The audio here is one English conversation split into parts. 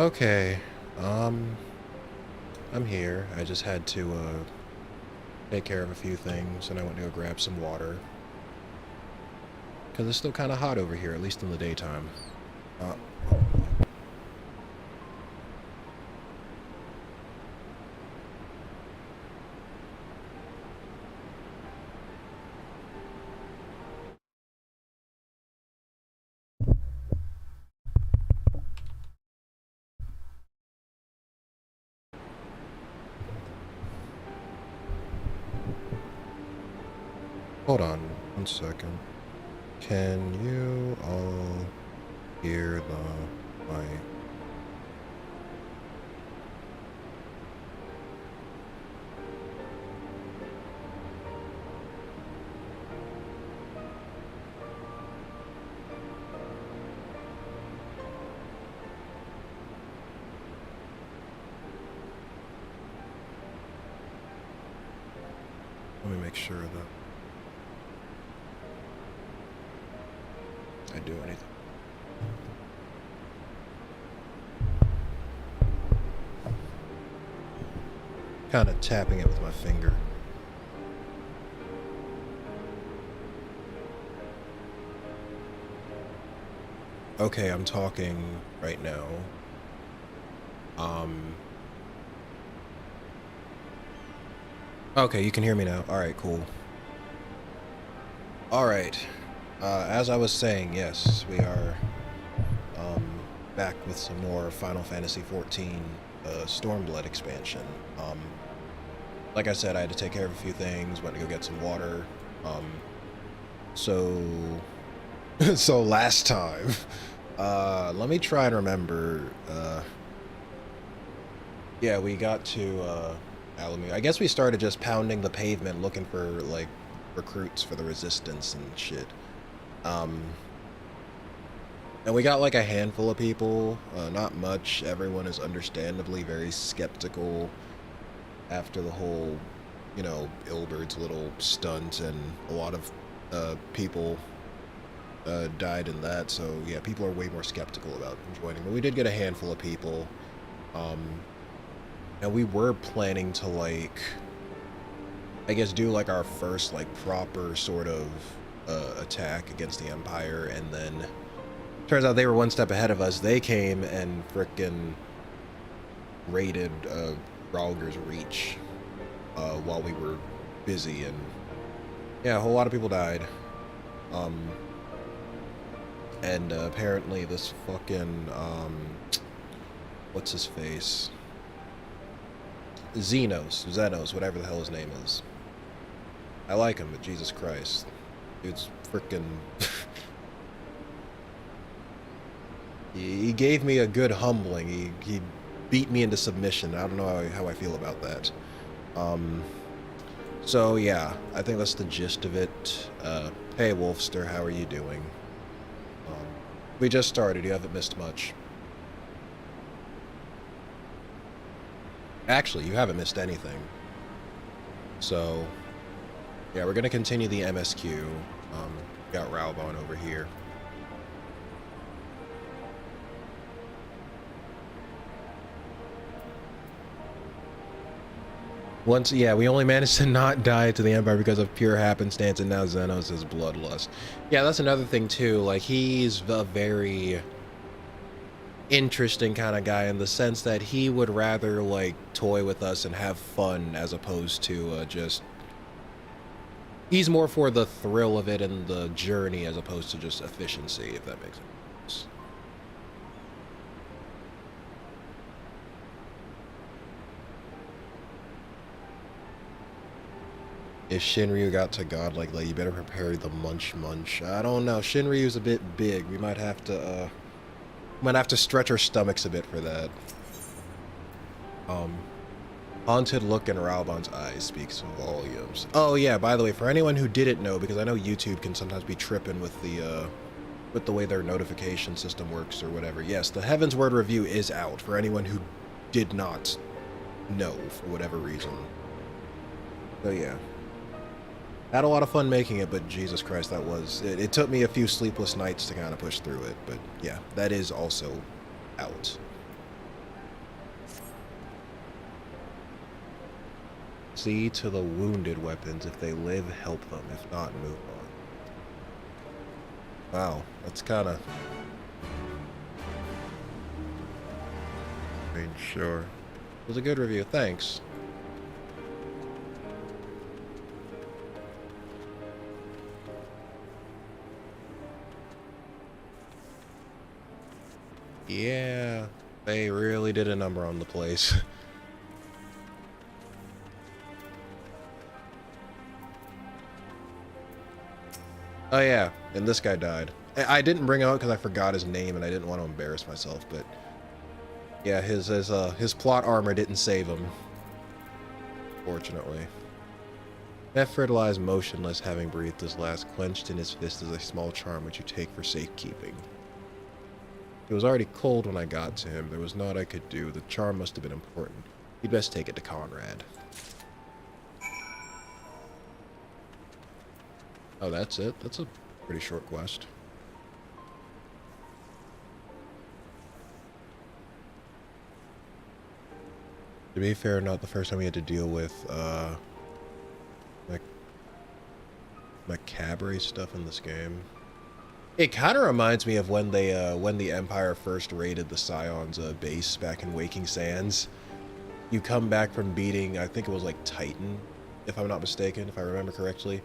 Okay, um, I'm here. I just had to, take care of a few things, and I went to go grab some water. Because it's still kind of hot over here, at least in the daytime. Uh, Hold on one second. Can you all hear the mic? Let me make sure that I do anything. Kind of tapping it with my finger. Okay, I'm talking right now. Okay, you can hear me now. Alright, cool. Alright. As I was saying, yes, we are back with some more Final Fantasy XIV Stormblood expansion. Like I said, I had to take care of a few things, went to go get some water. So last time, let me try and remember. Yeah, we got to Alameda. I guess we started just pounding the pavement looking for, like, recruits for the resistance and shit. And we got like a handful of people, not much. Everyone is understandably very skeptical after the whole, you know, Ilbert's little stunt, and a lot of people died in that. So yeah, people are way more skeptical about joining. But we did get a handful of people, and we were planning to, like, I guess do like our first like proper sort of attack against the Empire, and then turns out they were one step ahead of us. They came and frickin' raided Ralger's Reach while we were busy, and yeah, a whole lot of people died. And apparently this fucking what's his face? Xenos, whatever the hell his name is. I like him, but Jesus Christ. Dude's frickin' he gave me a good humbling. He beat me into submission. I don't know how I feel about that. So yeah, I think that's the gist of it. Hey Wolfster, how are you doing? We just started, you haven't missed much. Actually, you haven't missed anything. So yeah, we're gonna continue the MSQ. Got Raubon over here. Once, yeah, we only managed to not die to the Empire because of pure happenstance, and now Xenos is bloodlust. Yeah, that's another thing too. Like, he's a very interesting kind of guy in the sense that he would rather, like, toy with us and have fun as opposed to just... He's more for the thrill of it and the journey as opposed to just efficiency, if that makes sense. If Shinryu got to godlike, you better prepare the munch. I don't know. Shinryu's a bit big. We might have to stretch our stomachs a bit for that. Haunted look in Raubon's eyes speaks volumes. Oh yeah, by the way, for anyone who didn't know, because I know YouTube can sometimes be tripping with the way their notification system works or whatever. Yes, the Heaven's Word review is out for anyone who did not know for whatever reason. So yeah. Had a lot of fun making it, but Jesus Christ, that was... It took me a few sleepless nights to kind of push through it, but yeah, that is also out. See to the wounded weapons. If they live, help them. If not, move on. Wow, that's kind of... I mean, sure. It was a good review, thanks. Yeah, they really did a number on the place. Oh yeah, and this guy died. I didn't bring him out because I forgot his name and I didn't want to embarrass myself, but yeah, his plot armor didn't save him, fortunately. Meffred lies motionless, having breathed his last. Clenched in his fist is a small charm which you take for safekeeping. It was already cold when I got to him. There was naught I could do. The charm must have been important. You'd best take it to Conrad. Oh, that's it? That's a pretty short quest. To be fair, not the first time we had to deal with, macabre stuff in this game. It kind of reminds me of when they, when the Empire first raided the Scion's base back in Waking Sands. You come back from beating, I think it was like Titan, if I'm not mistaken, if I remember correctly.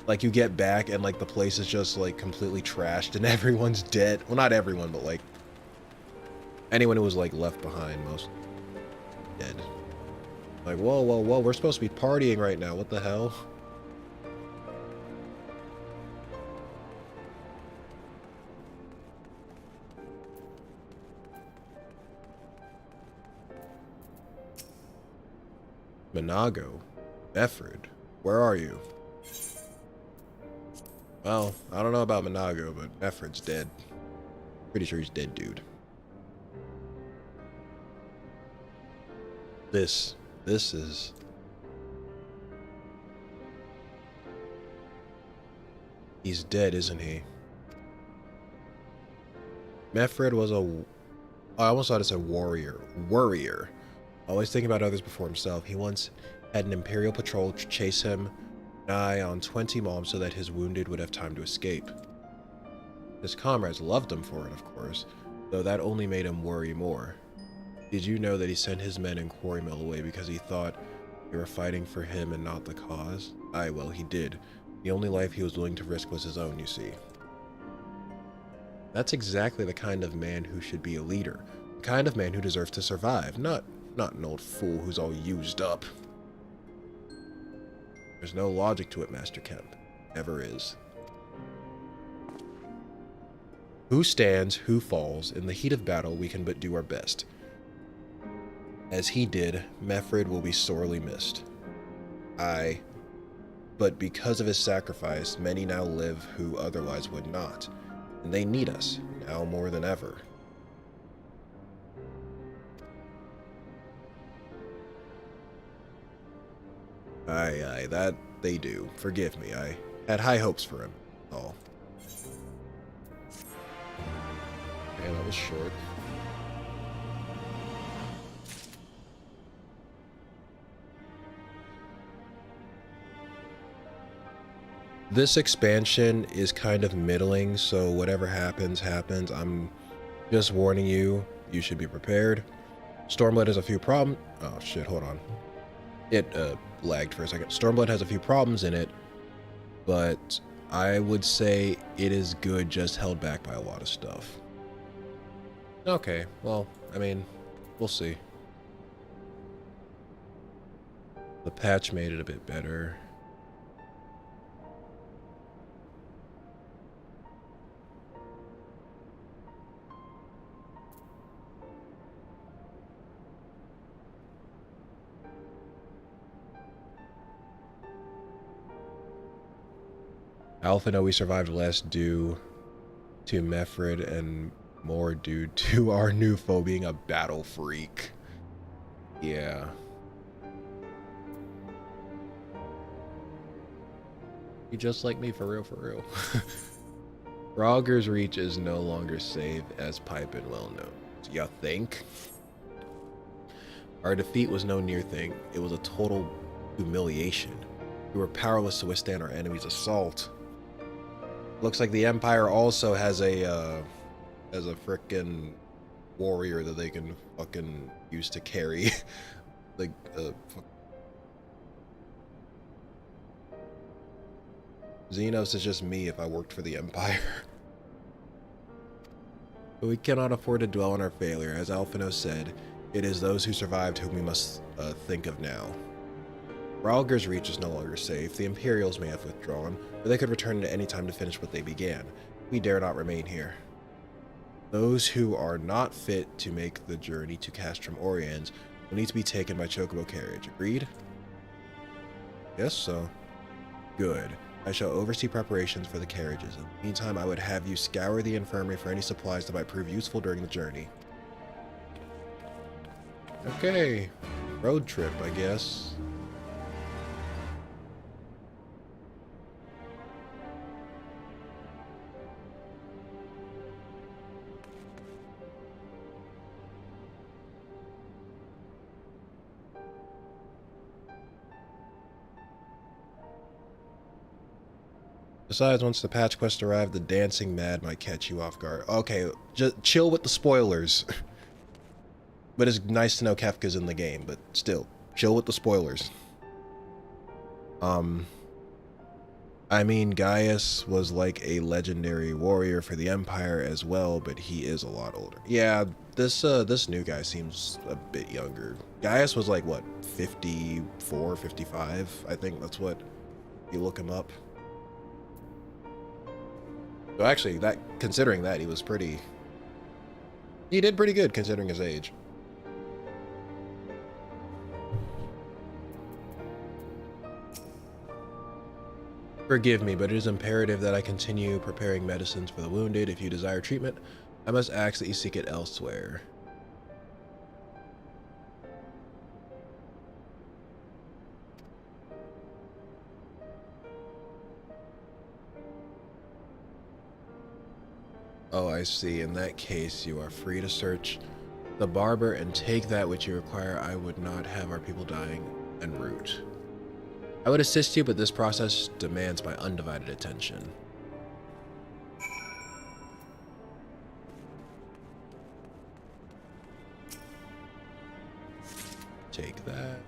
Like, you get back and, like, the place is just, like, completely trashed and everyone's dead. Well, not everyone, but, like, anyone who was, like, left behind, most dead. Like, whoa, whoa, whoa, we're supposed to be partying right now. What the hell? Minago. Meffred. Where are you? Well, I don't know about Minago, but Meffred's dead. Pretty sure he's dead, dude. This is... He's dead, isn't he? Meffred was a... I almost thought it said warrior. Worrier. Always thinking about others before himself. He once had an Imperial patrol chase him nigh on 20 mobs so that his wounded would have time to escape. His comrades loved him for it, of course, though that only made him worry more. Did you know that he sent his men in Quarry Mill away because he thought they were fighting for him and not the cause? Aye, well, he did. The only life he was willing to risk was his own, you see. That's exactly the kind of man who should be a leader. The kind of man who deserves to survive, not an old fool who's all used up. There's no logic to it, Master Kemp. Never is. Who stands, who falls, in the heat of battle we can but do our best. As he did, Meffred will be sorely missed. Aye, but because of his sacrifice, many now live who otherwise would not, and they need us, now more than ever. Aye, that they do. Forgive me, I had high hopes for him. Oh. Okay, that was short. This expansion is kind of middling, so whatever happens, happens. I'm just warning you, you should be prepared. Stormblood has a few problems. Oh shit, hold on. It lagged for a second. Stormblood has a few problems in it, but I would say it is good, just held back by a lot of stuff. Okay, well, I mean, we'll see. The patch made it a bit better. Alpha know we survived less due to Meffred and more due to our new foe being a battle freak. Yeah. You just like me, for real, for real. Frogger's Reach is no longer safe, as Pipe well known. You think? Our defeat was no near thing. It was a total humiliation. We were powerless to withstand our enemy's assault. Looks like the Empire also has a frickin' warrior that they can fucking use to carry. Like, Xenos is just me if I worked for the Empire. But we cannot afford to dwell on our failure. As Alphino said, it is those who survived whom we must think of now. Ralger's Reach is no longer safe. The Imperials may have withdrawn, but they could return at any time to finish what they began. We dare not remain here. Those who are not fit to make the journey to Castrum Oriens will need to be taken by Chocobo carriage. Agreed? Yes, so. Good. I shall oversee preparations for the carriages. In the meantime, I would have you scour the infirmary for any supplies that might prove useful during the journey. Okay. Road trip, I guess. Besides, once the patch quest arrived, the dancing mad might catch you off guard. Okay, just chill with the spoilers. But it's nice to know Kefka's in the game, but still, chill with the spoilers. I mean, Gaius was like a legendary warrior for the Empire as well, but he is a lot older. Yeah, this new guy seems a bit younger. Gaius was like, what, 54, 55? I think that's what, you look him up. So actually, considering that, he did pretty good considering his age. Forgive me, but it is imperative that I continue preparing medicines for the wounded. If you desire treatment, I must ask that you seek it elsewhere. Oh, I see. In that case, you are free to search the barber and take that which you require. I would not have our people dying en route. I would assist you, but this process demands my undivided attention. Take that.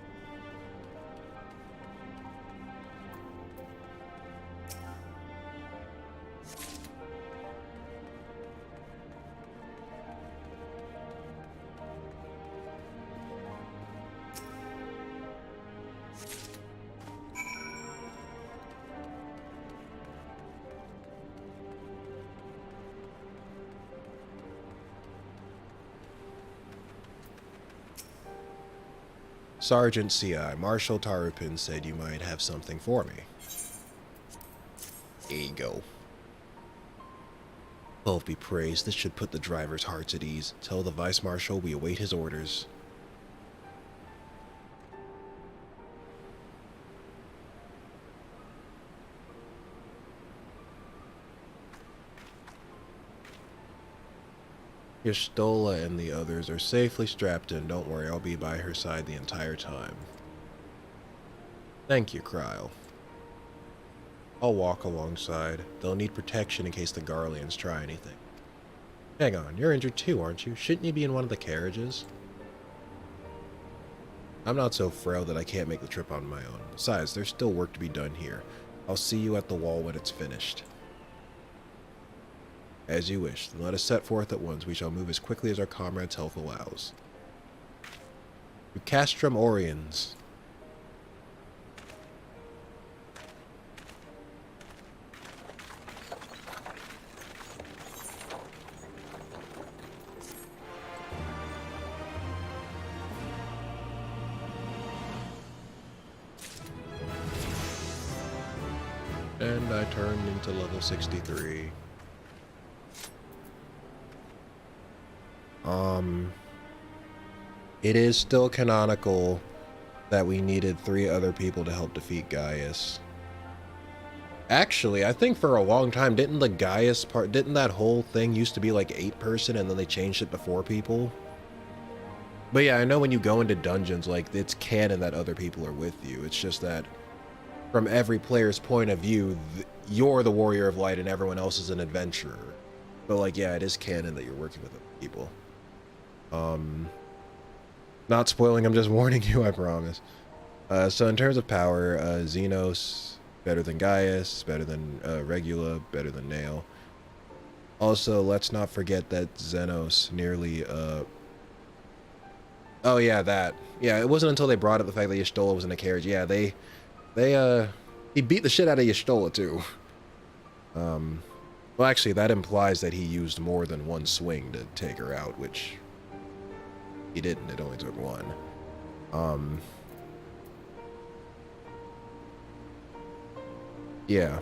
Sergeant CI, Marshal Tarupin said you might have something for me. Here you go. Love be praised, this should put the driver's hearts at ease. Tell the Vice Marshal we await his orders. Yashtola and the others are safely strapped in. Don't worry, I'll be by her side the entire time. Thank you, Kryl. I'll walk alongside. They'll need protection in case the Garleans try anything. Hang on, you're injured too, aren't you? Shouldn't you be in one of the carriages? I'm not so frail that I can't make the trip on my own. Besides, there's still work to be done here. I'll see you at the wall when it's finished. As you wish, then let us set forth at once. We shall move as quickly as our comrade's health allows. To Castrum Oriens. And I turned into level 63. It is still canonical that we needed 3 other people to help defeat Gaius. Actually, I think for a long time, didn't the Gaius part, didn't that whole thing used to be like 8-person and then they changed it to 4 people? But yeah, I know when you go into dungeons, like, it's canon that other people are with you. It's just that from every player's point of view, you're the warrior of light and everyone else is an adventurer. But like, yeah, it is canon that you're working with other people. Not spoiling, I'm just warning you, I promise. So in terms of power, Xenos, better than Gaius, better than Regula, better than Nail. Also, let's not forget that Xenos nearly, oh yeah, that. Yeah, it wasn't until they brought up the fact that Y'shtola was in a carriage. Yeah, he beat the shit out of Y'shtola too. Well, actually, that implies that he used more than one swing to take her out, which he didn't. It only took one. Yeah.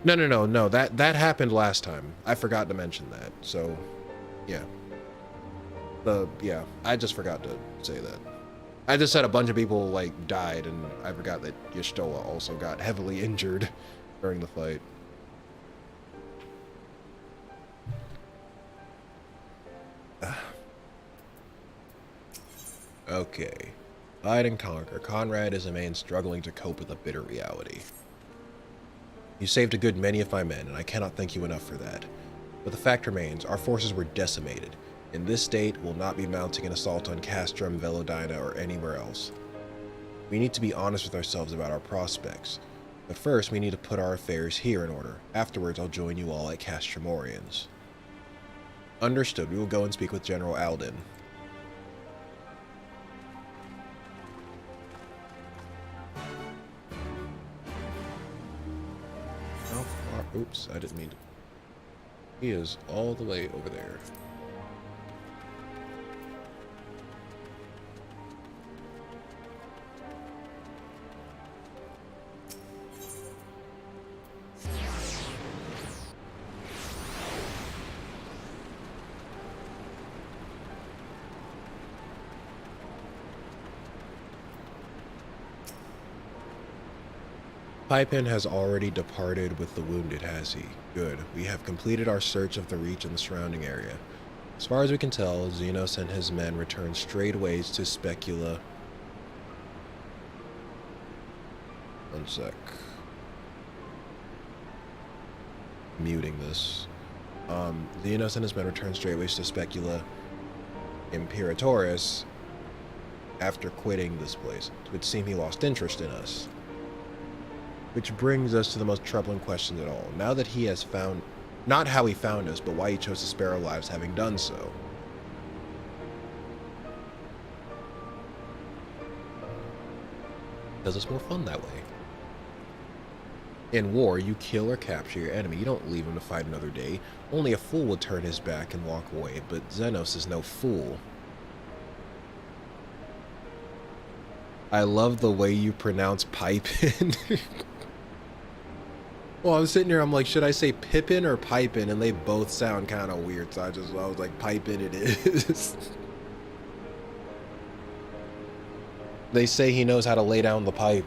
No. That happened last time. I forgot to mention that. So, yeah. Yeah, I just forgot to say that. I just said a bunch of people, like, died, and I forgot that Y'shtola also got heavily injured during the fight. Okay. Divide and conquer. Conrad is a man struggling to cope with a bitter reality. You saved a good many of my men, and I cannot thank you enough for that. But the fact remains, our forces were decimated. In this state, we'll not be mounting an assault on Castrum, Velodina, or anywhere else. We need to be honest with ourselves about our prospects. But first, we need to put our affairs here in order. Afterwards, I'll join you all at Castromorians. Understood. We will go and speak with General Alden. How far? Oops, I didn't mean to. He is all the way over there. Pipin has already departed with the wounded, has he? Good. We have completed our search of the Reach and the surrounding area. As far as we can tell, Xenos and his men returned straightways to Specula. One sec. Muting this. Xenos and his men returned straightways to Specula Imperatoris after quitting this place. It would seem he lost interest in us. Which brings us to the most troubling question at all. Now that he has found, not how he found us, but why he chose to spare our lives having done so. Because it's more fun that way. In war, you kill or capture your enemy. You don't leave him to fight another day. Only a fool would turn his back and walk away, but Xenos is no fool. I love the way you pronounce Pipin. Well, I'm sitting here, I'm like, should I say Pippin or Pipin? And they both sound kind of weird, so I was like, Pipin it is. They say he knows how to lay down the pipe.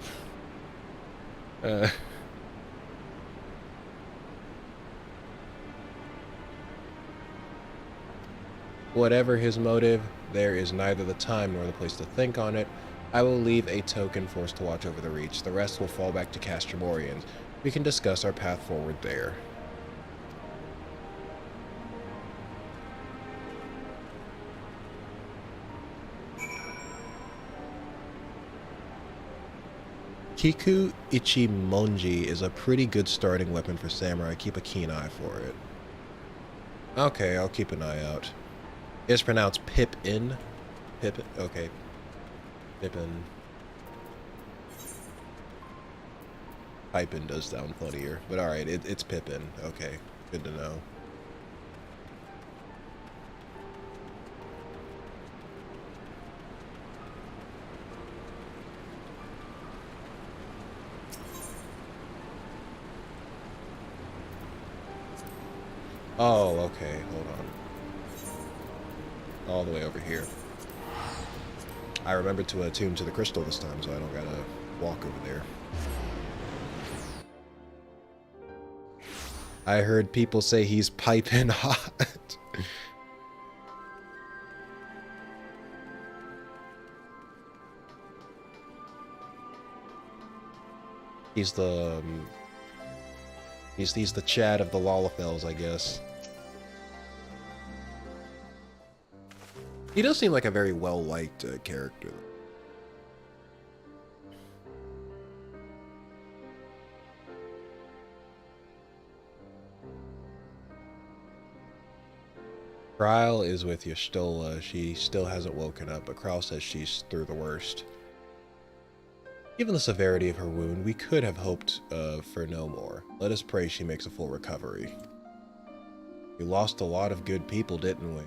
Whatever his motive, there is neither the time nor the place to think on it. I will leave a token force to watch over the Reach. The rest will fall back to Castromorians. We can discuss our path forward there. Kiku Ichimonji is a pretty good starting weapon for samurai. Keep a keen eye for it. Okay, I'll keep an eye out. It's pronounced Pip-in. Pip-in? Okay. Pippin. Pipin does sound funnier, but alright, it's Pippin. Okay, good to know. Oh, okay, hold on. All the way over here. I remembered to attune to the crystal this time, so I don't gotta walk over there. I heard people say he's piping hot. He's the he's the Chad of the Lalafels, I guess. He does seem like a very well-liked character. Kryle is with you, Stola. She still hasn't woken up, but Kryle says she's through the worst. Given the severity of her wound, we could have hoped for no more. Let us pray she makes a full recovery. We lost a lot of good people, didn't we?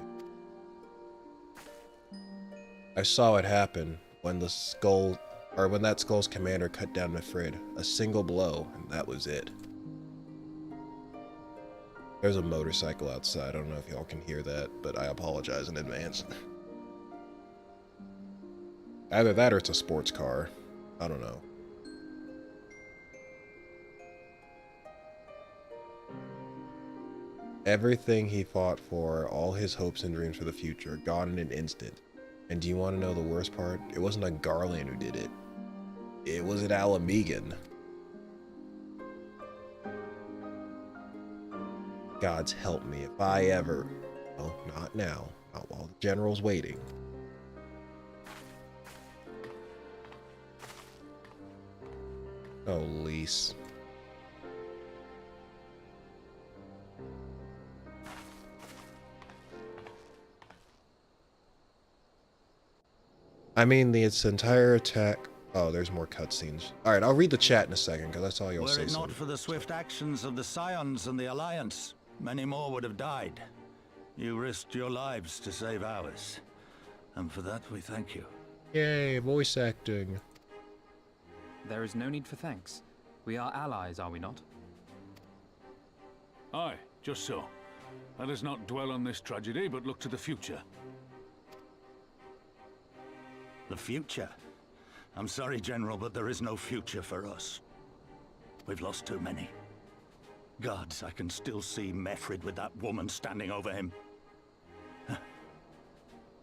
I saw it happen when that skull's commander cut down Mifrid. A single blow, and that was it. There's a motorcycle outside. I don't know if y'all can hear that, but I apologize in advance. Either that or it's a sports car. I don't know. Everything he fought for, all his hopes and dreams for the future, gone in an instant. And do you want to know the worst part? It wasn't a Garland who did it. It was an Alamegan. Gods help me if I ever... Well, not now. Not while the general's waiting. Oh, Lise. I mean, its entire attack... Oh, there's more cutscenes. Alright, I'll read the chat in a second, because that's all you'll say. Were it not for the swift actions of the Scions and the Alliance, many more would have died. You risked your lives to save ours. And for that, we thank you. Yay, voice acting. There is no need for thanks. We are allies, are we not? Aye, just so. Let us not dwell on this tragedy, but look to the future. The future? I'm sorry, General, but there is no future for us. We've lost too many. Gods, I can still see Mefrid with that woman standing over him.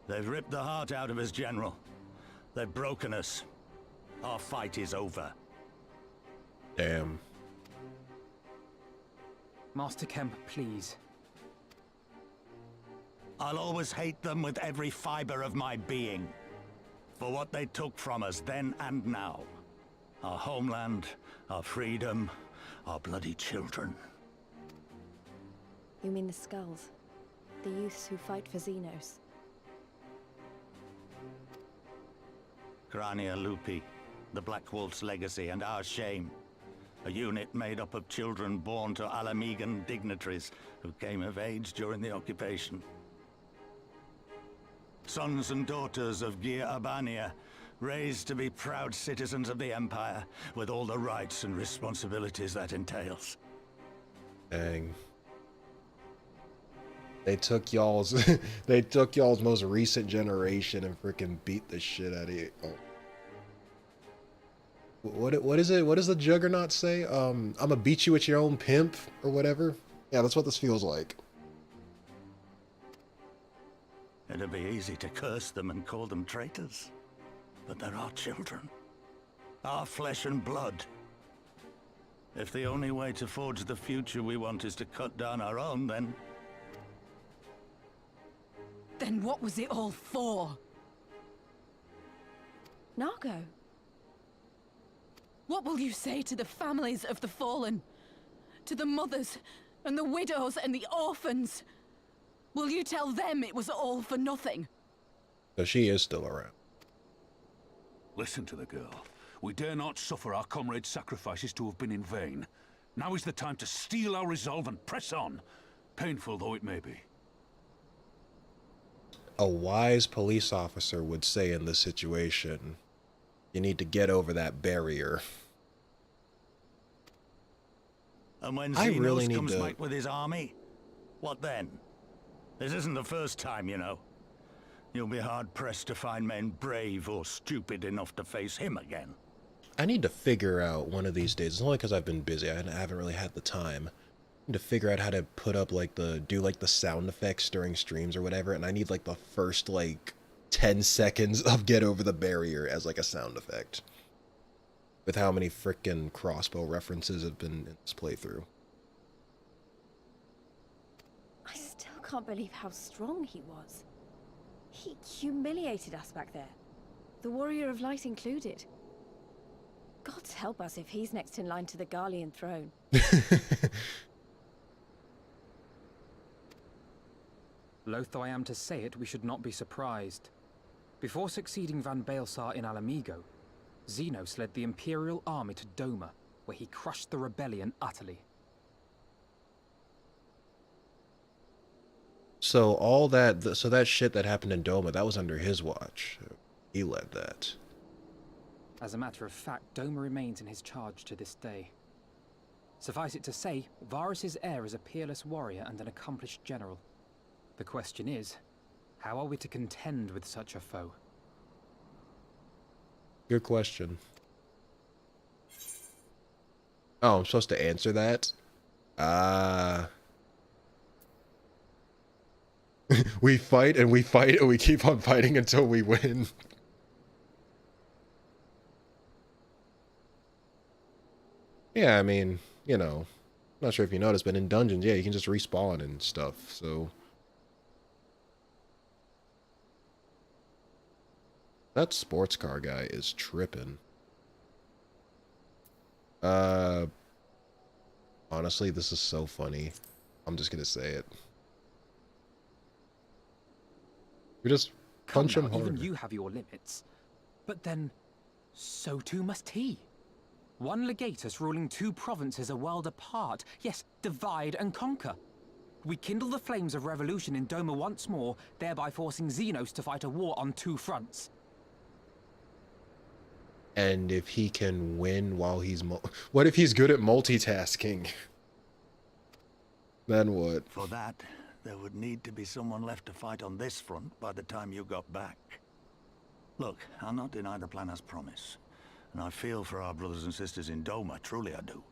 They've ripped the heart out of us, General. They've broken us. Our fight is over. Damn. Master Kemp, please. I'll always hate them with every fiber of my being. For what they took from us then and now. Our homeland, our freedom, our bloody children. You mean the Skulls? The youths who fight for Xenos? Grania Lupi, the Black Wolf's legacy and our shame. A unit made up of children born to Alamegan dignitaries who came of age during the occupation. Sons and daughters of Gir Abania, raised to be proud citizens of the Empire, with all the rights and responsibilities that entails. Dang. They took y'all's they took y'all's most recent generation and freaking beat the shit out of you. Oh. What is it? What does the Juggernaut say? I'ma beat you with your own pimp or whatever. Yeah, that's what this feels like. It'd be easy to curse them and call them traitors. But they're our children. Our flesh and blood. If the only way to forge the future we want is to cut down our own, then... Then what was it all for? Nargo? What will you say to the families of the fallen? To the mothers, and the widows, and the orphans? Will you tell them it was all for nothing? So she is still around. Listen to the girl. We dare not suffer our comrades' sacrifices to have been in vain. Now is the time to steel our resolve and press on, painful though it may be. A wise police officer would say in this situation, you need to get over that barrier. And when I Xenos really need comes to... back with his army, what then? This isn't the first time, you know. You'll be hard-pressed to find men brave or stupid enough to face him again. I need to figure out one of these days. It's only because I've been busy. I haven't really had the time. I need to figure out how to put up do the sound effects during streams or whatever. And I need like the first 10 seconds of get over the barrier as like a sound effect. with how many frickin' crossbow references have been in this playthrough. I still can't believe how strong he was. He humiliated us back there. The Warrior of Light included. God help us if he's next in line to the Garlean throne. Loath though I am to say it, we should not be surprised. Before succeeding Van Baelsar in Alamigo, Xenos led the Imperial army to Doma, where he crushed the rebellion utterly. So all that, so that shit that happened in Doma, that was under his watch. He led that. As a matter of fact, Doma remains in his charge to this day. Suffice it to say, Varus's heir is a peerless warrior and an accomplished general. The question is, how are we to contend with such a foe? Good question. Oh, I'm supposed to answer that? We fight and we fight and we keep on fighting until we win. Yeah, I mean, you know, not sure if you noticed, but in dungeons, yeah, you can just respawn and stuff, so. That sports car guy is tripping. Honestly, this is so funny. I'm just gonna say it. We just punch him hard. Even you have your limits. But then, so too must he. One legatus ruling two provinces a world apart. Yes, divide and conquer. We kindle the flames of revolution in Doma once more, thereby forcing Xenos to fight a war on two fronts. And if he can win while he's what if he's good at multitasking? Then what? For that, there would need to be someone left to fight on this front by the time you got back. Look, I'll not deny the plan as promised. And I feel for our brothers and sisters in Doma, truly I do.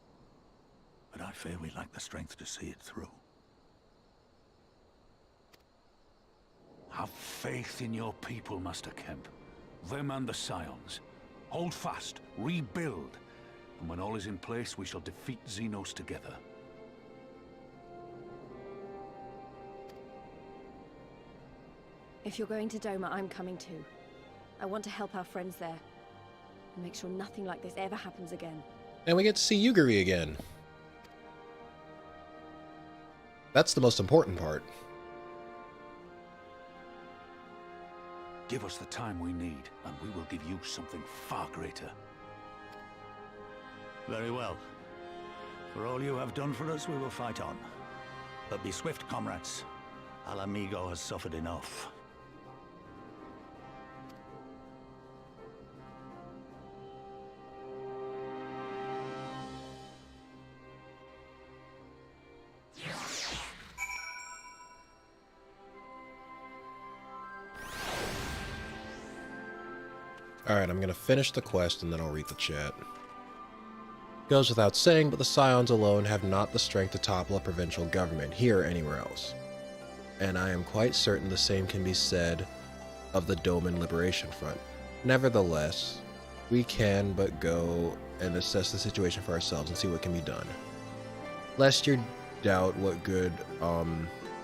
But I fear we lack the strength to see it through. Have faith in your people, Master Kemp. Them and the Scions. Hold fast, rebuild. And when all is in place, we shall defeat Xenos together. If you're going to Doma, I'm coming too. I want to help our friends there. And make sure nothing like this ever happens again. And we get to see Yugiri again. That's the most important part. Give us the time we need, and we will give you something far greater. Very well. For all you have done for us, we will fight on. But be swift, comrades. Alamigo has suffered enough. Alright, I'm gonna finish the quest and then I'll read the chat. Goes without saying, but the Scions alone have not the strength to topple a provincial government, here or anywhere else. And I am quite certain the same can be said of the Doman Liberation Front. Nevertheless, we can but go and assess the situation for ourselves and see what can be done. Lest you doubt what good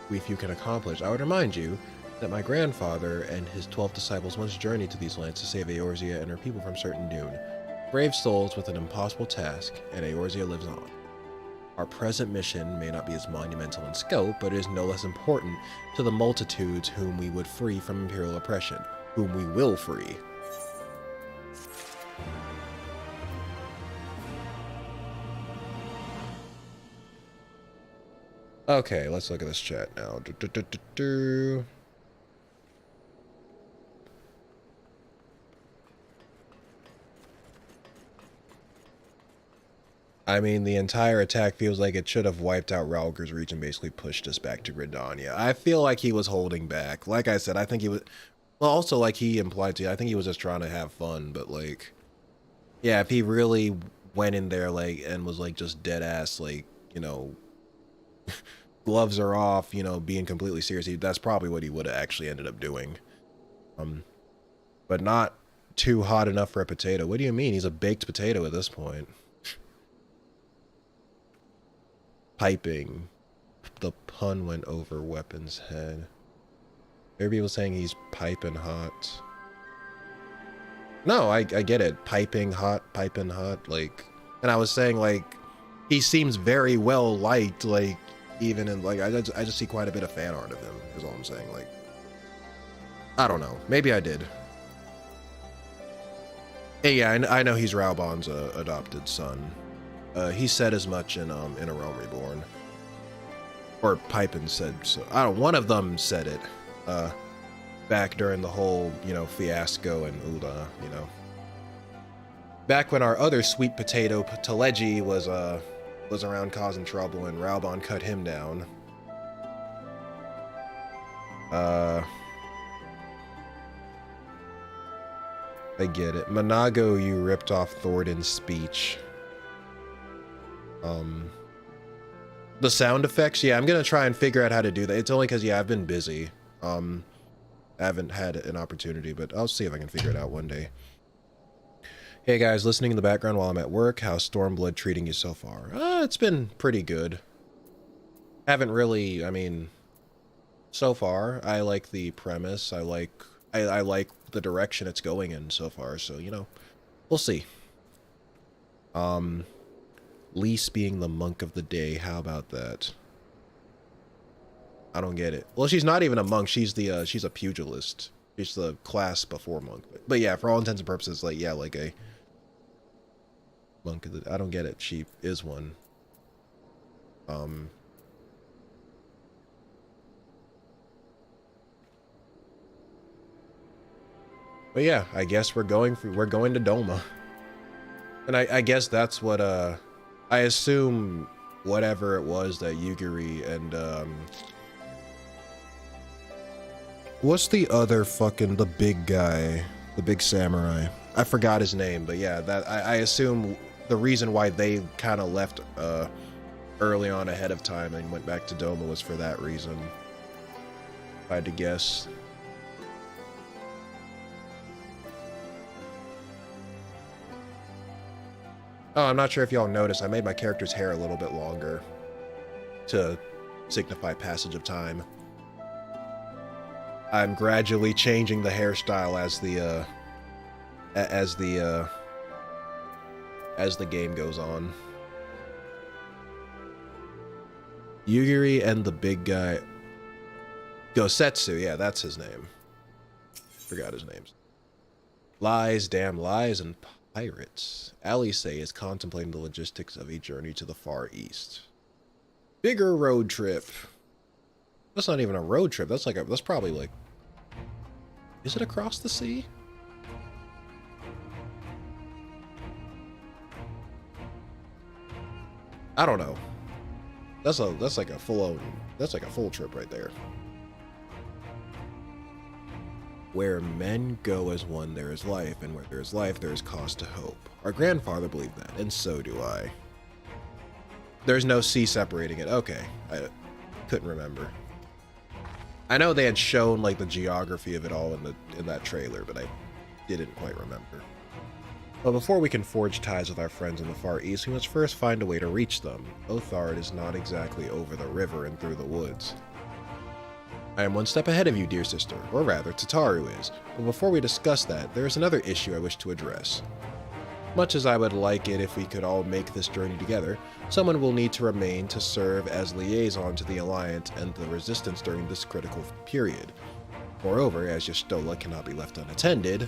we few can accomplish, I would remind you that my grandfather and his 12 disciples once journeyed to these lands to save Eorzea and her people from certain doom. Brave souls with an impossible task, and Eorzea lives on. Our present mission may not be as monumental in scope, but it is no less important to the multitudes whom we would free from imperial oppression, whom we will free. Okay, let's look at this chat now. I mean, the entire attack feels like it should have wiped out Ralger's reach and basically pushed us back to Gridania. I feel like he was holding back. Like I said, I think he was... Well, also, like he implied to you, I think he was just trying to have fun, but, like... Yeah, if he really went in there, like, and was, like, just dead-ass, like, you know... gloves are off, you know, being completely serious, that's probably what he would have actually ended up doing. But not too hot enough for a potato. What do you mean? He's a baked potato at this point. Piping. The pun went over Weapon's head. There are people saying he's piping hot. No, I get it. Piping hot, like... And I was saying, like, he seems very well liked, like, even in, like, I just see quite a bit of fan art of him, is all I'm saying, like... I don't know. Maybe I did. Hey, yeah, I know he's Raubon's adopted son. He said as much in A Realm Reborn. Or Pipin said so. I don't. One of them said it. Back during the whole, you know, fiasco and Ula, you know. Back when our other sweet potato Teleji was around causing trouble and Raubon cut him down. I get it. Monago, you ripped off Thornton's speech. The sound effects, yeah, I'm gonna try and figure out how to do that. It's only because, yeah, I've been busy. I haven't had an opportunity, but I'll see if I can figure it out one day. Hey guys, listening in the background while I'm at work. How's Stormblood treating you so far? It's been pretty good. Haven't really, I mean, so far, I like the premise. I like the direction it's going in so far, so, you know, we'll see. Lise being the monk of the day, how about that? I don't get it. Well, she's not even a monk, she's a pugilist. She's the class before monk. But yeah, for all intents and purposes, like, yeah, like a monk of the... I don't get it, she is one. But yeah, I guess we're going to Doma. And I guess that's what, I assume whatever it was that Yugiri and, what's the other fucking, the big guy, the big samurai? I forgot his name, but yeah, that, I assume the reason why they kind of left, early on ahead of time and went back to Doma was for that reason. If I had to guess. Oh, I'm not sure if y'all noticed, I made my character's hair a little bit longer to signify passage of time. I'm gradually changing the hairstyle as the game goes on. Yugiri and the big guy, Gosetsu, yeah, that's his name. Forgot his names. Lies, damn lies, and pirates. Alice is contemplating the logistics of a journey to the Far East. Bigger road trip. That's not even a road trip. That's probably like... Is it across the sea? I don't know. That's like a full trip right there. Where men go as one, there is life, and where there is life, there is cause to hope. Our grandfather believed that, and so do I. There's no sea separating it. Okay, I couldn't remember. I know they had shown like the geography of it all in that trailer, but I didn't quite remember. But before we can forge ties with our friends in the Far East, we must first find a way to reach them. Othard is not exactly over the river and through the woods. I am one step ahead of you, dear sister, or rather, Tataru is, but before we discuss that, there is another issue I wish to address. Much as I would like it if we could all make this journey together, someone will need to remain to serve as liaison to the Alliance and the Resistance during this critical period. Moreover, as Y'shtola cannot be left unattended,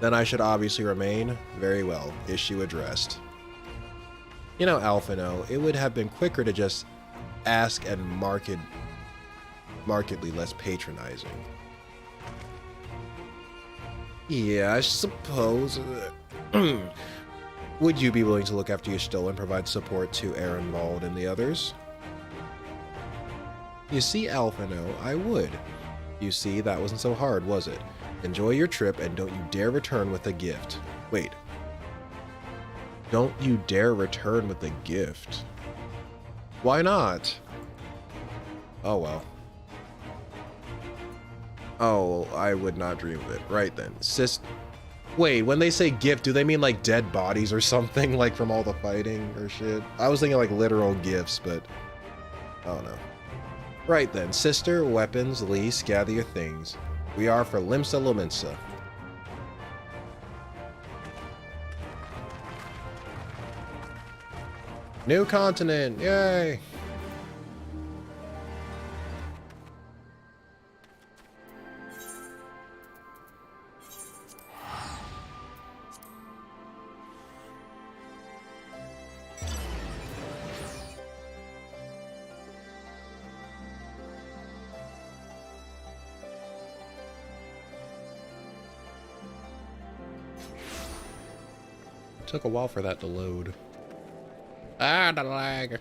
then I should obviously remain. Very well, issue addressed. You know, Alphino, it would have been quicker to just ask and markedly less patronizing. Yeah, I suppose. Would you be willing to look after Y'shtola and provide support to Ehrenwald and the others? You see, Alphino, I would. You see, that wasn't so hard, was it? Enjoy your trip and don't you dare return with a gift. Wait. Don't you dare return with a gift. Why not? Oh well. Oh, I would not dream of it. Right then. Wait, when they say gift, do they mean like dead bodies or something? Like from all the fighting or shit? I was thinking like literal gifts, but I don't know. Right then. Sister, weapons, lease, gather your things. We are for Limsa Lominsa. New continent, yay! Took a while for that to load. Ah, the lag.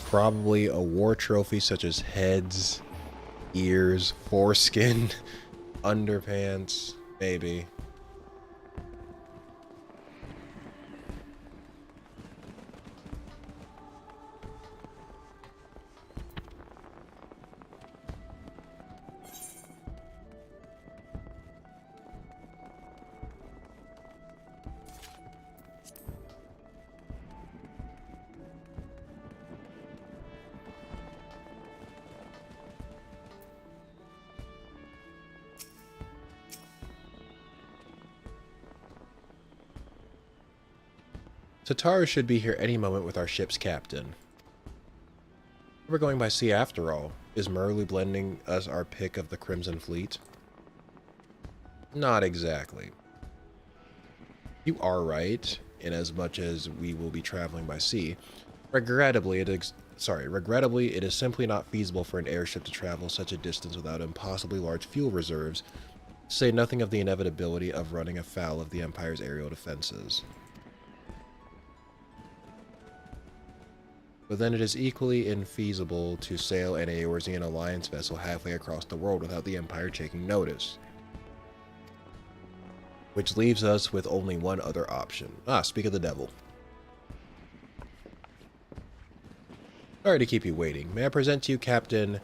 Probably a war trophy such as heads, ears, foreskin, underpants, maybe. Tataru should be here any moment with our ship's captain. We're going by sea after all. Is Merlu blending us our pick of the Crimson Fleet? Not exactly. You are right, in as much as we will be traveling by sea. Regrettably, it is simply not feasible for an airship to travel such a distance without impossibly large fuel reserves, to say nothing of the inevitability of running afoul of the Empire's aerial defenses. But then it is equally infeasible to sail an Eorzean Alliance vessel halfway across the world without the Empire taking notice. Which leaves us with only one other option. Speak of the devil. Sorry to keep you waiting. May I present to you Captain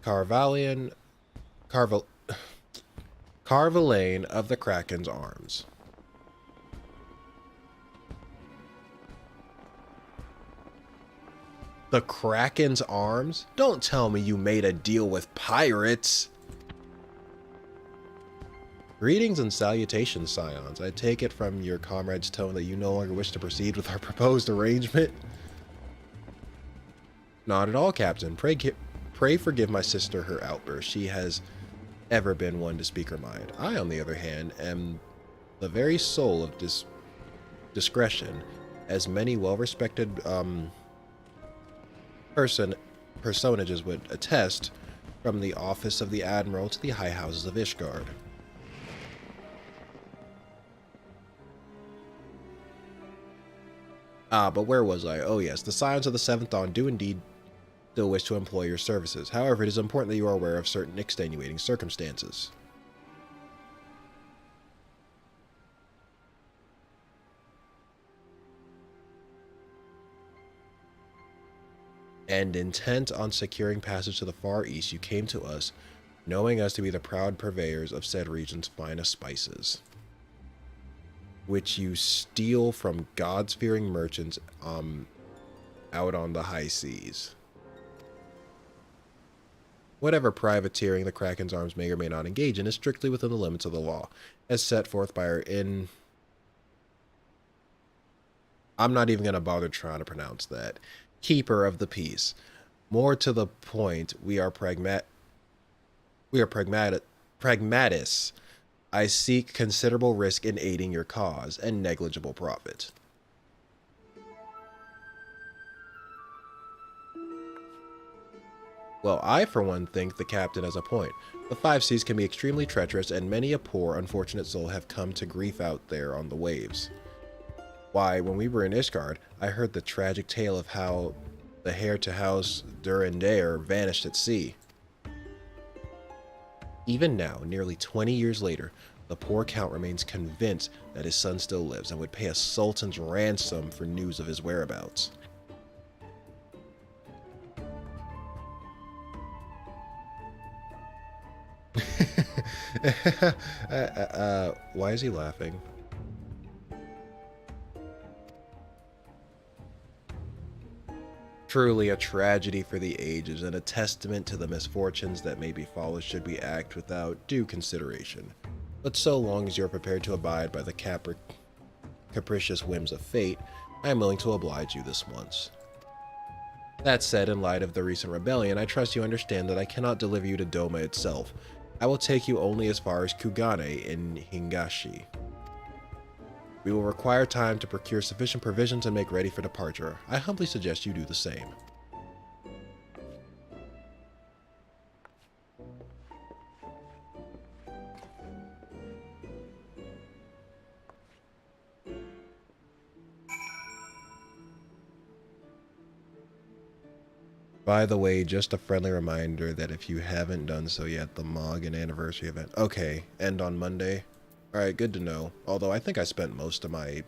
Carvalane of the Kraken's Arms. The Kraken's Arms? Don't tell me you made a deal with pirates! Greetings and salutations, Scions. I take it from your comrade's tone that you no longer wish to proceed with our proposed arrangement? Not at all, Captain. Pray forgive my sister her outburst. She has ever been one to speak her mind. I, on the other hand, am the very soul of discretion, as many well-respected personages would attest, from the office of the Admiral to the high houses of Ishgard. But where was I? Oh yes, the Scions of the Seventh Dawn do indeed still wish to employ your services. However, it is important that you are aware of certain extenuating circumstances. And intent on securing passage to the Far East, you came to us, knowing us to be the proud purveyors of said region's finest spices, which you steal from God-fearing merchants out on the high seas. Whatever privateering the Kraken's Arms may or may not engage in is strictly within the limits of the law, as set forth by our I'm not even going to bother trying to pronounce that. Keeper of the peace. More to the point, we are pragmatists. I seek considerable risk in aiding your cause and negligible profit. Well, I for one think the captain has a point. The five seas can be extremely treacherous, and many a poor, unfortunate soul have come to grief out there on the waves. Why, when we were in Ishgard, I heard the tragic tale of how the heir to House Durandare vanished at sea. Even now, nearly 20 years later, the poor count remains convinced that his son still lives and would pay a sultan's ransom for news of his whereabouts. Why is he laughing? Truly a tragedy for the ages and a testament to the misfortunes that may befall us should we act without due consideration. But so long as you're prepared to abide by the capricious whims of fate, I am willing to oblige you this once. That said, in light of the recent rebellion, I trust you understand that I cannot deliver you to Doma itself. I will take you only as far as Kugane in Hingashi. We will require time to procure sufficient provisions and make ready for departure. I humbly suggest you do the same. By the way, just a friendly reminder that if you haven't done so yet, the Morgan anniversary event. Okay, end on Monday. Alright, good to know. Although I think I spent most of my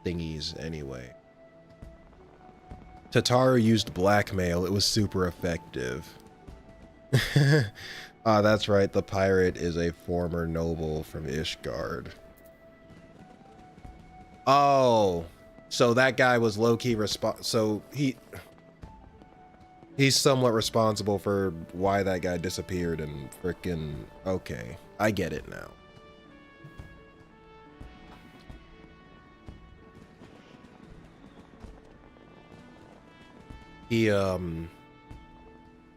thingies anyway. Tataru used blackmail. It was super effective. Ah, that's right. The pirate is a former noble from Ishgard. Oh, so that guy was low-key so he's somewhat responsible for why that guy disappeared and frickin' okay. I get it now.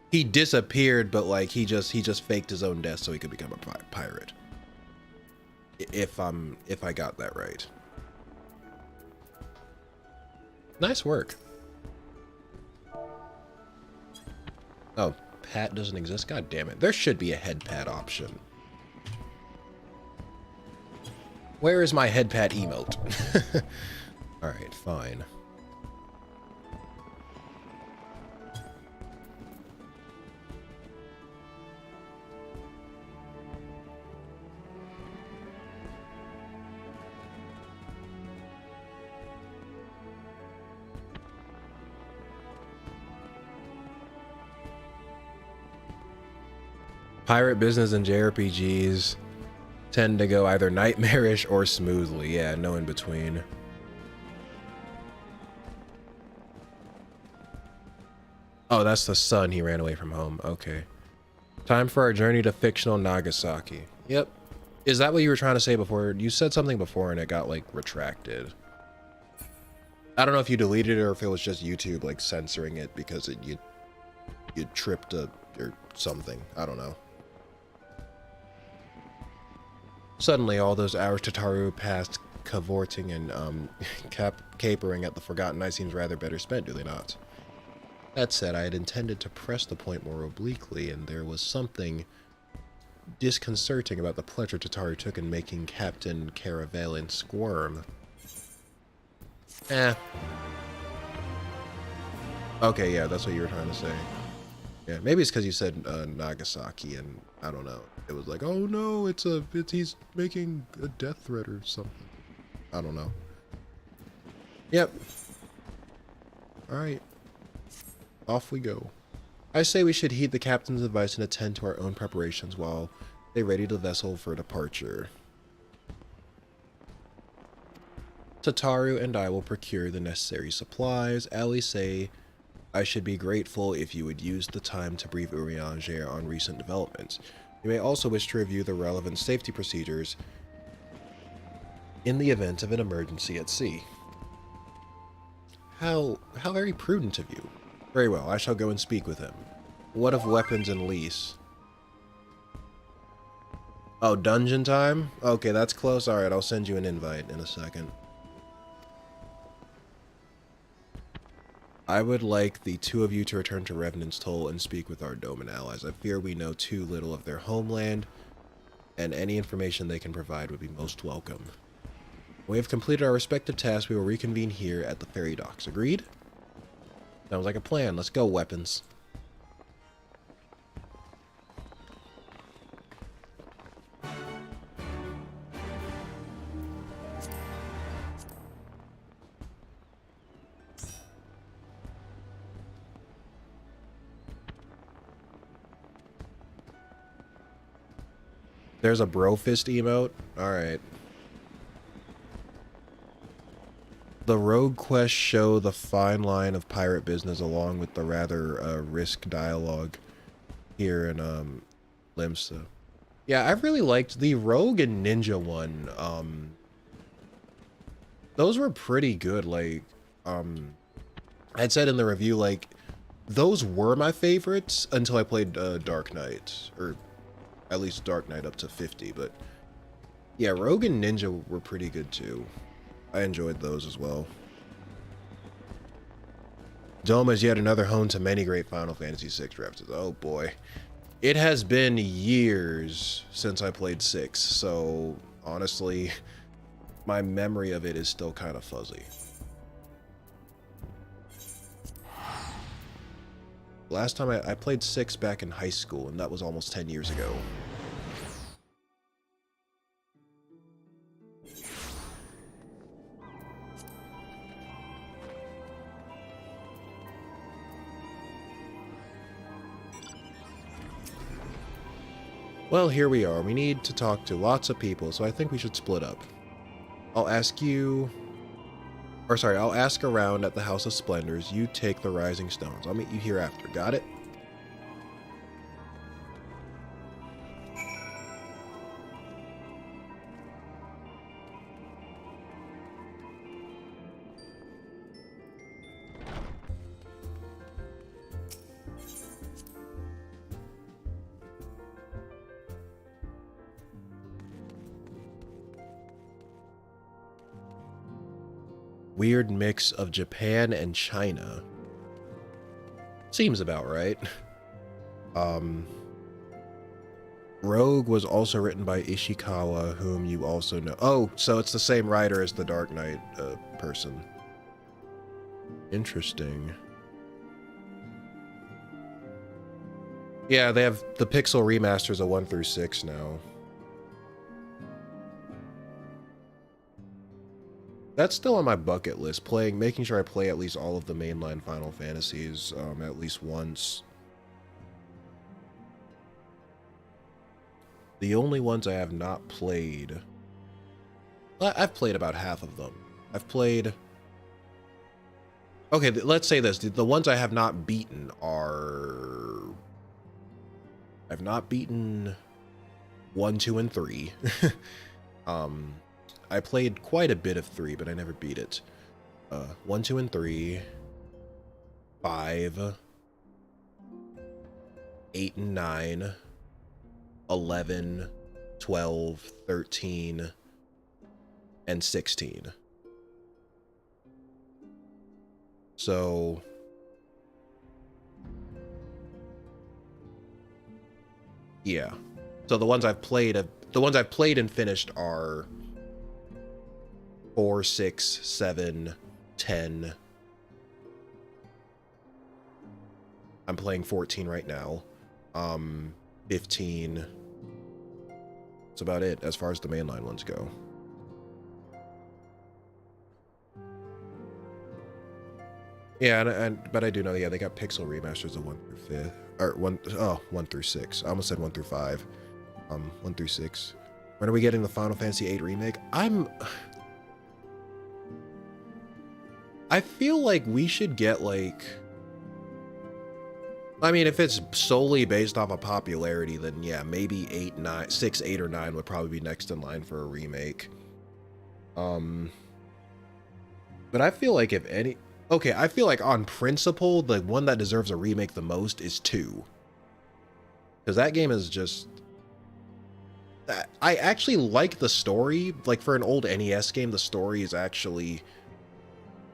He disappeared, but like he just faked his own death so he could become a pirate. If I got that right. Nice work. Oh, pat doesn't exist? God damn it. There should be a head pat option. Where is my head pat emote? Alright, fine. Pirate business and JRPGs tend to go either nightmarish or smoothly. Yeah, no in between. Oh, that's the son. He ran away from home. Okay. Time for our journey to fictional Nagasaki. Yep. Is that what you were trying to say before? You said something before and it got like retracted. I don't know if you deleted it or if it was just YouTube like censoring it because you tripped or something. I don't know. Suddenly, all those hours Tataru passed cavorting and capering at the Forgotten Night seems rather better spent, do they not? That said, I had intended to press the point more obliquely, and there was something disconcerting about the pleasure Tataru took in making Captain Caravelin squirm. Okay, yeah, that's what you were trying to say. Yeah, maybe it's because you said Nagasaki, and I don't know. It was like, oh no, he's making a death threat or something. I don't know. Yep. Alright. Off we go. I say we should heed the captain's advice and attend to our own preparations while they ready the vessel for departure. Tataru and I will procure the necessary supplies. Ali say I should be grateful if you would use the time to brief Urianger on recent developments. You may also wish to review the relevant safety procedures in the event of an emergency at sea. How very prudent of you. Very well, I shall go and speak with him. What of weapons and lease? Oh, dungeon time? Okay, that's close. Alright, I'll send you an invite in a second. I would like the two of you to return to Revenant's Toll and speak with our Doman allies. I fear we know too little of their homeland, and any information they can provide would be most welcome. When we have completed our respective tasks, we will reconvene here at the ferry docks. Agreed? Sounds like a plan. Let's go, weapons. There's a bro fist emote. All right. The rogue quests show the fine line of pirate business along with the rather risk dialogue here in Limsa. Yeah, I really liked the rogue and ninja one. Those were pretty good. Like, I'd said in the review, like, those were my favorites until I played Dark Knight, or at least Dark Knight up to 50. But yeah, rogue and ninja were pretty good too. I enjoyed those as well. Doma is yet another home to many great Final Fantasy VI references. Oh boy. It has been years since I played 6, so honestly, my memory of it is still kind of fuzzy. Last time I played 6 back in high school, and that was almost 10 years ago. Well, here we are. We need to talk to lots of people, so I think we should split up. I'll ask around at the House of Splendors. You take the Rising Stones. I'll meet you here after. Got it? Weird mix of Japan and China. Seems about right. Rogue was also written by Ishikawa, whom you also know. Oh, so it's the same writer as the Dark Knight person. Interesting. Yeah, they have the pixel remasters of 1 through 6 now. That's still on my bucket list, making sure I play at least all of the mainline Final Fantasies at least once. The only ones I have not played... I've played about half of them. I've played... Okay, let's say this. The ones I have not beaten are... I've not beaten 1, 2, and 3. I played quite a bit of 3, but I never beat it. 1, 2, and 3. 5. 8 and 9. 11. 12. 13. And 16. So... yeah. So the ones I've played and finished are... 4, 6, 7, 10. I'm playing 14 right now. 15. That's about it as far as the mainline ones go. Yeah, but I do know, yeah, they got pixel remasters of 1 through 5. Or 1 through 6. I almost said 1 through 5. 1 through 6. When are we getting the Final Fantasy VIII remake? I feel like we should get, like... I mean, if it's solely based off of popularity, then yeah, maybe 6, 8, or 9 would probably be next in line for a remake. But I feel like if any... Okay, I feel like on principle, the one that deserves a remake the most is 2. Because that game is just... I actually like the story. Like, for an old NES game, the story is actually...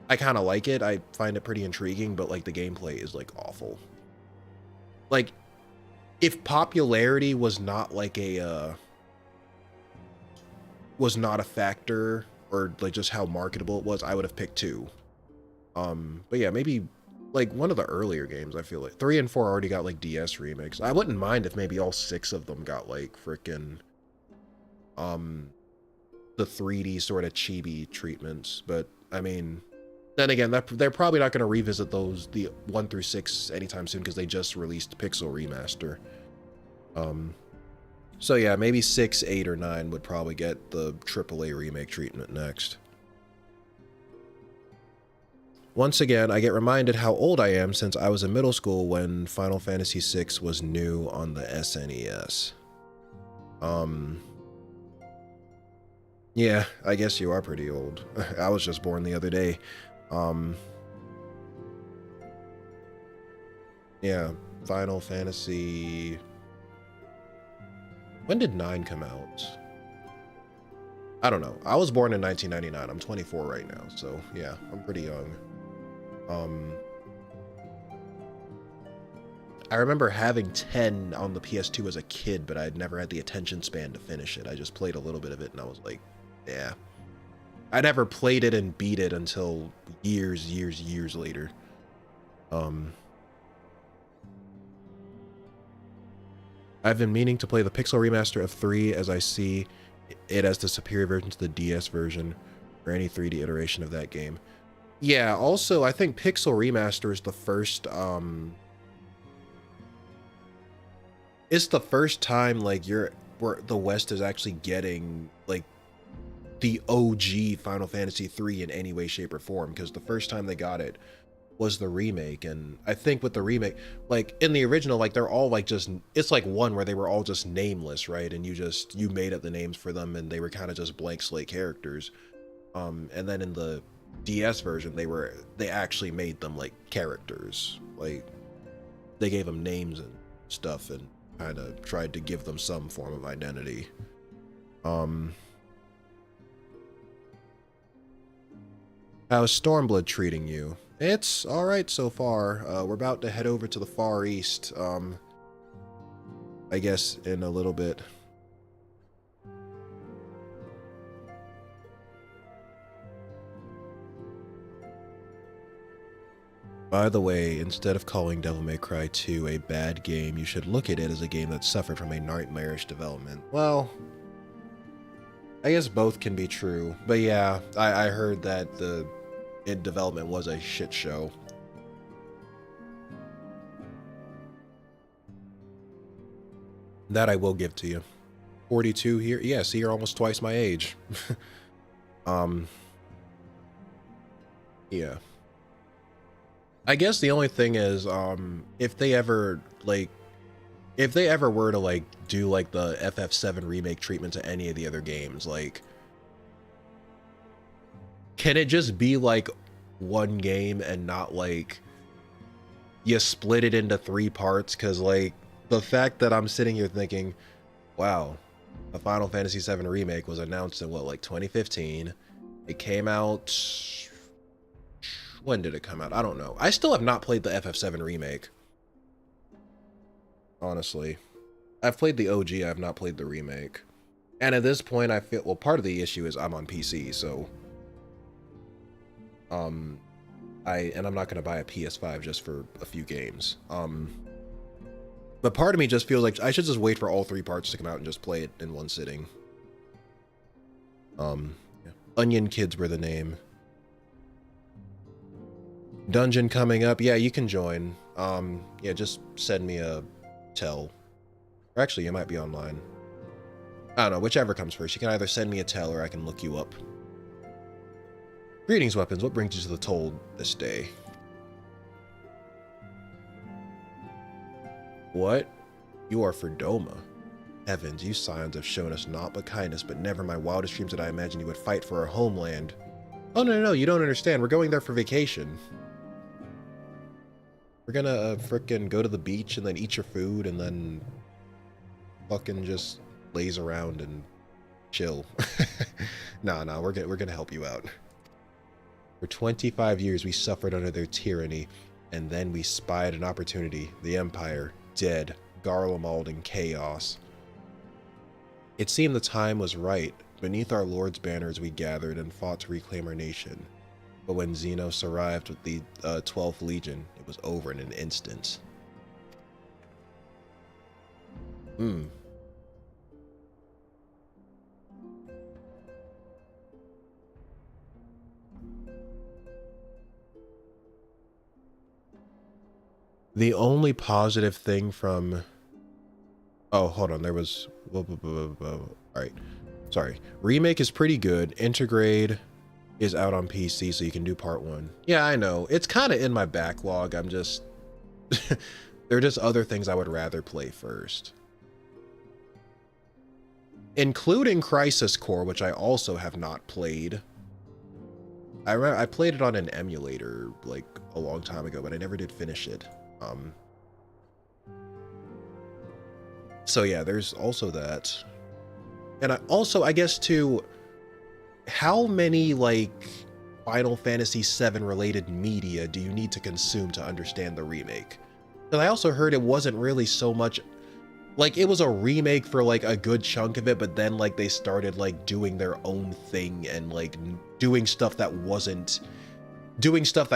I kind of like it. I find it pretty intriguing, but like the gameplay is like awful. Like, if popularity was not like was not a factor, or like just how marketable it was, I would have picked 2. But yeah, maybe like one of the earlier games. I feel like 3 and 4 already got like DS remakes. I wouldn't mind if maybe all 6 of them got like frickin' the 3D sort of chibi treatments. But I mean. Then again, they're probably not going to revisit the 1 through 6 anytime soon because they just released Pixel Remaster. So yeah, maybe 6, 8, or 9 would probably get the AAA remake treatment next. Once again, I get reminded how old I am since I was in middle school when Final Fantasy VI was new on the SNES. Yeah, I guess you are pretty old. I was just born the other day. Yeah, Final Fantasy... When did 9 come out? I don't know. I was born in 1999. I'm 24 right now, so yeah, I'm pretty young. I remember having 10 on the PS2 as a kid, but I'd never had the attention span to finish it. I just played a little bit of it, and I was like, yeah. I never played it and beat it until years later. I've been meaning to play the Pixel Remaster of 3 as I see it as the superior version to the DS version, or any 3D iteration of that game. Yeah, also, I think Pixel Remaster is the first, it's the first time, like, where the West is actually getting, like, the OG Final Fantasy 3 in any way, shape, or form, because the first time they got it was the remake, and I think with the remake, like, in the original, like, they're all, like, just, it's like one where they were all just nameless, right, and you made up the names for them, and they were kind of just blank slate characters, and then in the DS version, they actually made them, like, characters, like, they gave them names and stuff, and kind of tried to give them some form of identity. How's Stormblood treating you? It's alright so far. We're about to head over to the Far East, I guess in a little bit. By the way, instead of calling Devil May Cry 2 a bad game, you should look at it as a game that suffered from a nightmarish development. Well, I guess both can be true, but yeah, I heard that the development was a shit show. That I will give to you. 42 here? Yeah, see, you're almost twice my age. Yeah. I guess the only thing is, if they ever were to, like, do, like, the FF7 remake treatment to any of the other games, like, can it just be, like, one game and not, like, you split it into 3 parts? Because, like, the fact that I'm sitting here thinking, wow, a Final Fantasy VII remake was announced in, what, like, 2015? It came out... When did it come out? I don't know. I still have not played the FF7 remake. Honestly. I've played the OG, I have not played the remake. And at this point, I feel... Well, part of the issue is I'm on PC, so... I'm not gonna buy a PS5 just for a few games. But part of me just feels like I should just wait for all 3 parts to come out and just play it in one sitting. Yeah. Onion Kids were the name. Dungeon coming up. Yeah, you can join. Yeah, just send me a tell. Or actually, you might be online. I don't know, whichever comes first. You can either send me a tell or I can look you up. Greetings, Weapons. What brings you to the Toll this day? What? You are for Doma. Heavens, you scions have shown us naught but kindness, but never my wildest dreams did I imagine you would fight for our homeland. Oh, no, you don't understand. We're going there for vacation. We're gonna frickin' go to the beach and then eat your food and then fucking just laze around and chill. Nah, we're gonna help you out. For 25 years we suffered under their tyranny, and then we spied an opportunity. The Empire, dead, Garlemald in chaos. It seemed the time was right. Beneath our Lord's banners we gathered and fought to reclaim our nation. But when Xenos arrived with the 12th Legion, it was over in an instant. The only positive thing from Oh, hold on. There was... All right. Sorry. Remake is pretty good. Intergrade is out on PC, so you can do part 1. Yeah, I know. It's kind of in my backlog. I'm just... there are just other things I would rather play first. Including Crisis Core, which I also have not played. I played it on an emulator, like, a long time ago, but I never did finish it. So yeah, there's also that. And I guess too, how many like Final Fantasy VII related media do you need to consume to understand the remake? Because I also heard it wasn't really so much, like it was a remake for like a good chunk of it, but then like they started like doing their own thing and like doing stuff that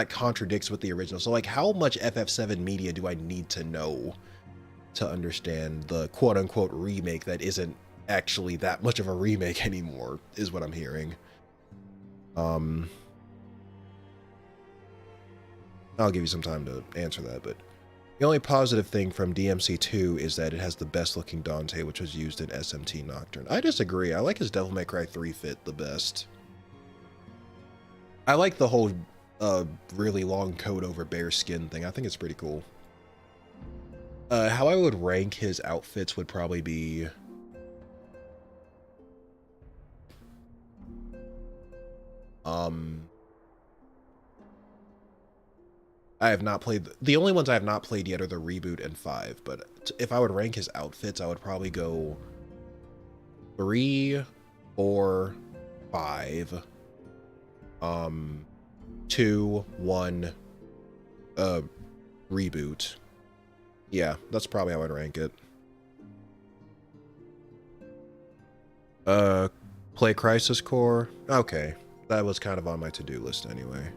contradicts with the original. So like how much FF7 media do I need to know to understand the quote-unquote remake that isn't actually that much of a remake anymore, is what I'm hearing. I'll give you some time to answer that, but the only positive thing from DMC2 is that it has the best looking Dante, which was used in SMT Nocturne. I disagree. I like his Devil May Cry 3 fit the best. I like the whole really long coat over bare skin thing. I think it's pretty cool. How I would rank his outfits would probably be... I have not played... The only ones I have not played yet are the Reboot and 5, but if I would rank his outfits, I would probably go 3, 4, 5, 2, 1, Reboot. Yeah, that's probably how I'd rank it. Play Crisis Core. Okay, that was kind of on my to-do list anyway.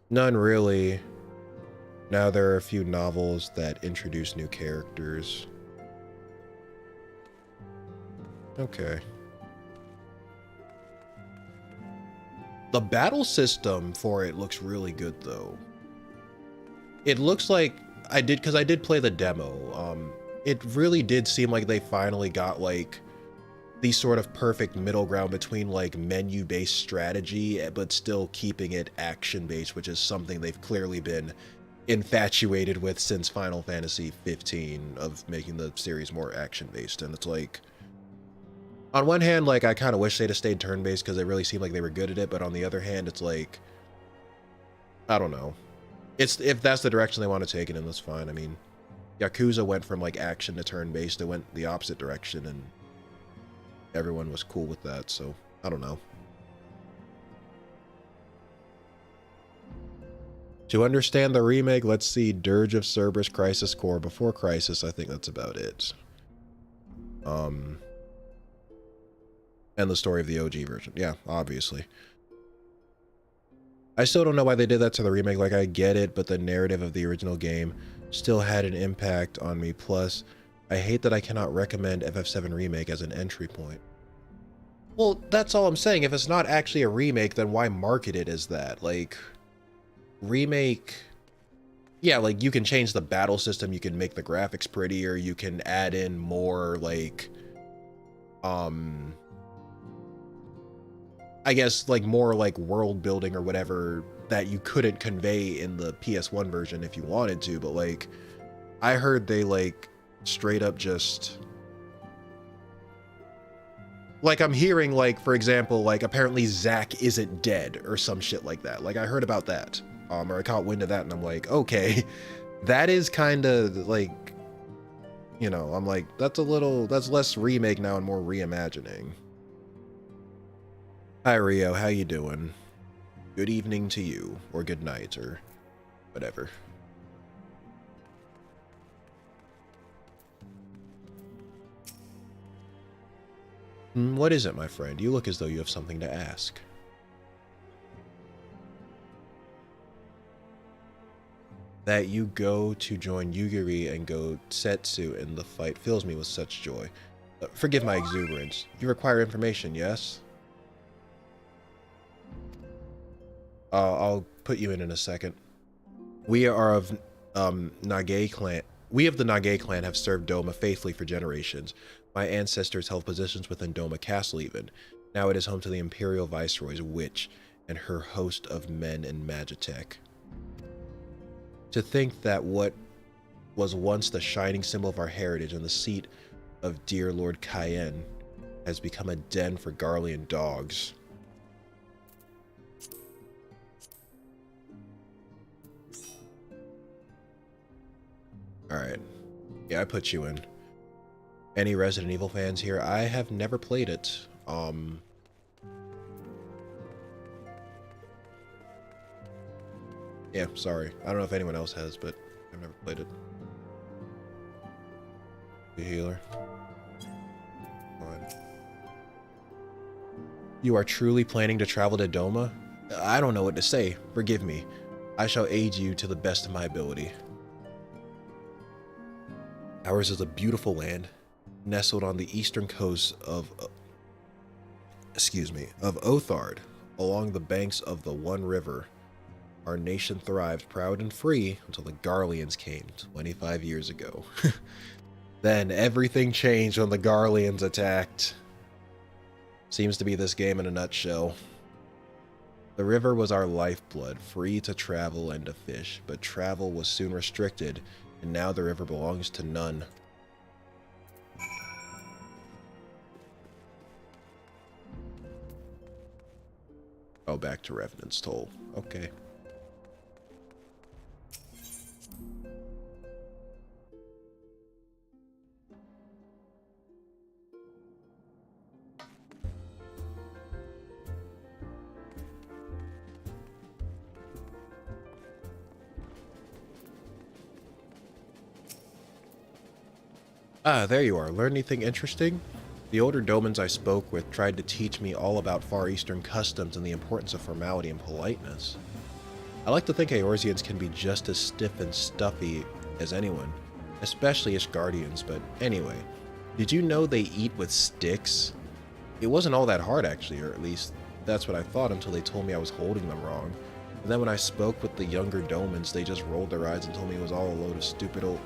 None really. Now there are a few novels that introduce new characters. Okay. The battle system for it looks really good though. It looks like I did play the demo. It really did seem like they finally got like the sort of perfect middle ground between like menu-based strategy, but still keeping it action-based, which is something they've clearly been infatuated with since Final Fantasy XV, of making the series more action-based. And it's like, on one hand, like I kind of wish they'd have stayed turn-based because it really seemed like they were good at it, but on the other hand, it's like, I don't know. If that's the direction they want to take it, and that's fine. I mean, Yakuza went from like action to turn-based. It went the opposite direction, and everyone was cool with that, so I don't know. To understand the remake, let's see Dirge of Cerberus, Crisis Core. Before Crisis, I think that's about it. And the story of the OG version. Yeah, obviously. I still don't know why they did that to the remake. Like, I get it, but the narrative of the original game still had an impact on me. Plus, I hate that I cannot recommend FF7 Remake as an entry point. Well, that's all I'm saying. If it's not actually a remake, then why market it as that? Like, remake... Yeah, like, you can change the battle system, you can make the graphics prettier, you can add in more, like... I guess, like, more, like, world building or whatever that you couldn't convey in the PS1 version if you wanted to, but, like, I heard they, like, straight up just... Like, I'm hearing, like, for example, like, apparently Zack isn't dead or some shit like that. Like, I heard about that. Or I caught wind of that, and I'm like, okay, that is kind of, like, you know, I'm like, that's less remake now and more reimagining. Hi, Rio, how you doing? Good evening to you, or good night, or whatever. What is it, my friend? You look as though you have something to ask. That you go to join Yugiri and go Setsu in the fight fills me with such joy. Forgive my exuberance. You require information, yes? I'll put you in a second. We are of Nage clan. We of the Nage clan have served Doma faithfully for generations. My ancestors held positions within Doma Castle even. Now it is home to the Imperial Viceroy's witch and her host of men in Magitech. To think that what was once the shining symbol of our heritage and the seat of dear Lord Cayenne has become a den for Garlean dogs. Alright. Yeah, I put you in. Any Resident Evil fans here? I have never played it. Yeah, sorry. I don't know if anyone else has, but I've never played it. The healer. Fine. You are truly planning to travel to Doma? I don't know what to say. Forgive me. I shall aid you to the best of my ability. Ours is a beautiful land, nestled on the eastern coast of Othard, along the banks of the One River. Our nation thrived proud and free until the Garleans came 25 years ago. Then everything changed when the Garleans attacked. Seems to be this game in a nutshell. The river was our lifeblood, free to travel and to fish, but travel was soon restricted, and now the river belongs to none. Oh, back to Revenant's Toll. Okay. Ah, there you are. Learn anything interesting? The older Domans I spoke with tried to teach me all about Far Eastern customs and the importance of formality and politeness. I like to think Eorzeans can be just as stiff and stuffy as anyone, especially Ishgardians, but anyway. Did you know they eat with sticks? It wasn't all that hard actually, or at least that's what I thought until they told me I was holding them wrong. And then when I spoke with the younger Domans, they just rolled their eyes and told me it was all a load of stupid old...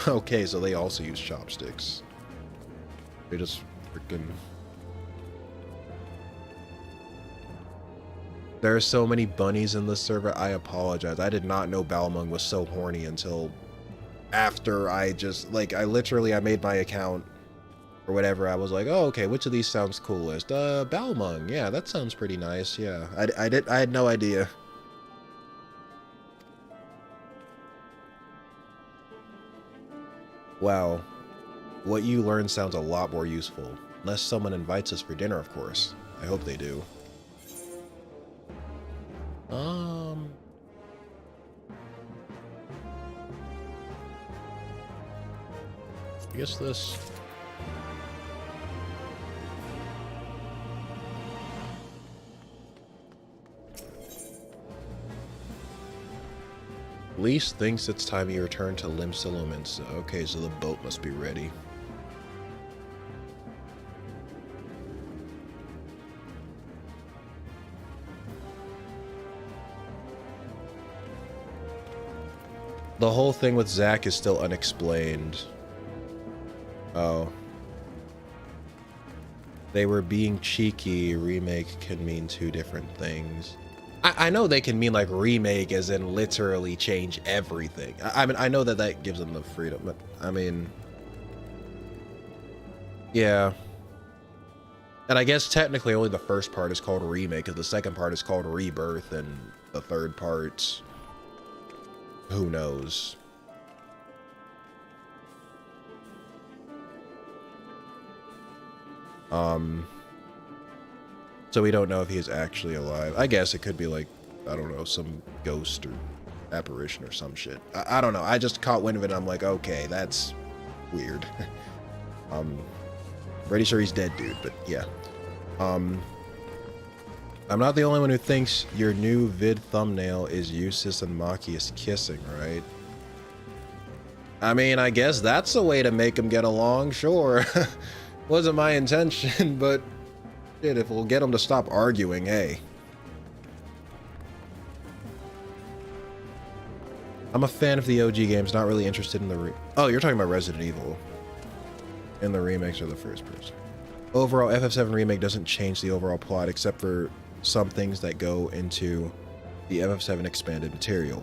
Okay, so they also use chopsticks. They just freaking... There are so many bunnies in this server, I apologize. I did not know Balmung was so horny until after I just, like, I made my account or whatever. I was like, oh, okay, which of these sounds coolest? Balmung, yeah, that sounds pretty nice, yeah. I had no idea. Wow, what you learn sounds a lot more useful. Unless someone invites us for dinner, of course. I hope they do. I guess this... Lise thinks it's time you return to Limsilumens. Okay, so the boat must be ready. The whole thing with Zack is still unexplained. Oh. They were being cheeky. Remake can mean two different things. I know they can mean like remake as in literally change everything. I mean, I know that that gives them the freedom, but I mean... Yeah. And I guess technically only the first part is called remake, because the second part is called rebirth, and the third part... Who knows? So we don't know if he is actually alive. I guess it could be like, I don't know, some ghost or apparition or some shit. I don't know. I just caught wind of it and I'm like, okay, that's weird. Pretty sure he's dead, dude, but yeah. I'm not the only one who thinks your new vid thumbnail is Eustace and Machias kissing, right? I mean, I guess that's a way to make them get along, sure. Wasn't my intention, but shit, if we'll get them to stop arguing, hey. I'm a fan of the OG games, not really interested in the oh, you're talking about Resident Evil. And the remakes are the first person. Overall, FF7 Remake doesn't change the overall plot except for some things that go into the FF7 expanded material.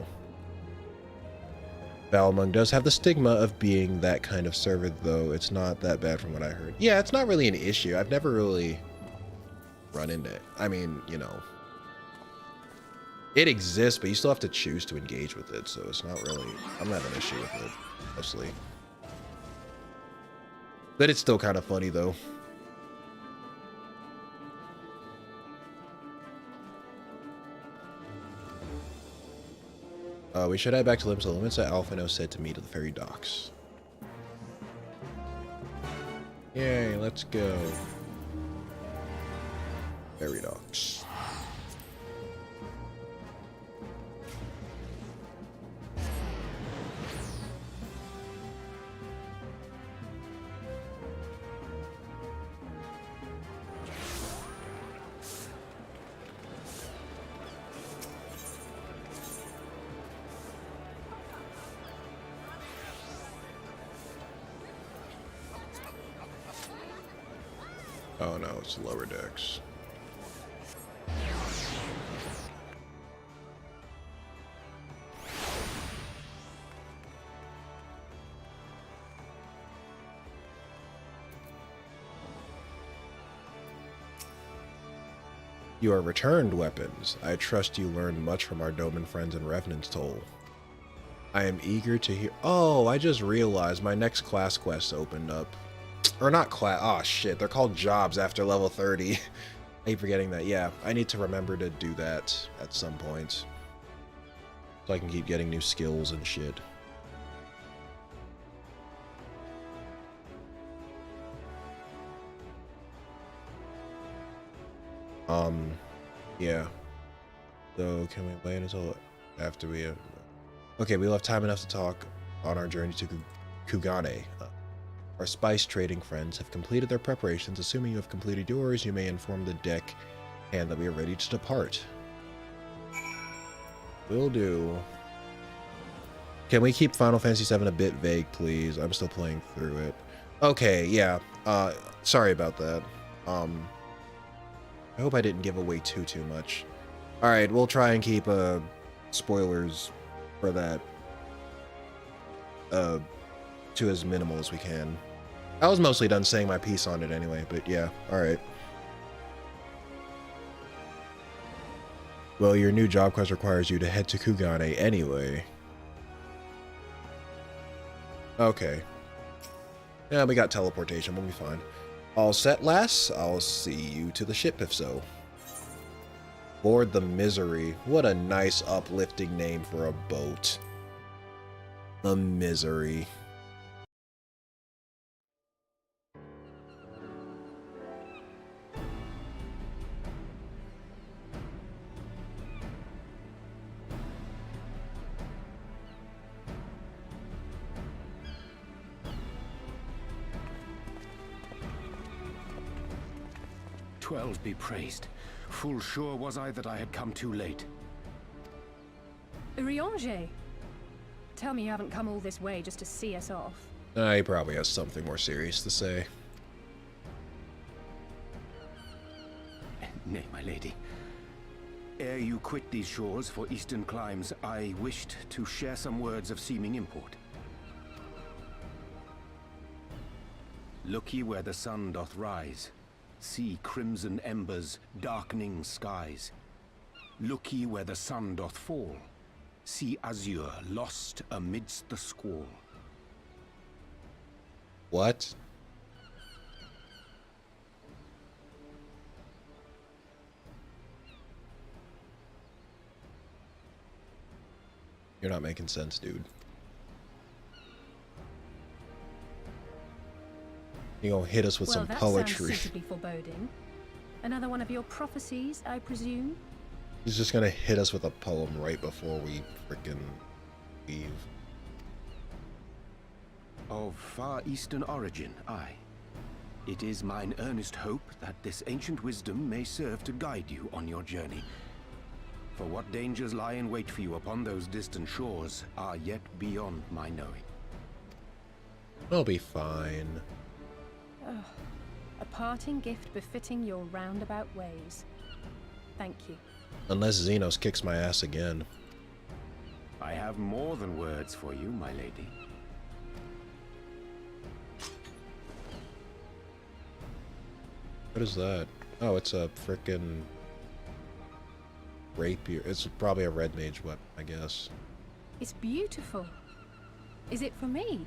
Balmung does have the stigma of being that kind of server, though it's not that bad from what I heard. Yeah, it's not really an issue. I've never really run into it. I mean, you know, it exists, but you still have to choose to engage with it, so it's not really, I'm not an issue with it, mostly. But it's still kind of funny, though. We should head back to Limsa. Limsa Alphino said to meet at the ferry docks. Yay, let's go. Ferry docks. Oh no, it's lower decks. You are returned weapons. I trust you learned much from our Doman friends in Revenant's Toll. I am eager to hear— oh, I just realized my next class quest opened up. Or not class— oh shit, they're called jobs after level 30. I keep forgetting that. Yeah, I need to remember to do that at some point. So I can keep getting new skills and shit. Yeah. So can we wait until after we have— okay, we'll have time enough to talk on our journey to Kugane. Our spice trading friends have completed their preparations. Assuming you have completed yours, you may inform the deck and that we are ready to depart. Will do. Can we keep Final Fantasy VII a bit vague, please? I'm still playing through it. Okay, yeah. Sorry about that. I hope I didn't give away too much. Alright, we'll try and keep spoilers for that to as minimal as we can. I was mostly done saying my piece on it anyway, but yeah, alright. Well, your new job quest requires you to head to Kugane anyway. Okay. Yeah, we got teleportation, we'll be fine. All set, lass? I'll see you to the ship if so. Board the Misery. What a nice uplifting name for a boat. The Misery. Twelve be praised. Full sure was I that I had come too late. Urianger, tell me you haven't come all this way just to see us off. He probably has something more serious to say. Nay, my lady. Ere you quit these shores for eastern climes, I wished to share some words of seeming import. Look ye where the sun doth rise. See crimson embers, darkening skies. Look ye where the sun doth fall. See azure lost amidst the squall. What? You're not making sense, dude. You gonna hit us with some poetry. That sounds suitably foreboding. Another one of your prophecies, I presume? He's just gonna hit us with a poem right before we frickin' leave. Of far eastern origin, aye. It is mine earnest hope that this ancient wisdom may serve to guide you on your journey. For what dangers lie in wait for you upon those distant shores are yet beyond my knowing. I'll be fine. A parting gift befitting your roundabout ways. Thank you. Unless Xenos kicks my ass again. I have more than words for you, my lady. What is that? Oh, it's a frickin' rapier. It's probably a red mage weapon, I guess. It's beautiful. Is it for me?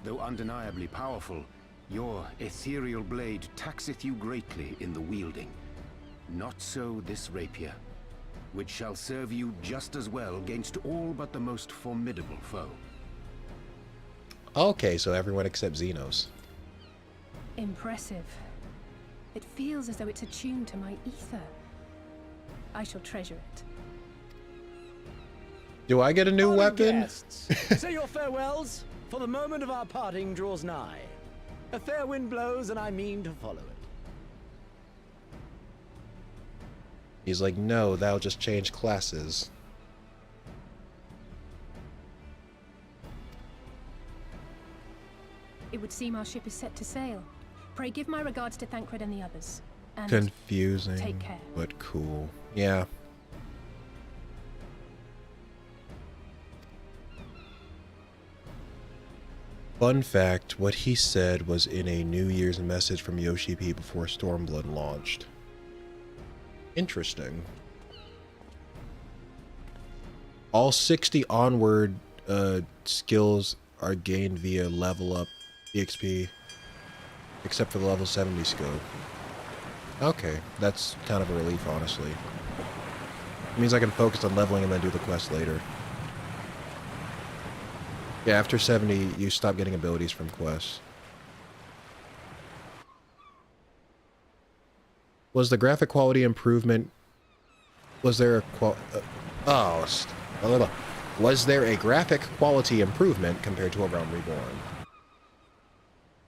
Though undeniably powerful, your ethereal blade taxeth you greatly in the wielding. Not so this rapier, which shall serve you just as well against all but the most formidable foe. Okay, so everyone except Xenos. Impressive. It feels as though it's attuned to my ether. I shall treasure it. Do I get a new weapon? Guests, say your farewells, for the moment of our parting draws nigh. A fair wind blows, and I mean to follow it. He's like, no, that'll just change classes. It would seem our ship is set to sail. Pray give my regards to Thancred and the others. And Confusing, take care. but cool. Yeah. Fun fact, what he said was in a New Year's message from Yoshi P before Stormblood launched. Interesting. All 60 onward skills are gained via level up EXP, except for the level 70 skill. Okay, that's kind of a relief, honestly. It means I can focus on leveling and then do the quest later. Yeah, after 70, you stop getting abilities from quests. Was the graphic quality improvement... Was there a Was there a graphic quality improvement compared to A Realm Reborn?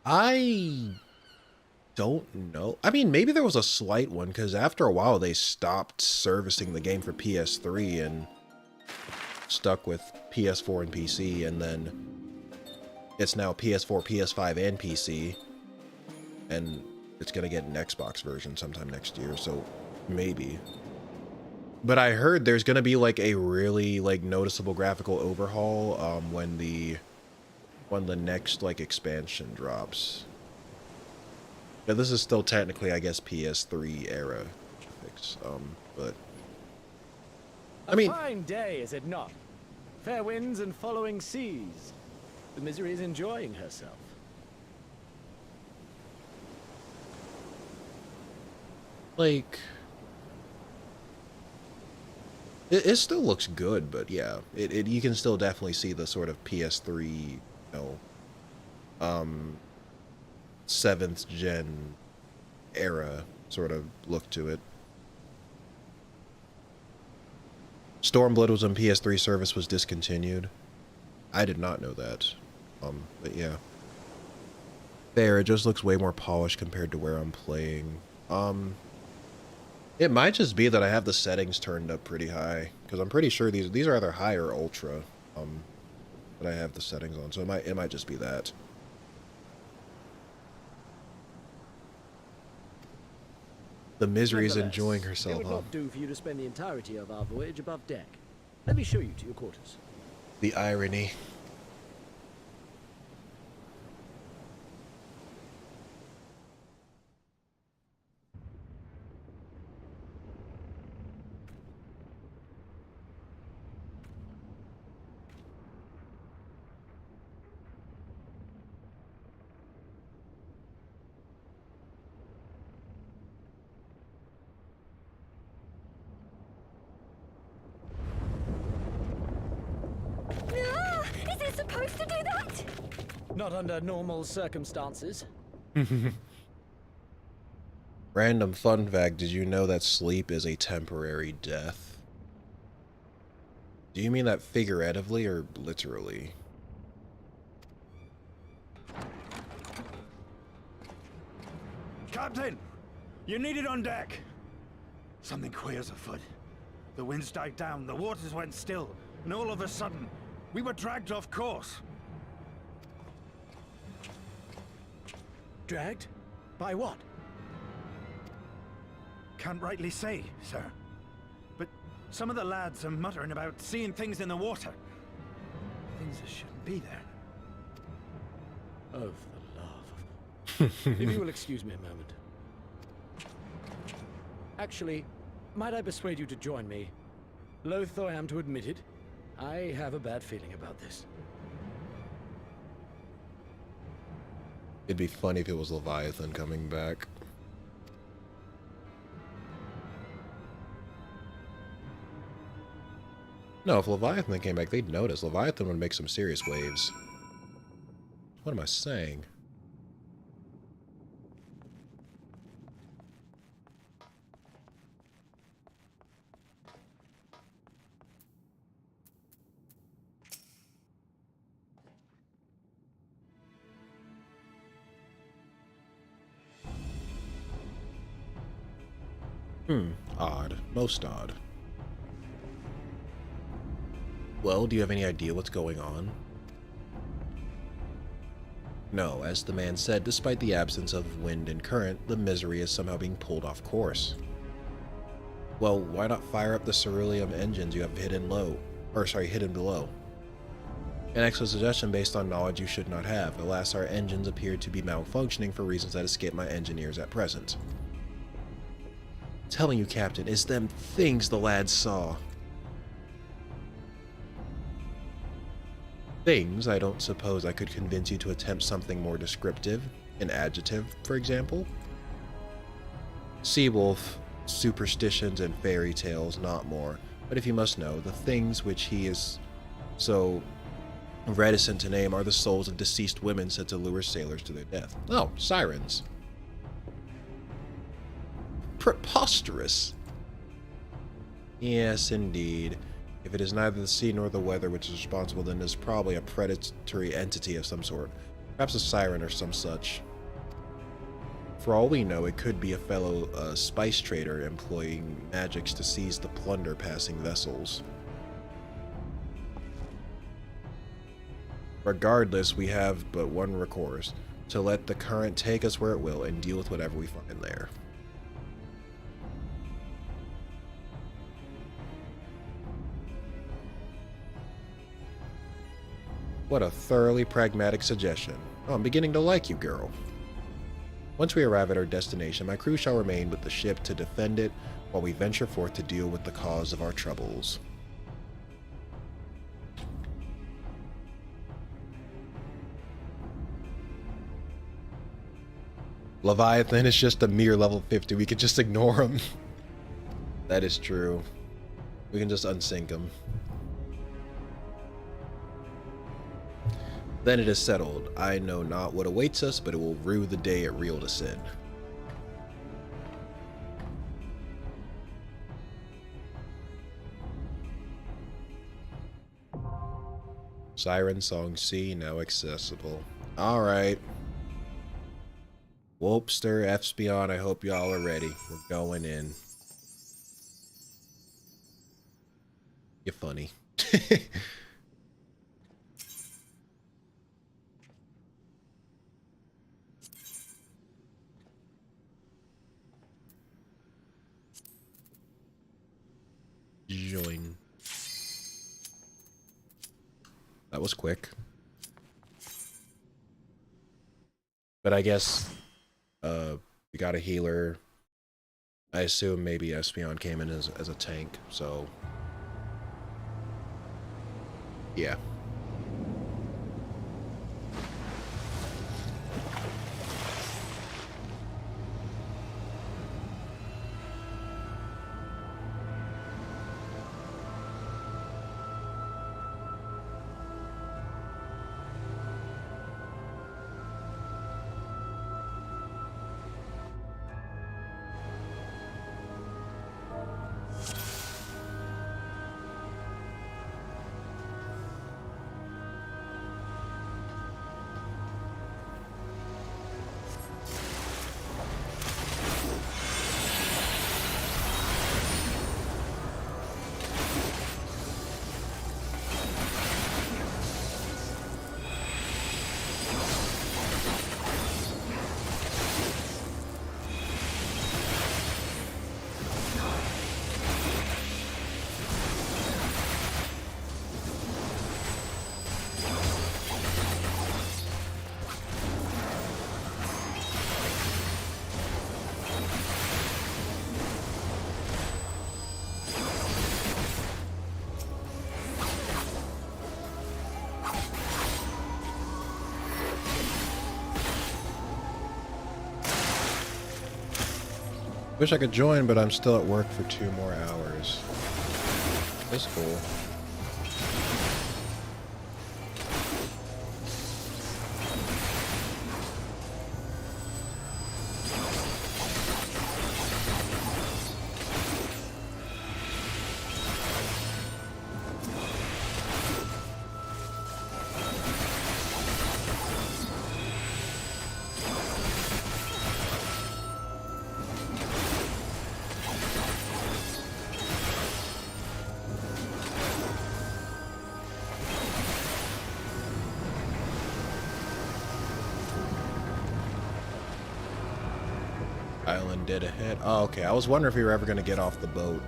I don't know. I mean, maybe there was a slight one, because after a while they stopped servicing the game for PS3 and stuck with PS4 and PC, and then it's now PS4, PS5, and PC, and it's gonna get an Xbox version sometime next year, so maybe. But I heard there's gonna be like a really like noticeable graphical overhaul when the next like expansion drops. Yeah, this is still technically, I guess, PS3 era graphics, but I mean, A fine day, is it not? Fair winds and following seas. The Misery is enjoying herself. like, it still looks good, but yeah, you can still definitely see the sort of PS3, you know, 7th gen era sort of look to it. Stormblood was on PS3 service, was discontinued. I did not know that. But yeah. There, it just looks way more polished compared to where I'm playing. It might just be that I have the settings turned up pretty high, because I'm pretty sure these are either high or ultra, that I have the settings on, so it might just be that. The Misery is enjoying herself, It would huh? not do for you to spend the entirety of our voyage above deck. Let me show you to your quarters. The irony. Is it supposed to do that? Not under normal circumstances. Random fun fact, did you know that sleep is a temporary death? Do you mean that figuratively or literally? Captain! You're needed on deck! Something queer's afoot. The winds died down, the waters went still, and all of a sudden, we were dragged off course. Dragged? By what? Can't rightly say, sir. But some of the lads are muttering about seeing things in the water. Things that shouldn't be there. Oh, for the love of... If you will excuse me a moment. Actually, might I persuade you to join me? Loath though I am to admit it, I have a bad feeling about this. It'd be funny if it was Leviathan coming back. No, if Leviathan came back, they'd notice. Leviathan would make some serious waves. What am I saying? Odd. Most odd. Well, do you have any idea what's going on? No, as the man said, despite the absence of wind and current, the misery is somehow being pulled off course. Well, why not fire up the ceruleum engines you have hidden below? An excellent suggestion based on knowledge you should not have. Alas, our engines appear to be malfunctioning for reasons that escape my engineers at present. Telling you, Captain, it's them things the lads saw. Things? I don't suppose I could convince you to attempt something more descriptive? An adjective, for example? Seawolf, superstitions, and fairy tales, not more. But if you must know, the things which he is so reticent to name are the souls of deceased women said to lure sailors to their death. Oh, sirens. Preposterous. Yes, indeed. If it is neither the sea nor the weather which is responsible, then it is probably a predatory entity of some sort. Perhaps a siren or some such. For all we know, it could be a fellow spice trader employing magics to seize the plunder passing vessels. Regardless, we have but one recourse, to let the current take us where it will and deal with whatever we find there. What a thoroughly pragmatic suggestion. Oh, I'm beginning to like you, girl. Once we arrive at our destination, my crew shall remain with the ship to defend it while we venture forth to deal with the cause of our troubles. Leviathan is just a mere level 50. We could just ignore him. That is true. We can just unsync him. Then it is settled. I know not what awaits us, but it will rue the day it reeled us in. Siren Song C now accessible. Alright. Whoopster, FFXIV, I hope y'all are ready. We're going in. You're funny. Join. That was quick. But I guess we got a healer. I assume maybe Espeon came in as a tank, so yeah. Wish I could join, but I'm still at work for 2 more hours. That's cool. Island dead ahead. Oh, okay. I was wondering if we were ever going to get off the boat.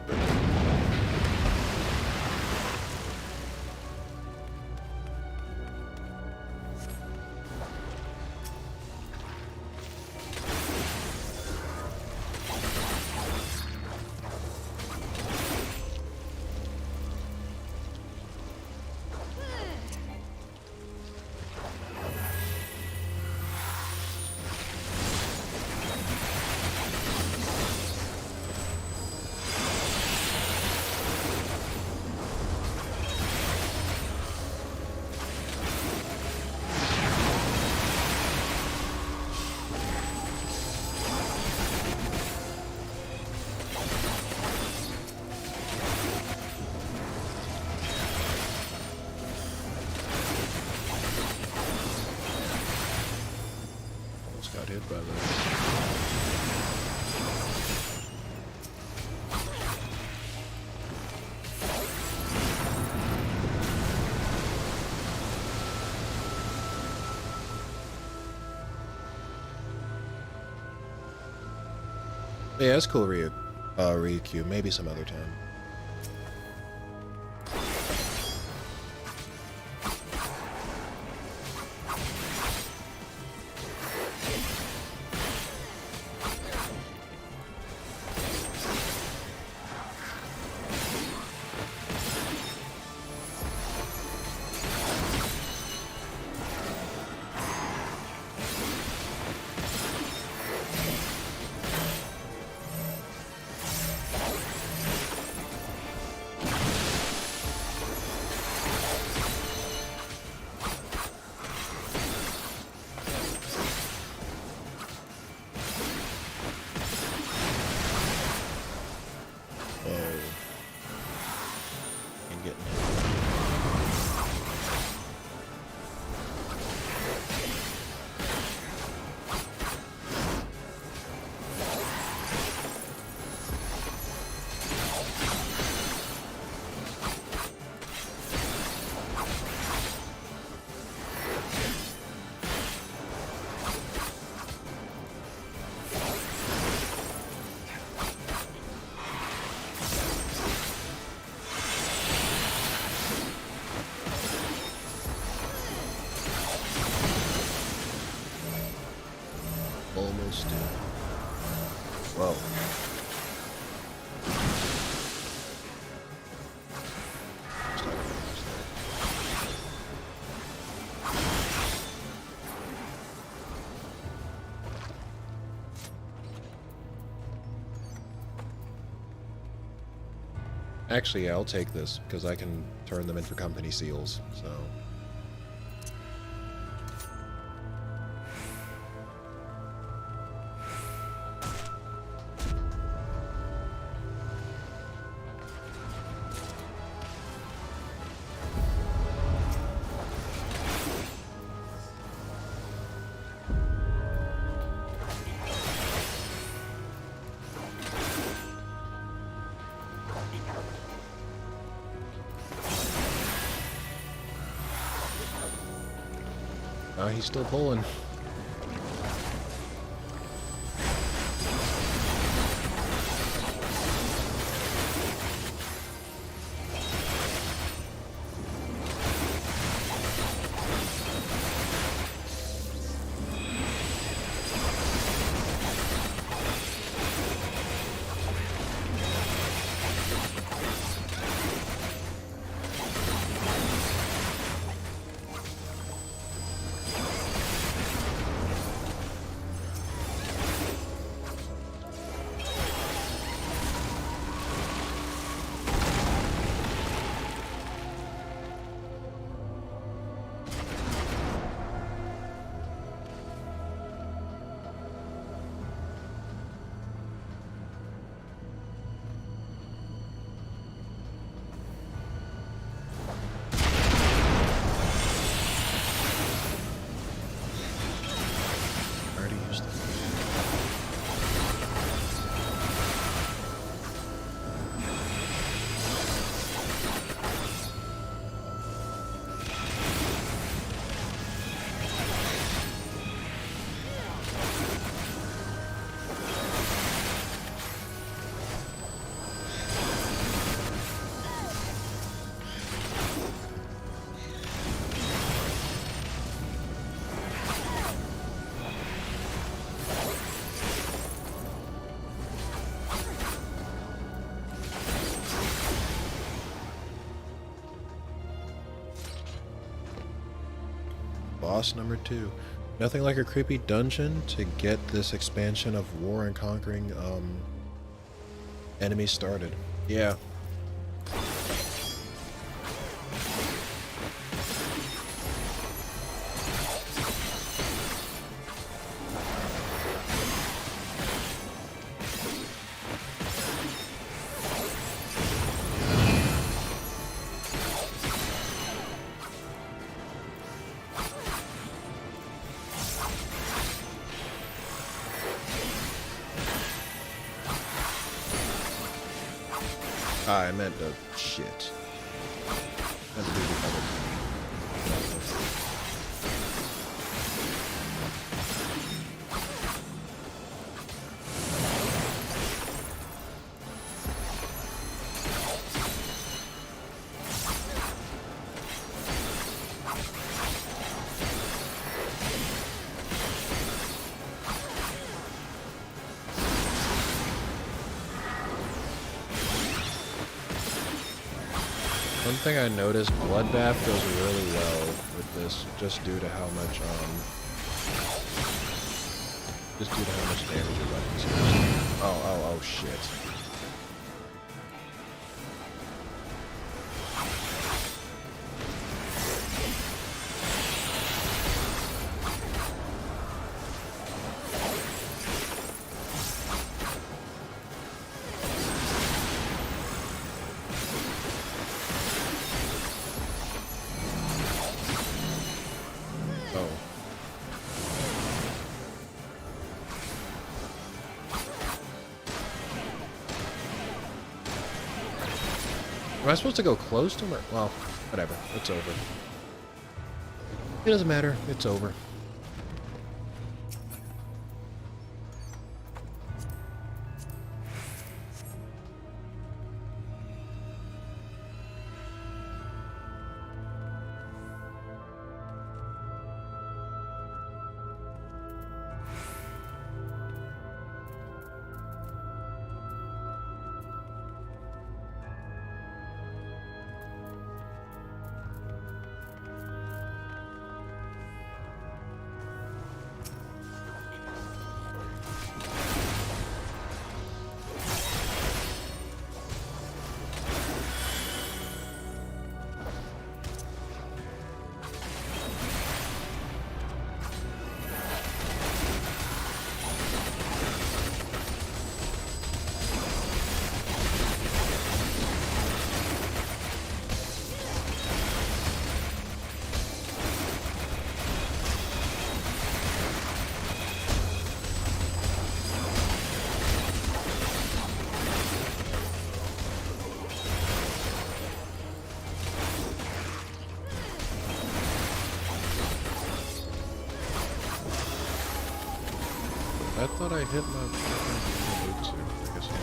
Got hit by that. Yeah, it's cool, Ryukyu. Maybe some other time. Almost. Whoa. Actually, yeah, I'll take this because I can turn them into company seals, so. He's still pulling. boss number 2. Nothing like a creepy dungeon to get this expansion of War and Conquering enemies started. Yeah. I meant the shit. Meant to do the other thing. One thing I noticed, Bloodbath goes really well with this, just due to how much damage your weapons do. Oh shit. Am I supposed to go close to him or... Well, whatever. It's over. It doesn't matter. It's over. I thought I hit my boots here. I guess not.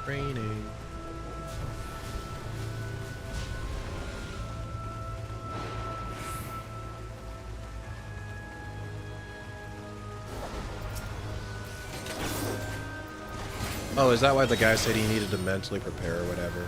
Raining. Oh, is that why the guy said he needed to mentally prepare or whatever?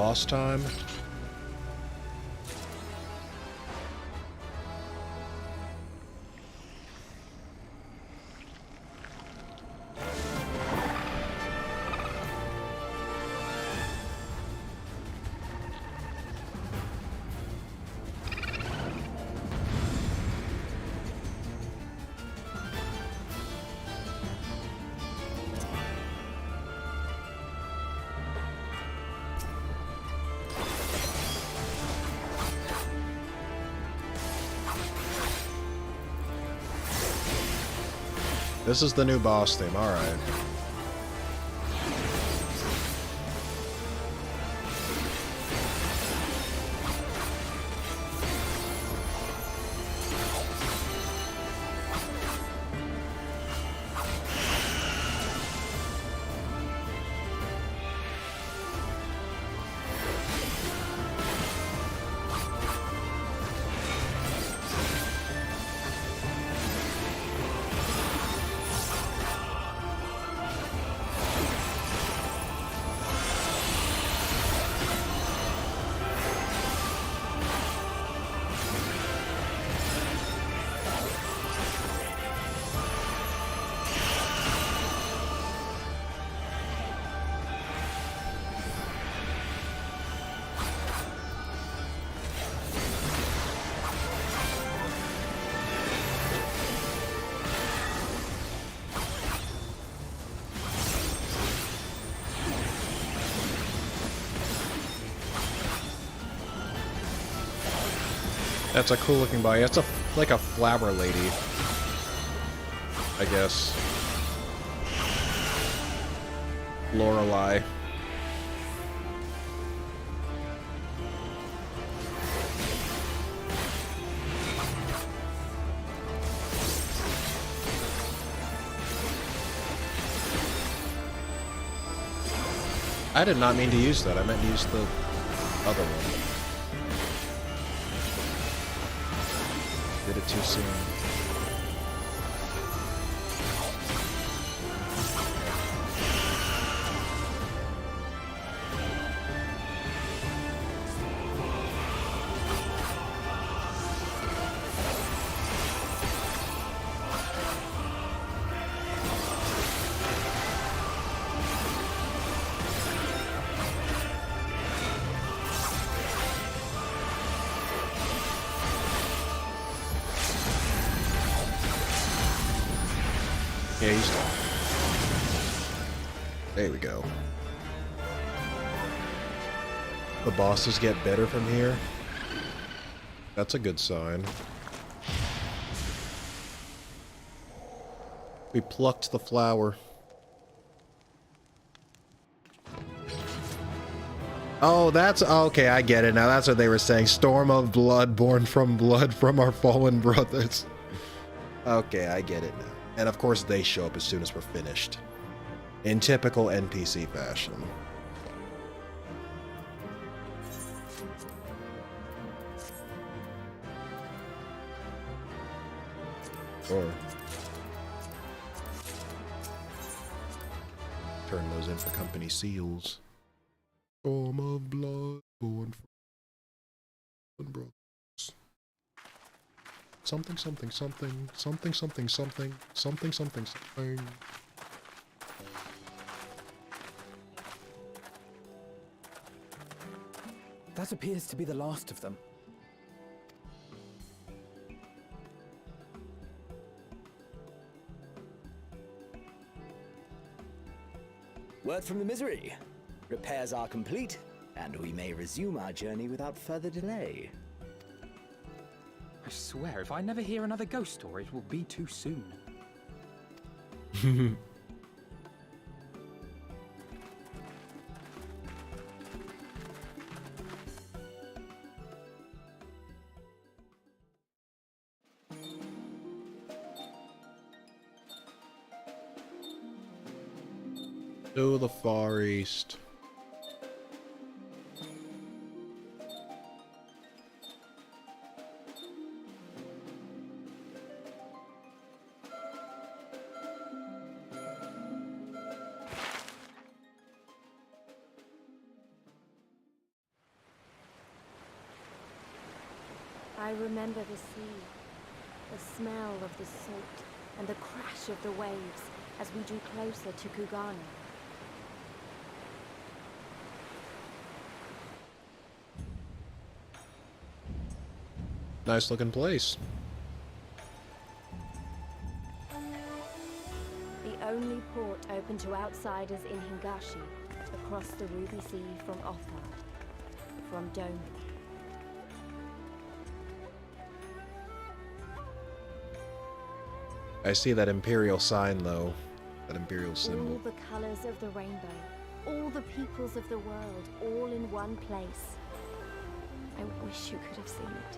boss time. This is the new boss theme, alright. That's a cool looking body. That's like a flower lady, I guess. Lorelei. I did not mean to use that. I meant to use the other one. Did it too soon. Yeah, he's done. There we go. The bosses get better from here. That's a good sign. We plucked the flower. Oh, that's okay. I get it now. That's what they were saying. Storm of blood, born from blood from our fallen brothers. Okay, I get it now. And of course, they show up as soon as we're finished, in typical NPC fashion. Or turn those in for company seals. Storm of blood, born from brothers. Something, something, something, something, something, something, something, something, something. That appears to be the last of them. Word from the Misery. Repairs are complete, and we may resume our journey without further delay. I swear, if I never hear another ghost story, it will be too soon. To the Far East. remember the sea, the smell of the salt, and the crash of the waves as we drew closer to Kugana. Nice looking place. The only port open to outsiders in Hingashi, across the Ruby Sea from Othar, from Doma. I see that Imperial sign, though. That Imperial symbol. All the colors of the rainbow, all the peoples of the world, all in one place. I wish you could have seen it.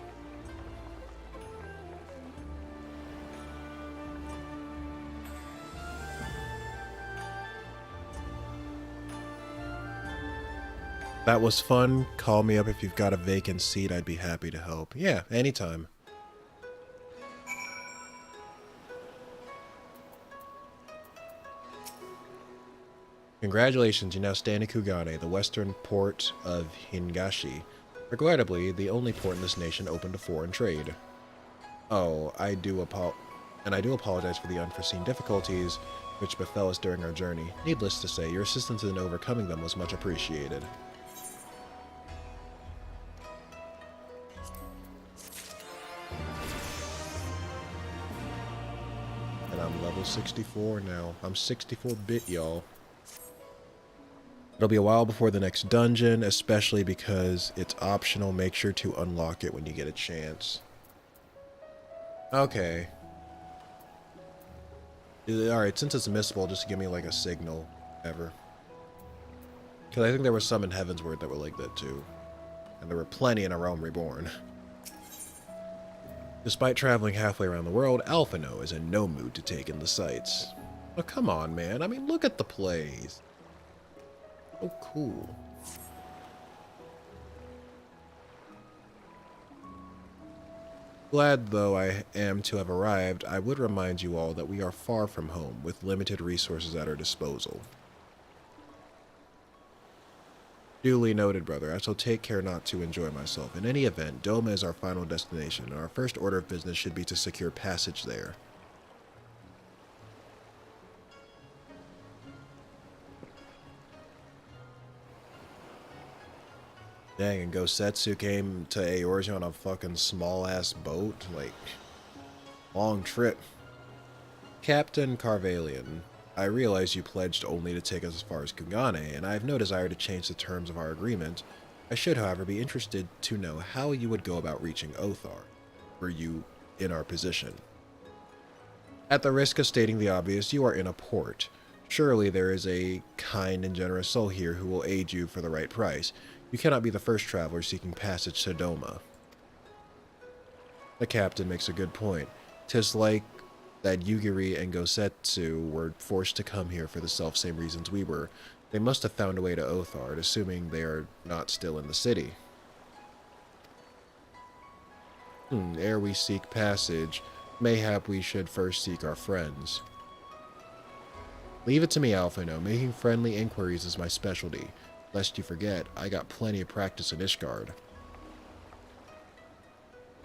That was fun. Call me up if you've got a vacant seat. I'd be happy to help. Yeah, anytime. Congratulations, you now stand in Kugane, the western port of Hingashi. Regrettably, the only port in this nation open to foreign trade. Oh, I do apologize for the unforeseen difficulties which befell us during our journey. Needless to say, your assistance in overcoming them was much appreciated. And I'm level 64 now. I'm 64-bit, y'all. It'll be a while before the next dungeon, especially because it's optional. Make sure to unlock it when you get a chance. Okay. Alright, since it's missable, just give me like a signal. Ever. Because I think there were some in Heavensward that were like that too. And there were plenty in A Realm Reborn. Despite traveling halfway around the world, Alphino is in no mood to take in the sights. Oh, come on, man. I mean, look at the place. Oh, cool. Glad though I am to have arrived, I would remind you all that we are far from home, with limited resources at our disposal. Duly noted, brother. I shall take care not to enjoy myself. In any event, Doma is our final destination, and our first order of business should be to secure passage there. Dang, and Gosetsu came to Eorzea on a fucking small-ass boat? Like, long trip. Captain Carvalian, I realize you pledged only to take us as far as Kugane, and I have no desire to change the terms of our agreement. I should, however, be interested to know how you would go about reaching Othar, were you in our position. At the risk of stating the obvious, you are in a port. Surely there is a kind and generous soul here who will aid you for the right price. You cannot be the first traveler seeking passage to Doma. The captain makes a good point. 'Tis like that Yugiri and Gosetsu were forced to come here for the self-same reasons we were. They must have found a way to Othard, assuming they are not still in the city. Ere we seek passage, mayhap we should first seek our friends. Leave it to me, Alphino. Making friendly inquiries is my specialty. Lest you forget, I got plenty of practice in Ishgard.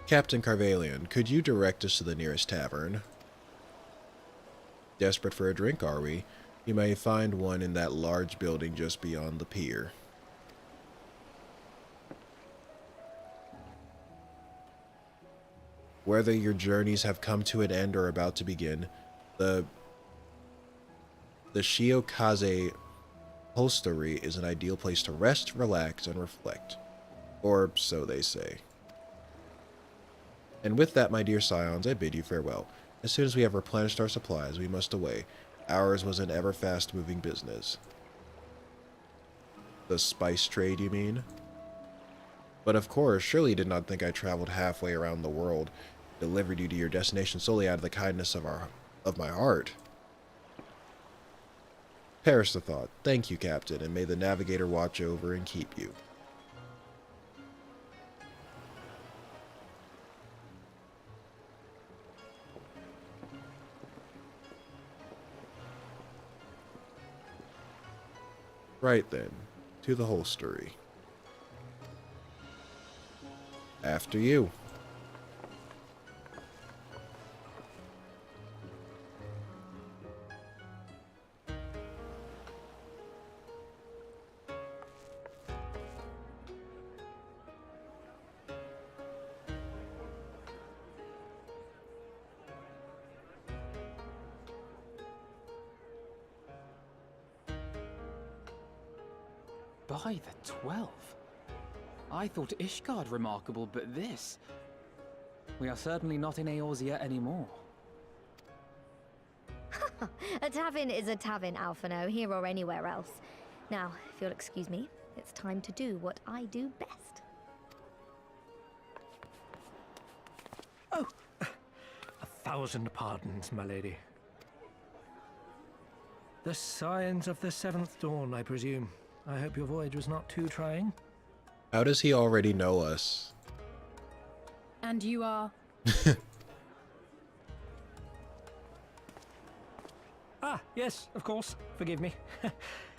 Captain Carvalian, could you direct us to the nearest tavern? Desperate for a drink, are we? You may find one in that large building just beyond the pier. Whether your journeys have come to an end or are about to begin, the Shiokaze hostelry is an ideal place to rest, relax, and reflect. Or so they say. And with that, my dear scions, I bid you farewell. As soon as we have replenished our supplies, we must away. Ours was an ever fast-moving business. The spice trade, you mean? But of course, surely you did not think I traveled halfway around the world, delivered you to your destination solely out of the kindness of my heart. Perish the thought. Thank you, Captain, and may the Navigator watch over and keep you. Right then, to the hostelry. After you. By the 12. I thought Ishgard remarkable, but this... We are certainly not in Eorzea anymore. A tavern is a tavern, Alphino, here or anywhere else. Now, if you'll excuse me, it's time to do what I do best. Oh, 1,000 pardons, my lady. The signs of the seventh dawn, I presume. I hope your voyage was not too trying. How does he already know us? And you are? Ah, yes, of course. Forgive me.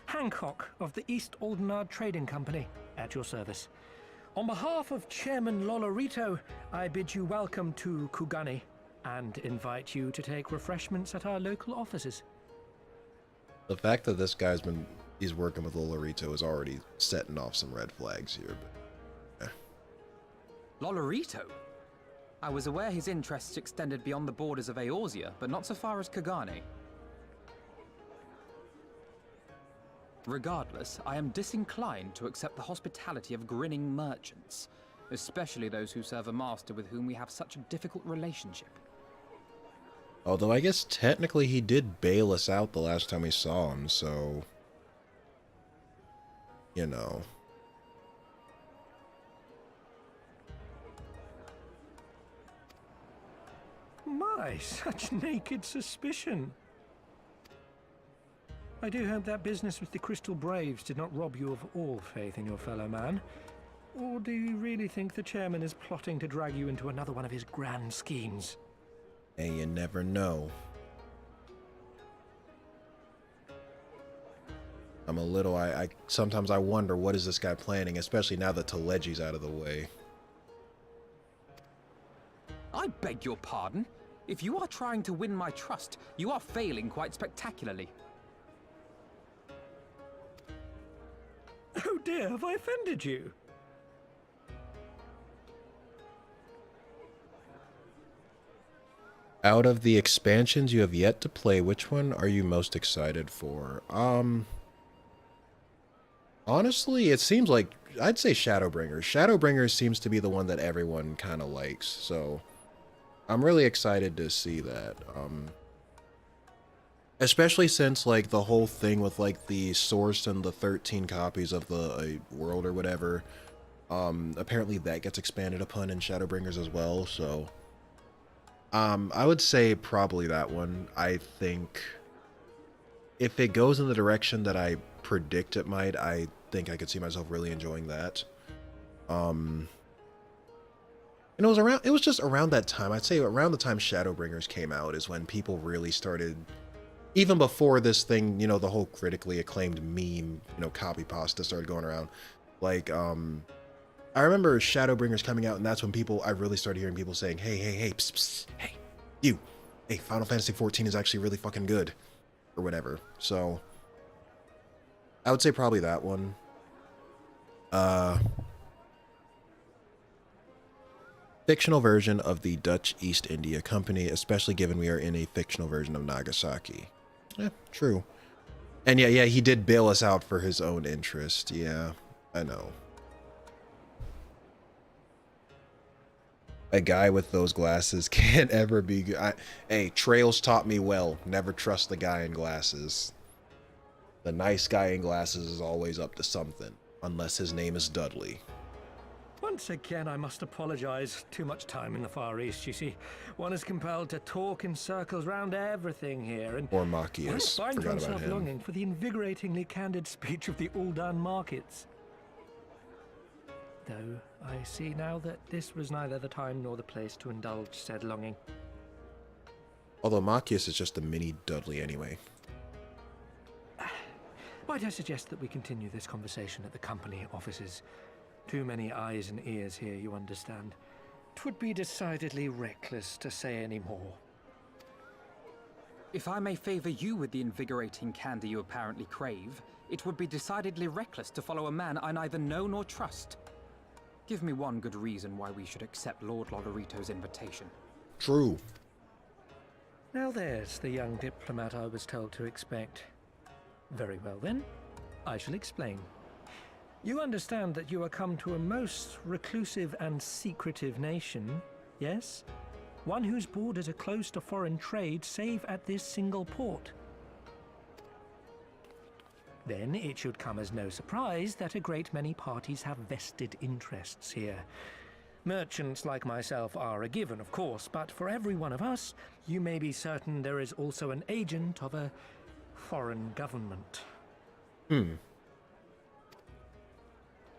Hancock of the East Aldenard Trading Company, at your service. On behalf of Chairman Lolorito, I bid you welcome to Kugani and invite you to take refreshments at our local offices. The fact that this guy's he's working with Lolorito is already setting off some red flags here. But, Lolorito? I was aware his interests extended beyond the borders of Eorzea, but not so far as Kugani. Regardless, I am disinclined to accept the hospitality of grinning merchants, especially those who serve a master with whom we have such a difficult relationship. although I guess technically he did bail us out the last time we saw him, so... You know... My, such naked suspicion. I do hope that business with the Crystal Braves did not rob you of all faith in your fellow man. Or do you really think the chairman is plotting to drag you into another one of his grand schemes? And you never know. I'm a little, sometimes I wonder, what is this guy planning, especially now that Telegi's out of the way. I beg your pardon? If you are trying to win my trust, you are failing quite spectacularly. Oh dear, have I offended you? Out of the expansions you have yet to play, which one are you most excited for? Honestly, it seems like, I'd say Shadowbringers. Shadowbringers seems to be the one that everyone kind of likes, so I'm really excited to see that. Especially since, like, the whole thing with, like, the source and the 13 copies of the world or whatever, apparently that gets expanded upon in Shadowbringers as well, so... I would say probably that one. I think if it goes in the direction that I predict it might, I think I could see myself really enjoying that. And it was just around that time. I'd say around the time Shadowbringers came out is when people really started, even before this thing, you know, the whole critically acclaimed meme, you know, copy pasta started going around. Like, I remember Shadowbringers coming out, and that's when I really started hearing people saying, hey, psst, psst, hey, you, hey, Final Fantasy XIV is actually really fucking good, or whatever. So, I would say probably that one. Fictional version of the Dutch East India Company, especially given we are in a fictional version of Nagasaki. Yeah, true. And yeah, he did bail us out for his own interest. Yeah, I know. A guy with those glasses can't ever be good. Hey, Trails taught me well. Never trust the guy in glasses. The nice guy in glasses is always up to something. Unless his name is Dudley. Once again, I must apologize. Too much time in the Far East, you see. One is compelled to talk in circles round everything here, and... Or Machias. One finds Forgot about oneself him. longing for the invigoratingly candid speech of the Uldan markets. Though I see now that this was neither the time nor the place to indulge said longing. Although Machias is just a mini Dudley anyway. Might I suggest that we continue this conversation at the company offices? Too many eyes and ears here, you understand. 'Twould be decidedly reckless to say any more. If I may favor you with the invigorating candy you apparently crave, it would be decidedly reckless to follow a man I neither know nor trust. Give me one good reason why we should accept Lord Lolorito's invitation. True. Now there's the young diplomat I was told to expect. Very well then, I shall explain. You understand that you are come to a most reclusive and secretive nation, yes? One whose borders are closed to foreign trade save at this single port. Then it should come as no surprise that a great many parties have vested interests here. Merchants like myself are a given, of course, but for every one of us, you may be certain there is also an agent of a foreign government.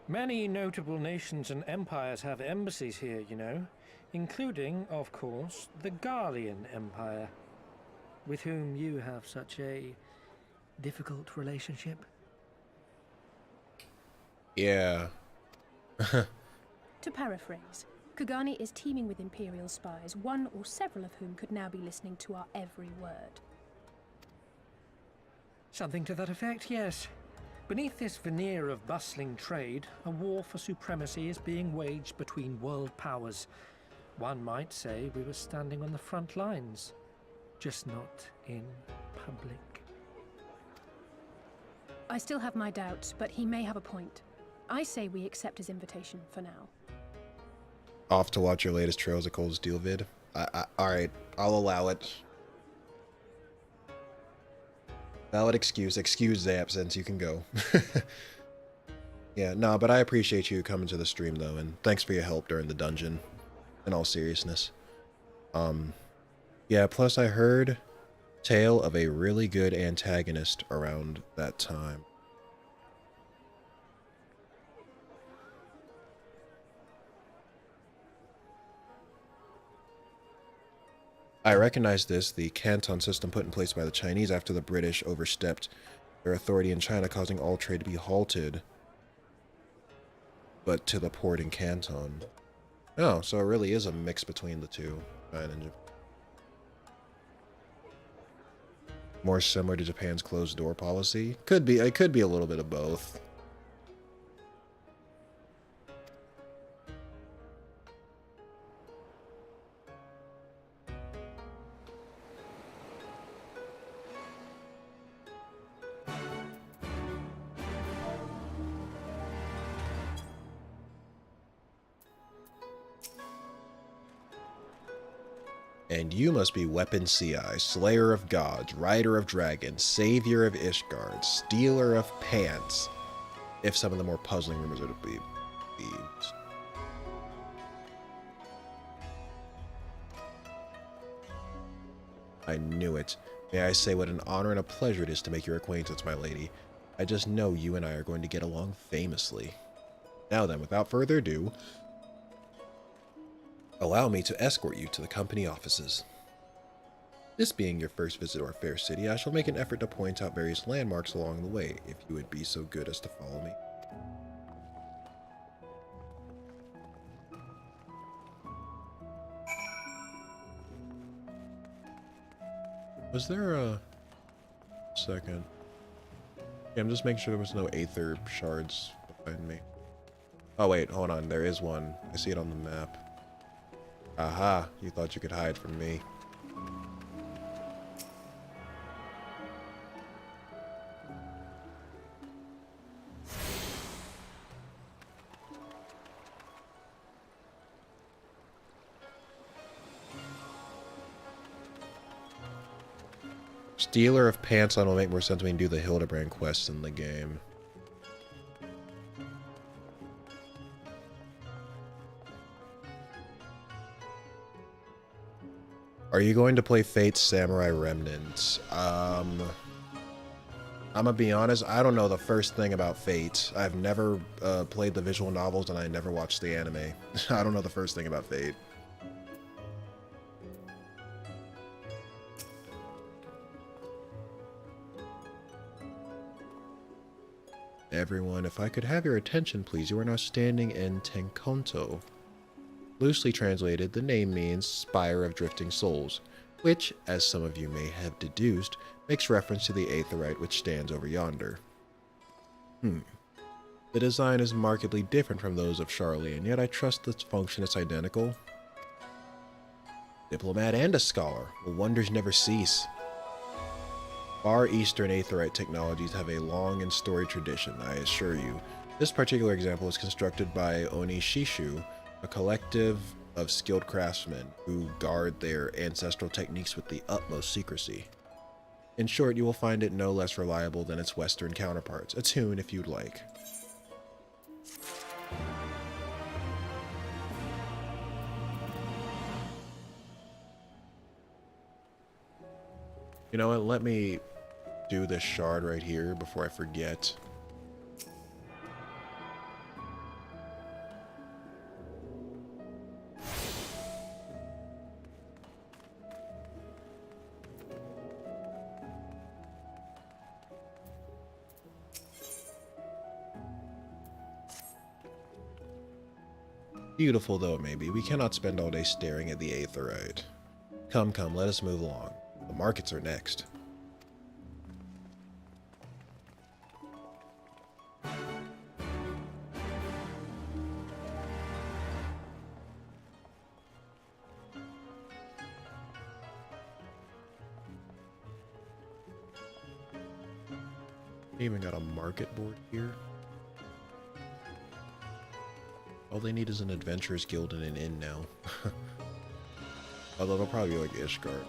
Many notable nations and empires have embassies here, you know, including, of course, the Garlean Empire, with whom you have such a difficult relationship. Yeah. To paraphrase, Kagani is teeming with Imperial spies, one or several of whom could now be listening to our every word. Something to that effect, yes. Beneath this veneer of bustling trade, a war for supremacy is being waged between world powers. One might say we were standing on the front lines, just not in public. I still have my doubts, but he may have a point. I say we accept his invitation for now. Off to watch your latest Trails of Cold Steel vid? Alright, I'll allow it. Valid excuse the absence, you can go. Yeah, no, but I appreciate you coming to the stream though, and thanks for your help during the dungeon, in all seriousness. Yeah, plus I heard tale of a really good antagonist around that time. I recognize this, the Canton system put in place by the Chinese after the British overstepped their authority in China, causing all trade to be halted, but to the port in Canton. Oh, so it really is a mix between the two. China and Japan. More similar to Japan's closed door policy? Could be, it could be a little bit of both. And you must be Weapon CI, Slayer of Gods, Rider of Dragons, Savior of Ishgard, Stealer of Pants, if some of the more puzzling rumors are to be believed. I knew it. May I say what an honor and a pleasure it is to make your acquaintance, my lady. I just know you and I are going to get along famously. Now then, without further ado, allow me to escort you to the company offices. This being your first visit to our fair city, I shall make an effort to point out various landmarks along the way, if you would be so good as to follow me. Was there a second? Yeah, I'm just making sure there was no Aether shards behind me. Oh wait, hold on, there is one. I see it on the map. Aha, you thought you could hide from me. Stealer of Pants on will make more sense when you do the Hildebrand quests in the game. Are you going to play Fate's Samurai Remnants? I'm gonna be honest, I don't know the first thing about Fate. I've never played the visual novels and I never watched the anime. I don't know the first thing about Fate. Everyone, if I could have your attention, please. You are now standing in Tenkonto. Loosely translated, the name means Spire of Drifting Souls, which, as some of you may have deduced, makes reference to the Aetheryte which stands over yonder. The design is markedly different from those of Charlie, and yet I trust its function is identical. Diplomat and a scholar, will wonders never cease. Far Eastern Aetheryte technologies have a long and storied tradition, I assure you. This particular example is constructed by Oni Shishu, a collective of skilled craftsmen who guard their ancestral techniques with the utmost secrecy. In short, you will find it no less reliable than its Western counterparts. A tune if you'd like. You know what, let me do this shard right here before I forget. Beautiful though it may be, we cannot spend all day staring at the aetheryte. Come, come, let us move along. The markets are next. Even got a market board here. All they need is an adventurers guild and an inn now. Although they'll probably be like Ishgard.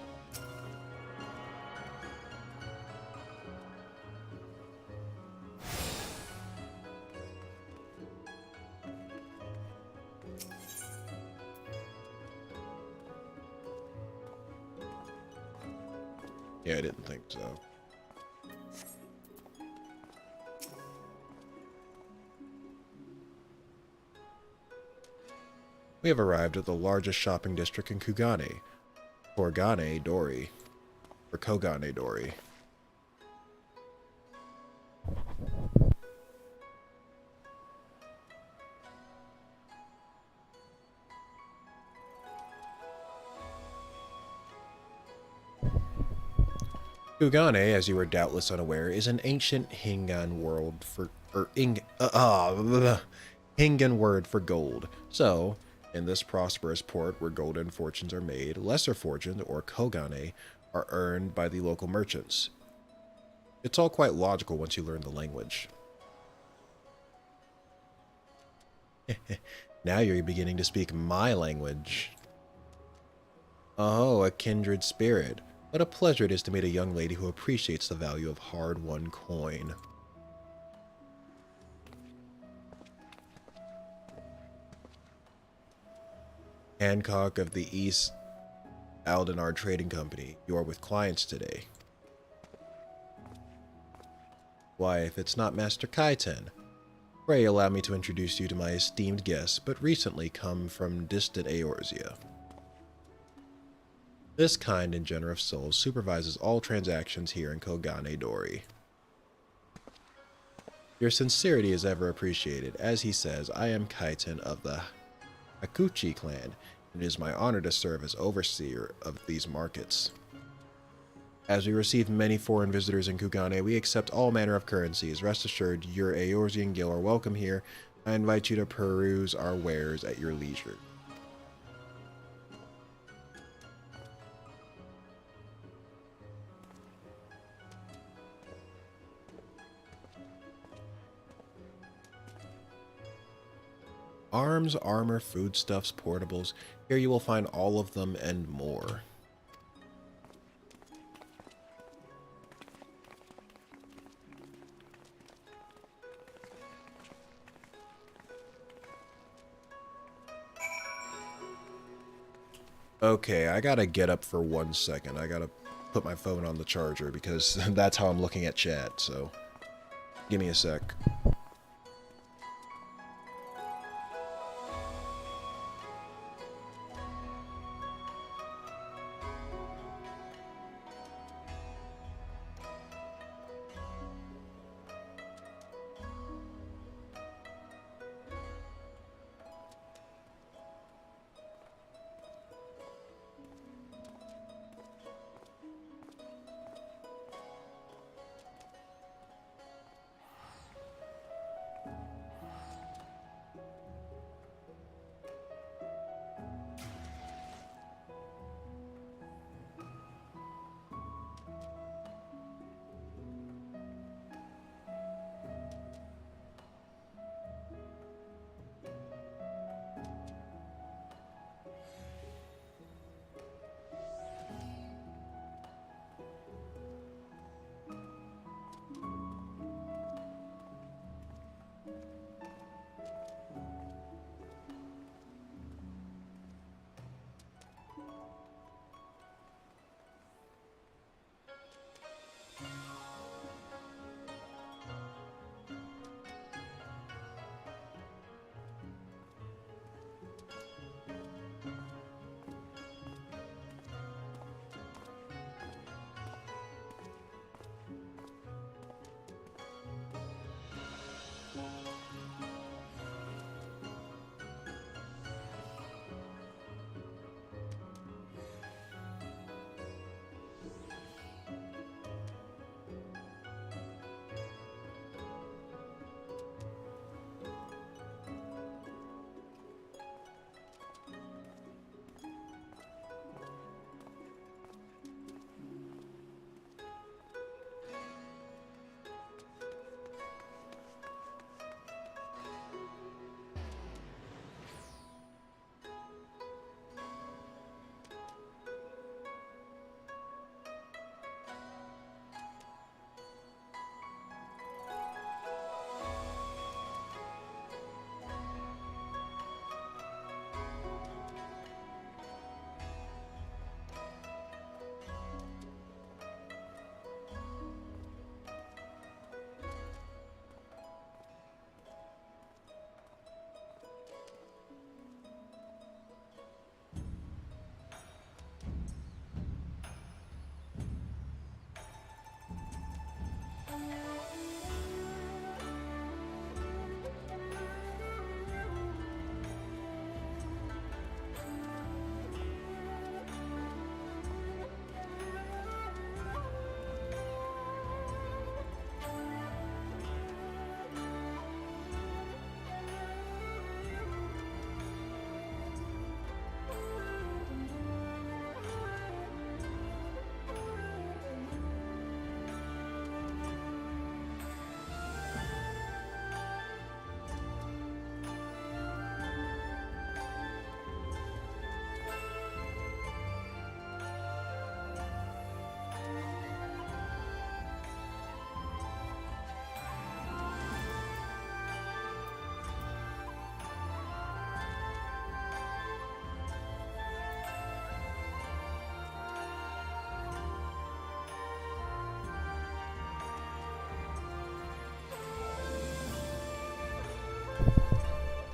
Yeah, I didn't think so. We have arrived at the largest shopping district in Kugane, Kogane Dori. Kugane, as you are doubtless unaware, is an ancient Hingan word for gold. So, in this prosperous port where golden fortunes are made, lesser fortunes, or kogane, are earned by the local merchants. It's all quite logical once you learn the language. Now you're beginning to speak my language. Oh, a kindred spirit. What a pleasure it is to meet a young lady who appreciates the value of hard-won coin. Hancock of the East Aldenar Trading Company. You are with clients today. Why, if it's not Master Kaiten. Pray allow me to introduce you to my esteemed guest, but recently come from distant Eorzea. This kind and generous soul supervises all transactions here in Kogane Dori. Your sincerity is ever appreciated. As he says, I am Kaiten of the Hakuchi clan, and it is my honor to serve as overseer of these markets. As we receive many foreign visitors in Kugane, we accept all manner of currencies. Rest assured, your Eorzean Gil are welcome here. I invite you to peruse our wares at your leisure. Arms, armor, foodstuffs, portables. Here you will find all of them and more. Okay, I gotta get up for 1 second. I gotta put my phone on the charger because that's how I'm looking at chat, so give me a sec.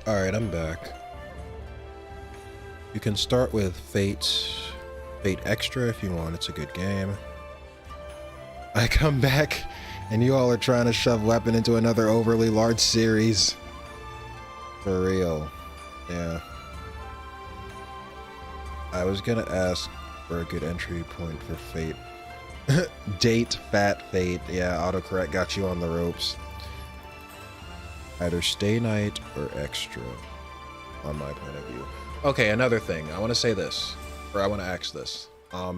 Alright, I'm back. You can start with Fate Extra if you want, it's a good game. I come back and you all are trying to shove Weapon into another overly large series. For real. Yeah. I was gonna ask for a good entry point for Fate. Date Fat Fate. Yeah, autocorrect got you on the ropes. Either Stay Night or Extra, on my point of view. Okay, another thing. I want to say this, or I want to ask this. I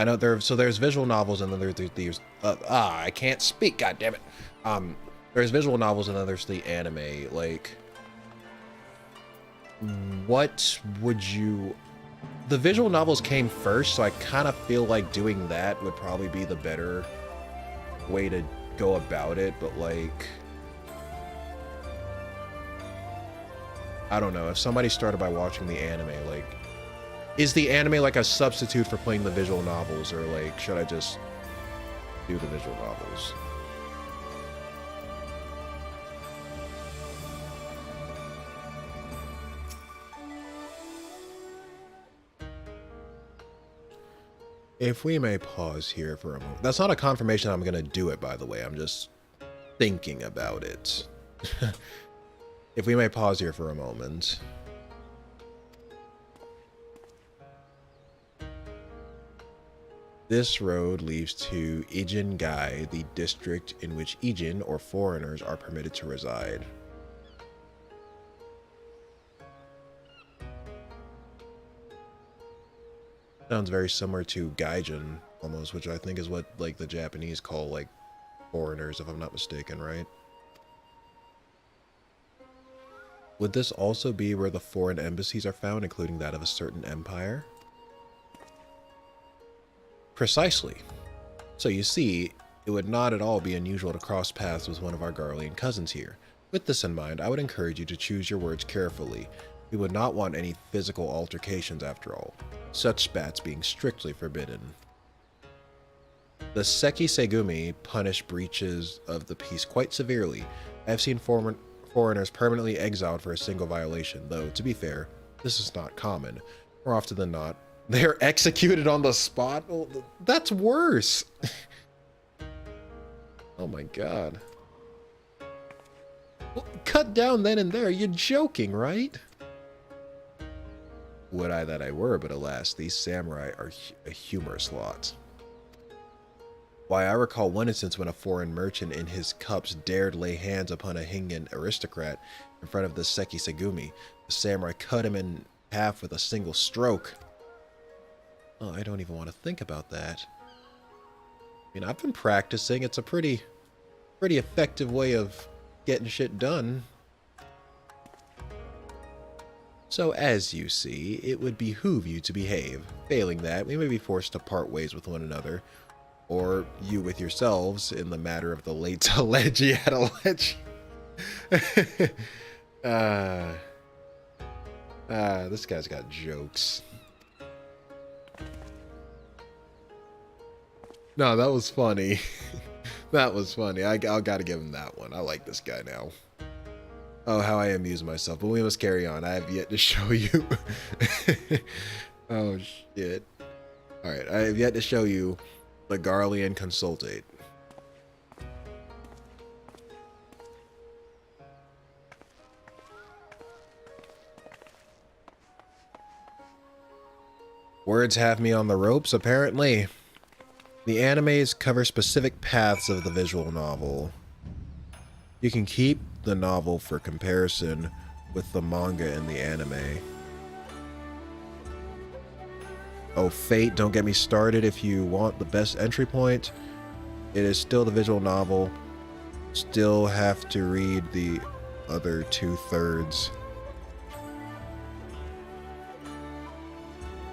know there's visual novels and then there's these. I can't speak. God damn it. There's visual novels and then there's the anime. Like, what would you? The visual novels came first, so I kind of feel like doing that would probably be the better way to go about it. But like, I don't know, if somebody started by watching the anime, like, is the anime like a substitute for playing the visual novels, or like, should I just do the visual novels? If we may pause here for a moment. That's not a confirmation I'm gonna do it, by the way. I'm just thinking about it. If we may pause here for a moment. This road leads to Ijin Gai, the district in which Ijin, or foreigners, are permitted to reside. Sounds very similar to Gaijin, almost, which I think is what, like, the Japanese call, like, foreigners, if I'm not mistaken, right? Would this also be where the foreign embassies are found, including that of a certain empire? Precisely. So you see, it would not at all be unusual to cross paths with one of our Garlean cousins here. With this in mind, I would encourage you to choose your words carefully. We would not want any physical altercations after all, such spats being strictly forbidden. The Seki Segumi punish breaches of the peace quite severely. I have seen foreigners permanently exiled for a single violation, though, to be fair, this is not common. More often than not, they are executed on the spot. Well, that's worse. Oh my god. Well, cut down then and there. You're joking, right? Would I that I were, but alas, these samurai are a humorous lot. Why, I recall one instance when a foreign merchant in his cups dared lay hands upon a Hingan aristocrat in front of the Seki Segumi. The samurai cut him in half with a single stroke. Oh, I don't even want to think about that. I mean, I've been practicing. It's a pretty effective way of getting shit done. So, as you see, it would behoove you to behave. Failing that, we may be forced to part ways with one another. Or you with yourselves, in the matter of the late Alegi at Alegi. This guy's got jokes. No, that was funny. That was funny. I'll gotta give him that one. I like this guy now. Oh, how I amuse myself. But we must carry on. I have yet to show you. Oh, shit. Alright, I have yet to show you the Garlean Consultate. Words have me on the ropes, apparently. The animes cover specific paths of the visual novel. You can keep the novel for comparison with the manga and the anime. Oh, Fate, don't get me started. If you want the best entry point, it is still the visual novel. Still have to read the other 2/3.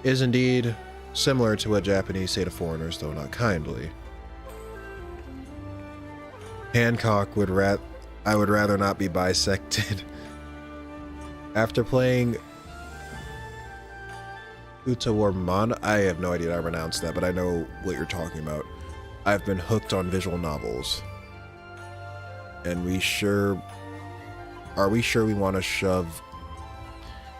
Is indeed similar to what Japanese say to foreigners, though not kindly. Hancock I would rather not be bisected. After playing Utawarman, I have no idea how to pronounce that, but I know what you're talking about. I've been hooked on visual novels. And we sure Are we sure we want to shove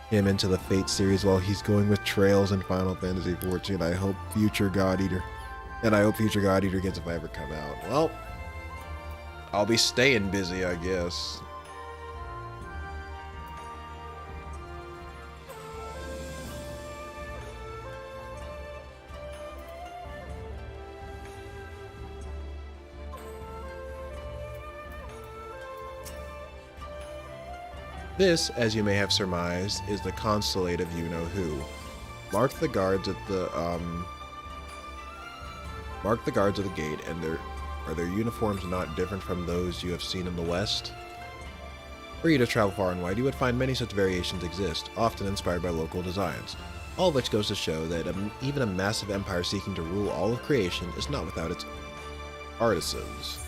him into the Fate series while he's going with Trails in Final Fantasy XIV? I hope Future God Eater. And I hope Future God Eater gets if I ever come out. Well, I'll be staying busy, I guess. This, as you may have surmised, is the consulate of you-know-who. Mark the guards at the gate, and are their uniforms not different from those you have seen in the West? Were you to travel far and wide, you would find many such variations exist, often inspired by local designs. All of which goes to show that even a massive empire seeking to rule all of creation is not without its artisans.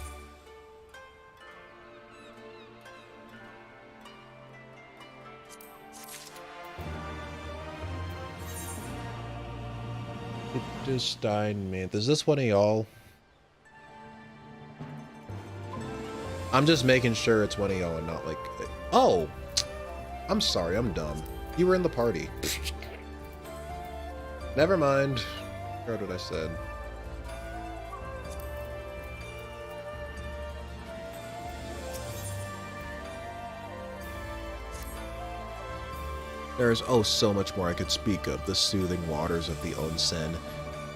Steinman. Is this one of y'all? I'm just making sure it's one of y'all and not like... Oh! I'm sorry, I'm dumb. You were in the party. Never mind. I heard what I said. There is so much more I could speak of. The soothing waters of the onsen,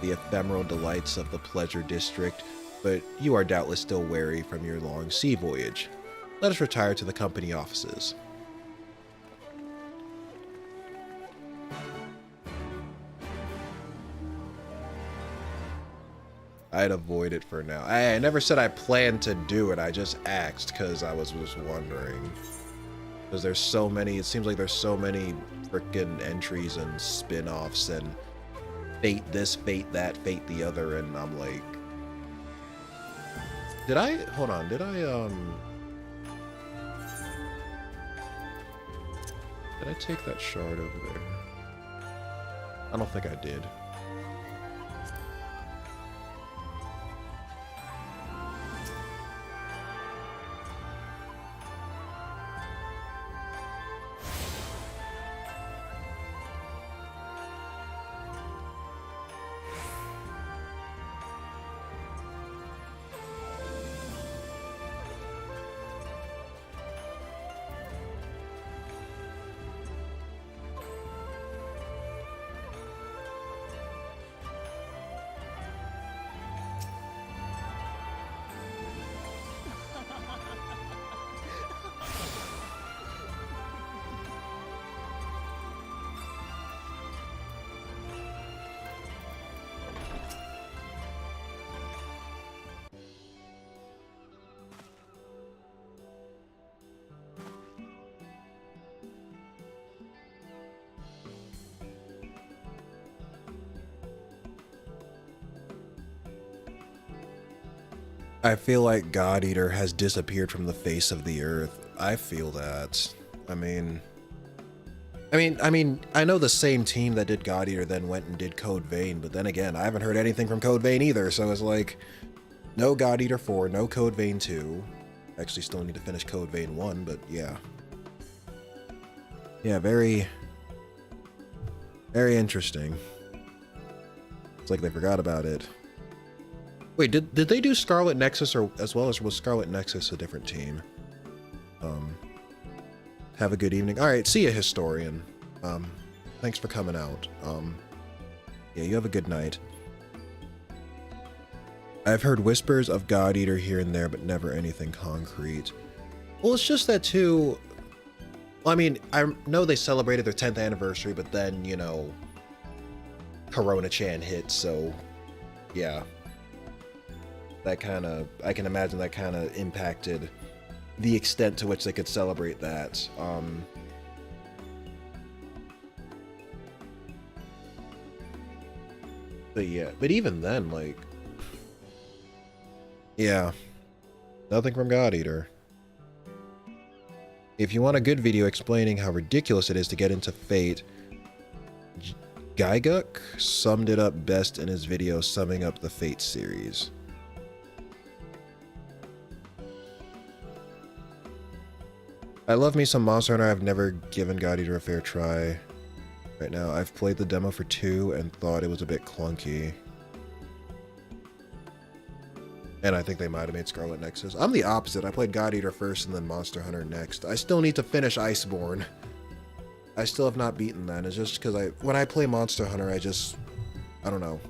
the ephemeral delights of the pleasure district, but you are doubtless still weary from your long sea voyage. Let us retire to the company offices. I'd avoid it for now. I never said I planned to do it, I just asked because I was just wondering. Because there's so many, it seems like there's so many frickin' entries and spin-offs and fate this, fate that, fate the other, and I'm like... Did I take that shard over there? I don't think I did. I feel like God Eater has disappeared from the face of the earth. I feel that. I mean, I know the same team that did God Eater then went and did Code Vein, but then again, I haven't heard anything from Code Vein either, so it's like, no God Eater 4, no Code Vein 2. Actually, still need to finish Code Vein 1, but yeah. Yeah, very interesting. It's like they forgot about it. Wait, did they do Scarlet Nexus or as well, or was Scarlet Nexus a different team? Have a good evening. All right, see ya, Historian. Thanks for coming out. Yeah, you have a good night. I've heard whispers of God Eater here and there, but never anything concrete. Well, it's just that too. Well, I mean, I know they celebrated their 10th anniversary, but then, you know, Corona-chan hit, so yeah. That kind of, I can imagine that kind of impacted the extent to which they could celebrate that. But yeah, but even then, like, yeah, nothing from God Eater. If you want a good video explaining how ridiculous it is to get into Fate, Gygauk summed it up best in his video summing up the Fate series. I love me some Monster Hunter. I've never given God Eater a fair try. Right now, I've played the demo for 2 and thought it was a bit clunky. And I think they might have made Scarlet Nexus. I'm the opposite. I played God Eater first and then Monster Hunter next. I still need to finish Iceborne. I still have not beaten that. It's just because when I play Monster Hunter, I don't know.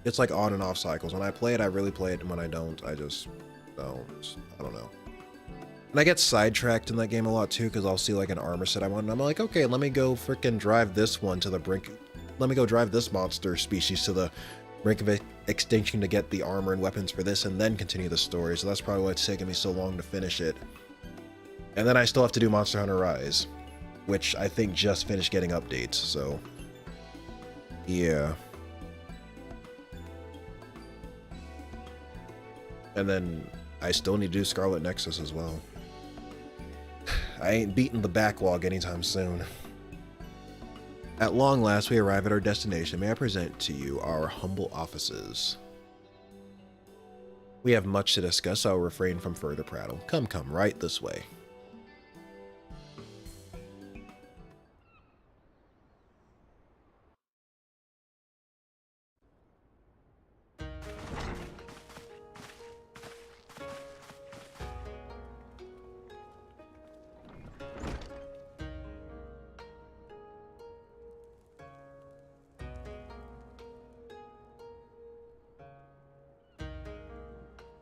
It's like on and off cycles. When I play it, I really play it, and when I don't, I just don't. I don't know. And I get sidetracked in that game a lot too, because I'll see like an armor set I want, and I'm like, okay, let me go freaking drive this one to the brink. Let me go drive this monster species to the brink of extinction to get the armor and weapons for this, and then continue the story. So that's probably why it's taken me so long to finish it. And then I still have to do Monster Hunter Rise, which I think just finished getting updates, so yeah. And then I still need to do Scarlet Nexus as well. I ain't beating the backlog anytime soon. At long last, we arrive at our destination. May I present to you our humble offices? We have much to discuss, so I'll refrain from further prattle. Come, right this way.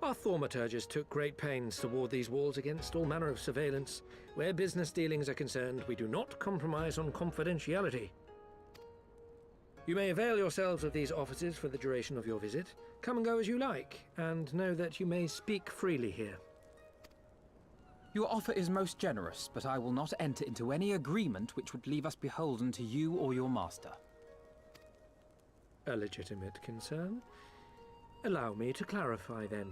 Our thaumaturges took great pains to ward these walls against all manner of surveillance. Where business dealings are concerned, we do not compromise on confidentiality. You may avail yourselves of these offices for the duration of your visit. Come and go as you like, and know that you may speak freely here. Your offer is most generous, but I will not enter into any agreement which would leave us beholden to you or your master. A legitimate concern. Allow me to clarify then.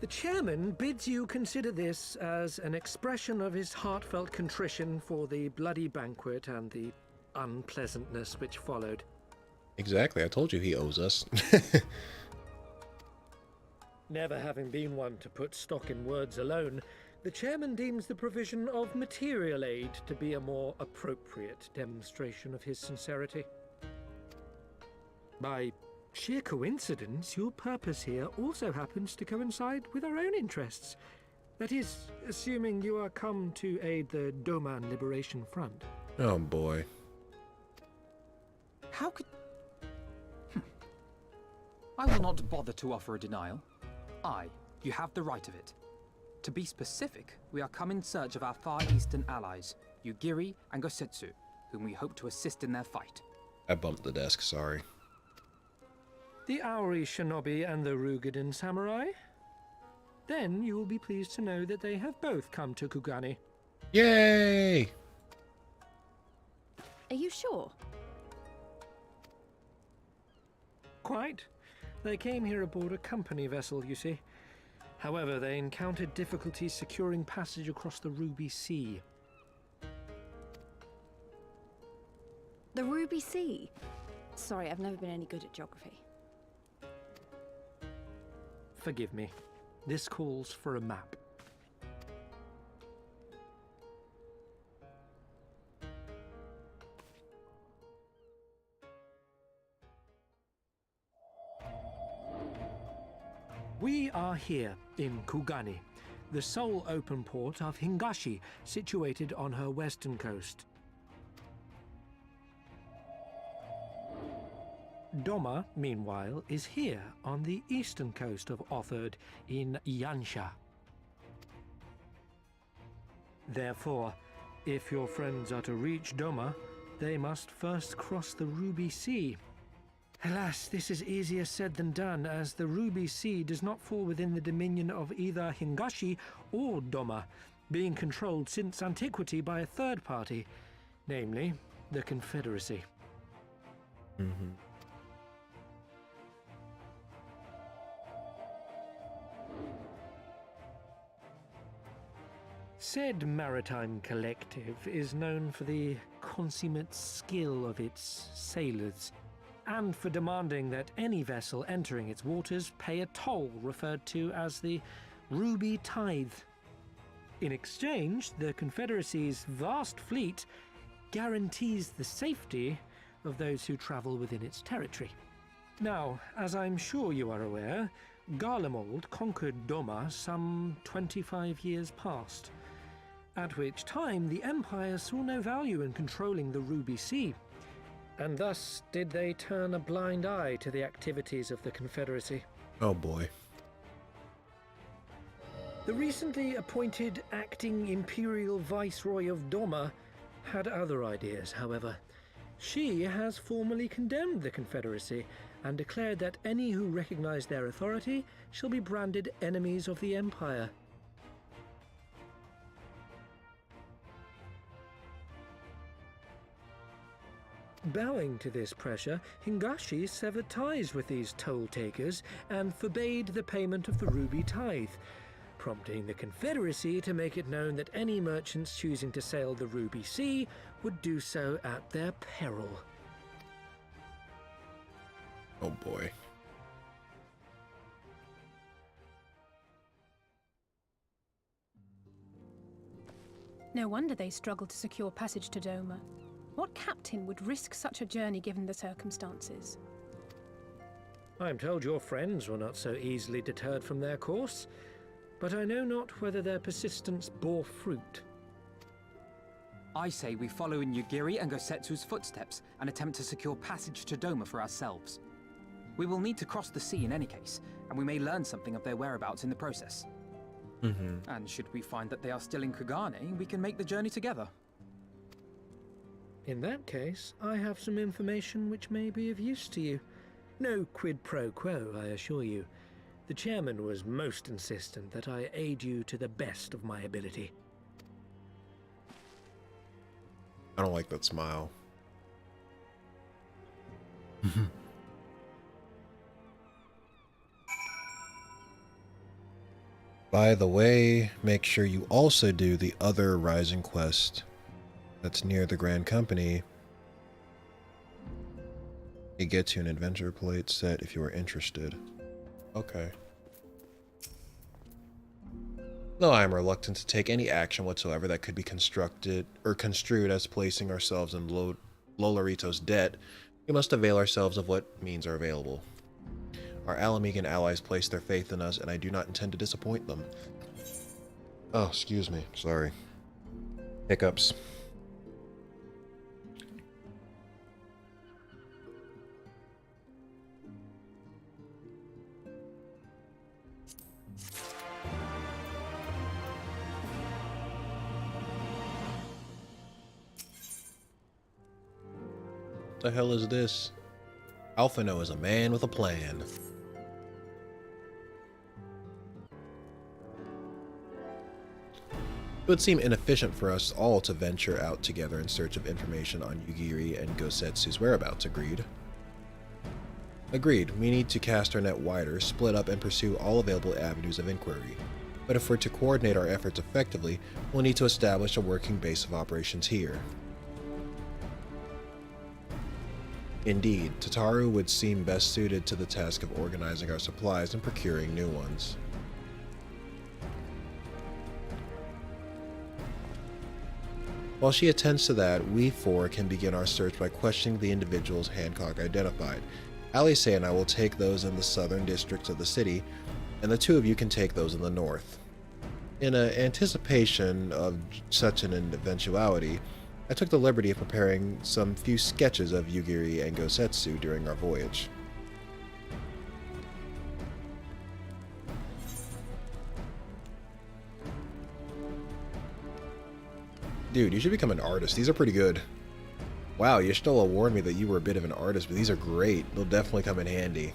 The chairman bids you consider this as an expression of his heartfelt contrition for the bloody banquet and the unpleasantness which followed. Exactly, I told you he owes us. Never having been one to put stock in words alone, the chairman deems the provision of material aid to be a more appropriate demonstration of his sincerity. By sheer coincidence, your purpose here also happens to coincide with our own interests. That is, assuming you are come to aid the Doman Liberation Front. Oh boy. How could... I will not bother to offer a denial. You have the right of it. To be specific, we are come in search of our Far Eastern allies, Yugiri and Gosetsu, whom we hope to assist in their fight. I bumped the desk, sorry. The Auri Shinobi and the Rugadan Samurai? Then you will be pleased to know that they have both come to Kugani. Yay! Are you sure? Quite. They came here aboard a company vessel, you see. However, they encountered difficulties securing passage across the Ruby Sea. The Ruby Sea? Sorry, I've never been any good at geography. Forgive me. This calls for a map. We are here in Kugani, the sole open port of Hingashi, situated on her western coast. Doma, meanwhile, is here on the eastern coast of Otherd in Yansha. Therefore, if your friends are to reach Doma, they must first cross the Ruby Sea. Alas, this is easier said than done, as the Ruby Sea does not fall within the dominion of either Hingashi or Doma, being controlled since antiquity by a third party, namely the Confederacy. Mm-hmm. Said maritime collective is known for the consummate skill of its sailors, and for demanding that any vessel entering its waters pay a toll referred to as the Ruby Tithe. In exchange, the Confederacy's vast fleet guarantees the safety of those who travel within its territory. Now, as I'm sure you are aware, Garlemald conquered Doma some 25 years past, at which time the Empire saw no value in controlling the Ruby Sea, and thus did they turn a blind eye to the activities of the Confederacy. Oh boy. The recently appointed acting Imperial Viceroy of Doma had other ideas, however. She has formally condemned the Confederacy and declared that any who recognize their authority shall be branded enemies of the Empire. Bowing to this pressure, Hingashi severed ties with these toll-takers and forbade the payment of the Ruby Tithe, prompting the Confederacy to make it known that any merchants choosing to sail the Ruby Sea would do so at their peril. Oh boy. No wonder they struggled to secure passage to Doma. What captain would risk such a journey given the circumstances? I am told your friends were not so easily deterred from their course, but I know not whether their persistence bore fruit. I say we follow in Yugiri and Gosetsu's footsteps and attempt to secure passage to Doma for ourselves. We will need to cross the sea in any case, and we may learn something of their whereabouts in the process. And should we find that they are still in Kugane, we can make the journey together. In that case, I have some information which may be of use to you. No quid pro quo, I assure you. The chairman was most insistent that I aid you to the best of my ability. I don't like that smile. By the way, make sure you also do the other Rising quest that's near the Grand Company. It gets you an adventure plate set if you are interested. Okay. Though I am reluctant to take any action whatsoever that could be construed as placing ourselves in Lolorito's debt, we must avail ourselves of what means are available. Our Alamegan allies place their faith in us, and I do not intend to disappoint them. Oh, excuse me. Sorry. Hiccups. What the hell is this? Alphino is a man with a plan. It would seem inefficient for us all to venture out together in search of information on Yugiri and Gosetsu's whereabouts, agreed? Agreed, we need to cast our net wider, split up, and pursue all available avenues of inquiry. But if we're to coordinate our efforts effectively, we'll need to establish a working base of operations here. Indeed, Tataru would seem best suited to the task of organizing our supplies and procuring new ones. While she attends to that, we four can begin our search by questioning the individuals Hancock identified. Alice and I will take those in the southern districts of the city, and the two of you can take those in the north. In anticipation of such an eventuality, I took the liberty of preparing some few sketches of Yugiri and Gosetsu during our voyage. Dude, you should become an artist. These are pretty good. Wow, you still warned me that you were a bit of an artist, but these are great. They'll definitely come in handy.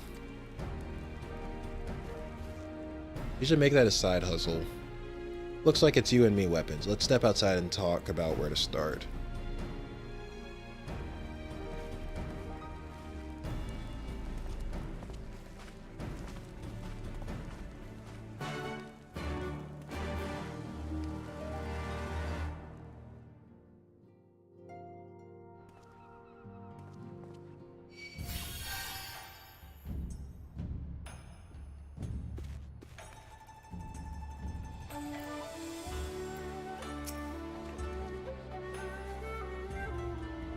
You should make that a side hustle. Looks like it's you and me weapons. Let's step outside and talk about where to start.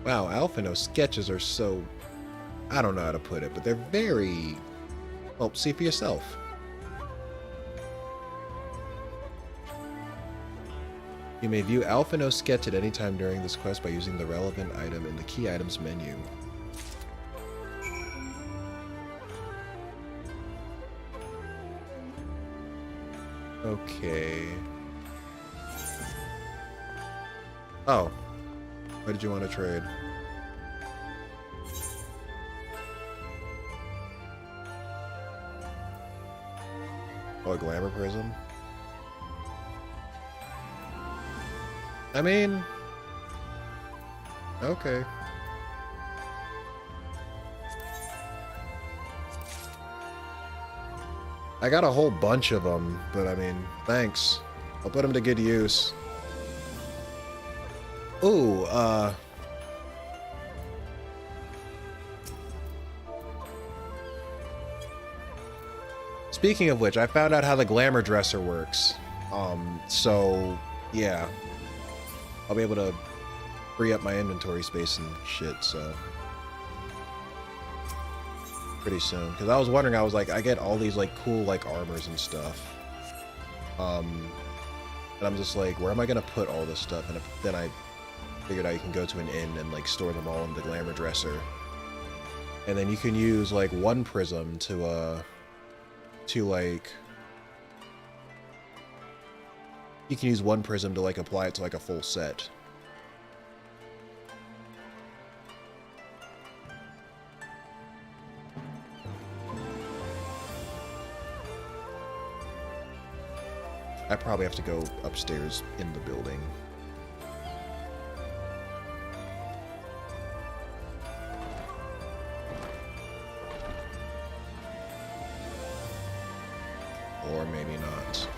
Wow, Alphino sketches are so... I don't know how to put it, but they're very... Well, see for yourself. You may view Alphino sketch at any time during this quest by using the relevant item in the key items menu. Okay. Oh. Why did you want to trade? Oh, a glamour prism? I mean... Okay. I got a whole bunch of them, but I mean, thanks. I'll put them to good use. Ooh, speaking of which, I found out how the glamour dresser works. So, yeah. I'll be able to free up my inventory space and shit, so... pretty soon. Because I was wondering, I was like, I get all these, like, cool, like, armors and stuff. And I'm just like, where am I gonna put all this stuff? And then I figured out you can go to an inn and, like, store them all in the glamour dresser. And then you can use, like, one prism to, like... You can use one prism to, like, apply it to, like, a full set. I probably have to go upstairs in the building. Or maybe not.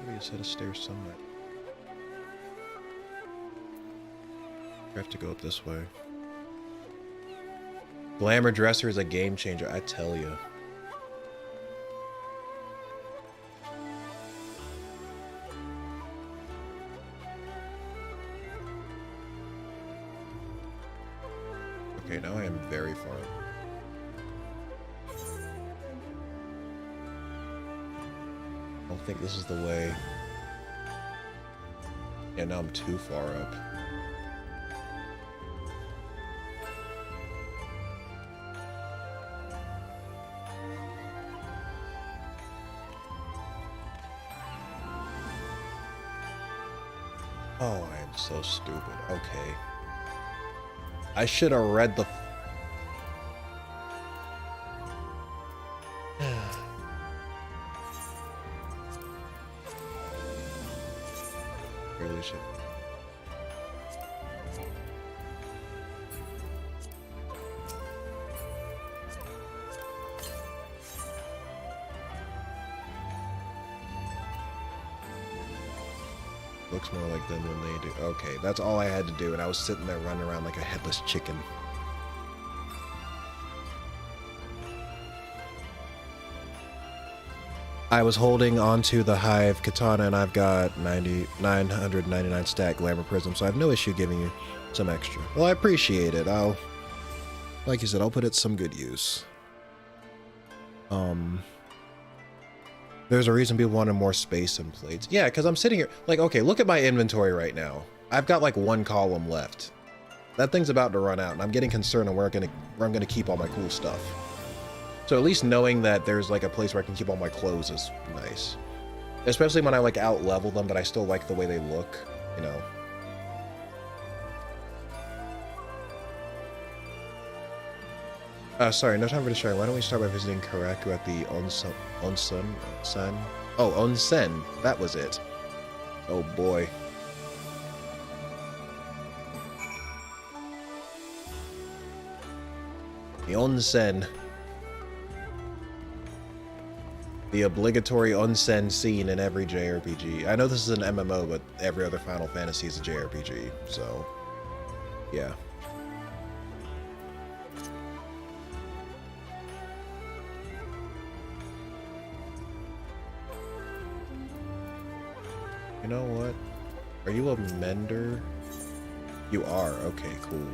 Maybe a set of stairs somewhere. I have to go up this way. Glamour dresser is a game changer, I tell you. Okay, now I am very far. I don't think this is the way. Yeah, now I'm too far up. Oh, I am so stupid. Okay. I should have read the... Really should. Looks more like them than they do. Okay, that's all I had to do, and I was sitting there running around like a headless chicken. I was holding onto the Hive Katana, and I've got 999 stack Glamour Prism, so I have no issue giving you some extra. Well, I appreciate it. Like you said, I'll put it to some good use. There's a reason people wanted more space and plates. Yeah, because I'm sitting here, like, okay, look at my inventory right now. I've got like one column left. That thing's about to run out, and I'm getting concerned on where I'm gonna keep all my cool stuff. So at least knowing that there's like a place where I can keep all my clothes is nice. Especially when I like out level them, but I still like the way they look, you know. Sorry, no time for the sharing. Why don't we start by visiting Karaku at the onsen? Oh, onsen. That was it. Oh boy. The onsen. The obligatory onsen scene in every JRPG. I know this is an MMO, but every other Final Fantasy is a JRPG, so yeah. You know what? Are you a mender? You are. Okay, cool.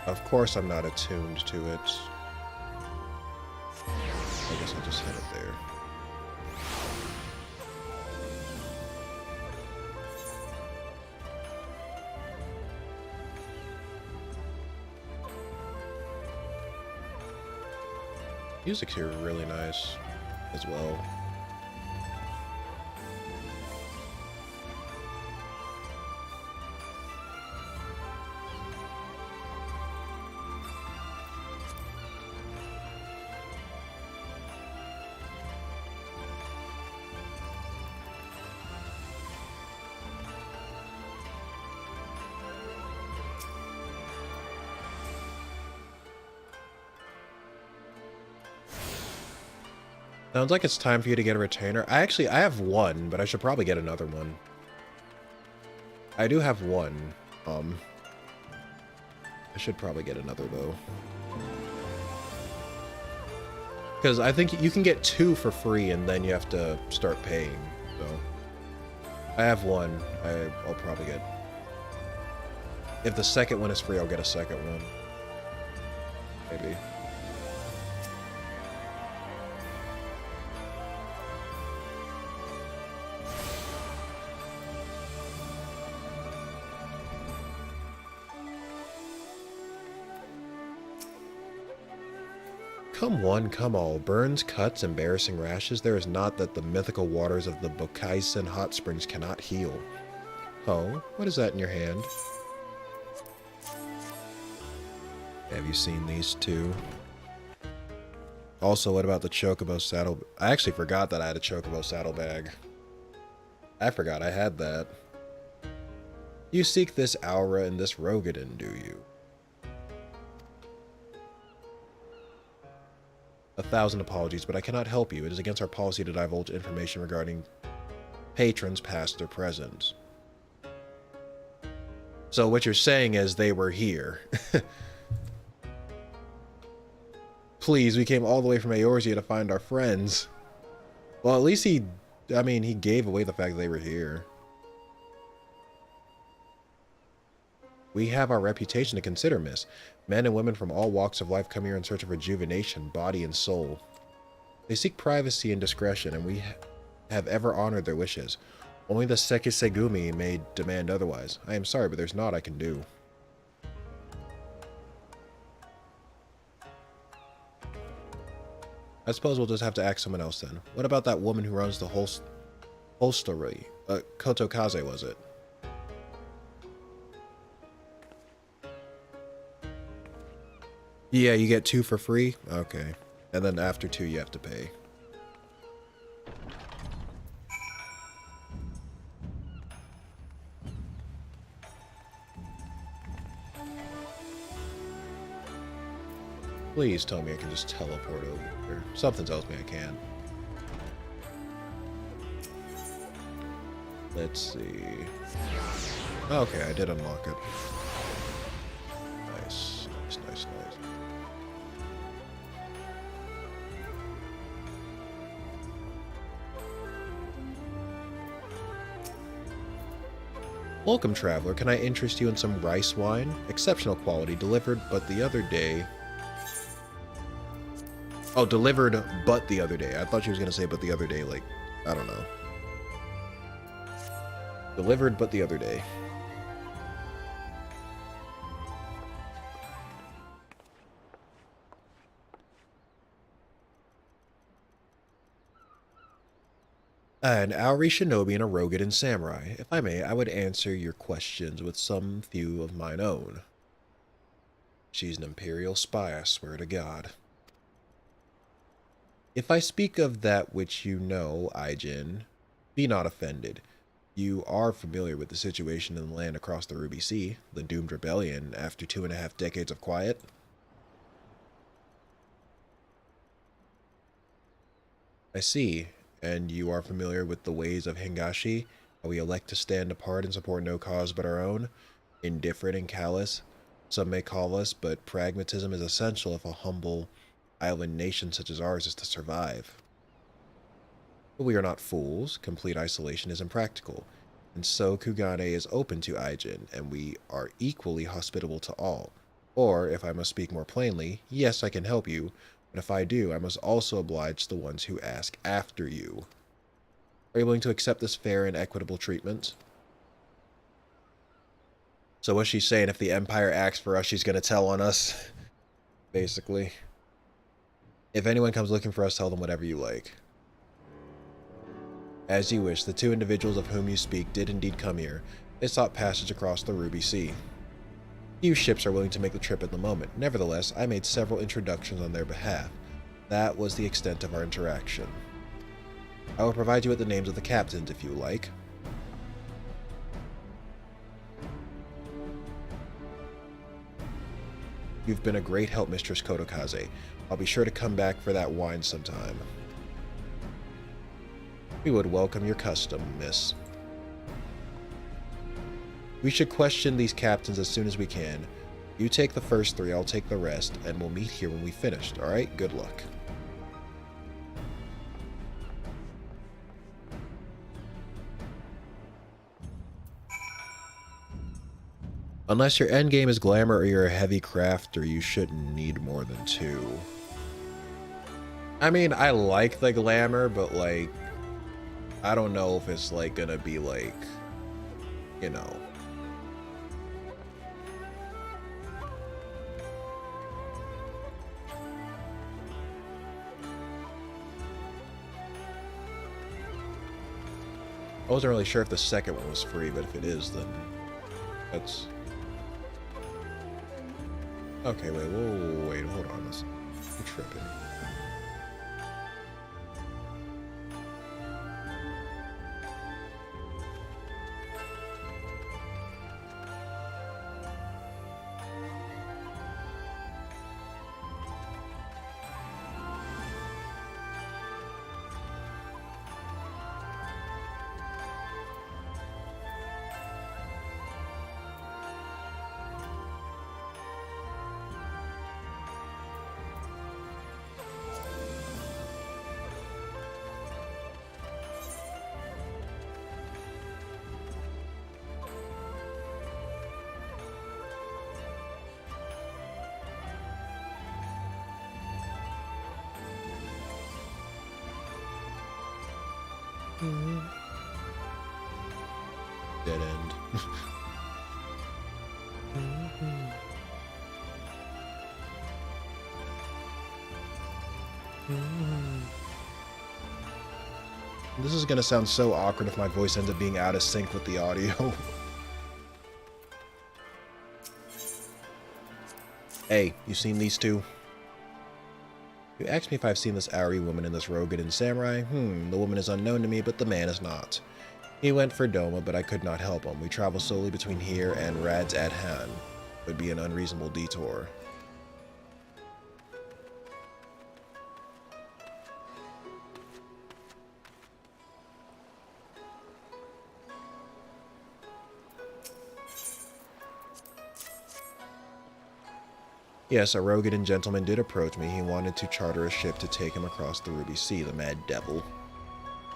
Of course I'm not attuned to it. I guess I'll just hit it there. Music here really nice as well. Sounds like it's time for you to get a retainer. I have one, but I should probably get another one. I do have one. I should probably get another though. Because I think you can get 2 for free and then you have to start paying. So I have one. I'll probably get. If the second one is free, I'll get a second one. Maybe. Come one, come all. Burns, cuts, embarrassing rashes. There is naught that the mythical waters of the Bokaisen hot springs cannot heal. Oh, what is that in your hand? Have you seen these two? Also, what about the Chocobo saddle? I actually forgot that I had a Chocobo saddlebag. I forgot I had that. You seek this aura and this Rogadin, do you? 1,000 apologies, but I cannot help you. It is against our policy to divulge information regarding patrons, past or present. So what you're saying is they were here. Please, we came all the way from Eorzea to find our friends. Well, at least he gave away the fact that they were here. We have our reputation to consider, miss. Men and women from all walks of life come here in search of rejuvenation, body and soul. They seek privacy and discretion, and we have ever honored their wishes. Only the Sekisegumi may demand otherwise. I am sorry, but there's naught I can do. I suppose we'll just have to ask someone else then. What about that woman who runs the hostelry? Kotokaze, was it? Yeah, you get 2 for free? Okay. And then after 2, you have to pay. Please tell me I can just teleport over here. Something tells me I can. Let's see. Okay, I did unlock it. Nice, nice, nice, nice. Welcome, traveler. Can I interest you in some rice wine? Exceptional quality, delivered but the other day. Oh, delivered but the other day. I thought she was going to say but the other day, like, I don't know. Delivered but the other day. An Auri shinobi and a Rogadin samurai. If I may, I would answer your questions with some few of mine own. She's an imperial spy, I swear to God. If I speak of that which you know, Aijin, be not offended. You are familiar with the situation in the land across the Ruby Sea, the doomed rebellion after 2.5 decades of quiet? I see. And you are familiar with the ways of Hingashi? How we elect to stand apart and support no cause but our own? Indifferent and callous, some may call us, but pragmatism is essential if a humble island nation such as ours is to survive. But we are not fools. Complete isolation is impractical. And so Kugane is open to Aijin, and we are equally hospitable to all. Or, if I must speak more plainly, yes, I can help you, but if I do, I must also oblige the ones who ask after you. Are you willing to accept this fair and equitable treatment? So what's she saying? If the Empire acts for us, she's going to tell on us? Basically. If anyone comes looking for us, tell them whatever you like. As you wish, the two individuals of whom you speak did indeed come here. They sought passage across the Ruby Sea. Few ships are willing to make the trip at the moment. Nevertheless, I made several introductions on their behalf. That was the extent of our interaction. I will provide you with the names of the captains if you like. You've been a great help, Mistress Kotokaze. I'll be sure to come back for that wine sometime. We would welcome your custom, miss. We should question these captains as soon as we can. You take the first three, I'll take the rest, and we'll meet here when we've finished, alright? Good luck. Unless your endgame is glamour or you're a heavy crafter, you shouldn't need more than 2. I mean, I like the glamour, but like, I don't know if it's like gonna be like, you know. I wasn't really sure if the second one was free, but if it is, then that's... Okay, wait, whoa, wait, hold on. I'm tripping. Dead end. This is gonna sound so awkward if my voice ends up being out of sync with the audio. Hey, you seen these two? You asked me if I've seen this Auri woman and this Rogadin samurai. The woman is unknown to me, but the man is not. He went for Doma, but I could not help him. We travel solely between here and Rad's Adhan. It would be an unreasonable detour. Yes, a Rogadin gentleman did approach me. He wanted to charter a ship to take him across the Ruby Sea, the mad devil.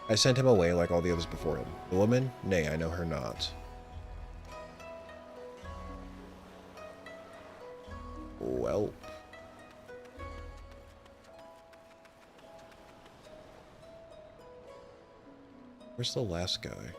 I sent him away like all the others before him. The woman? Nay, I know her not. Well. Where's the last guy?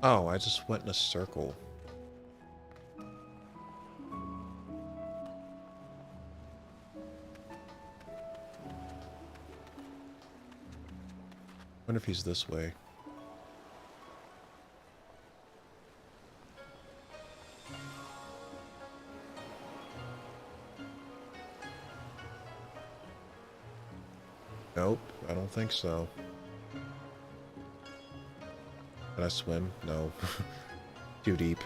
Oh, I just went in a circle. Wonder if he's this way. Nope, I don't think so. Can I swim? No. Too deep.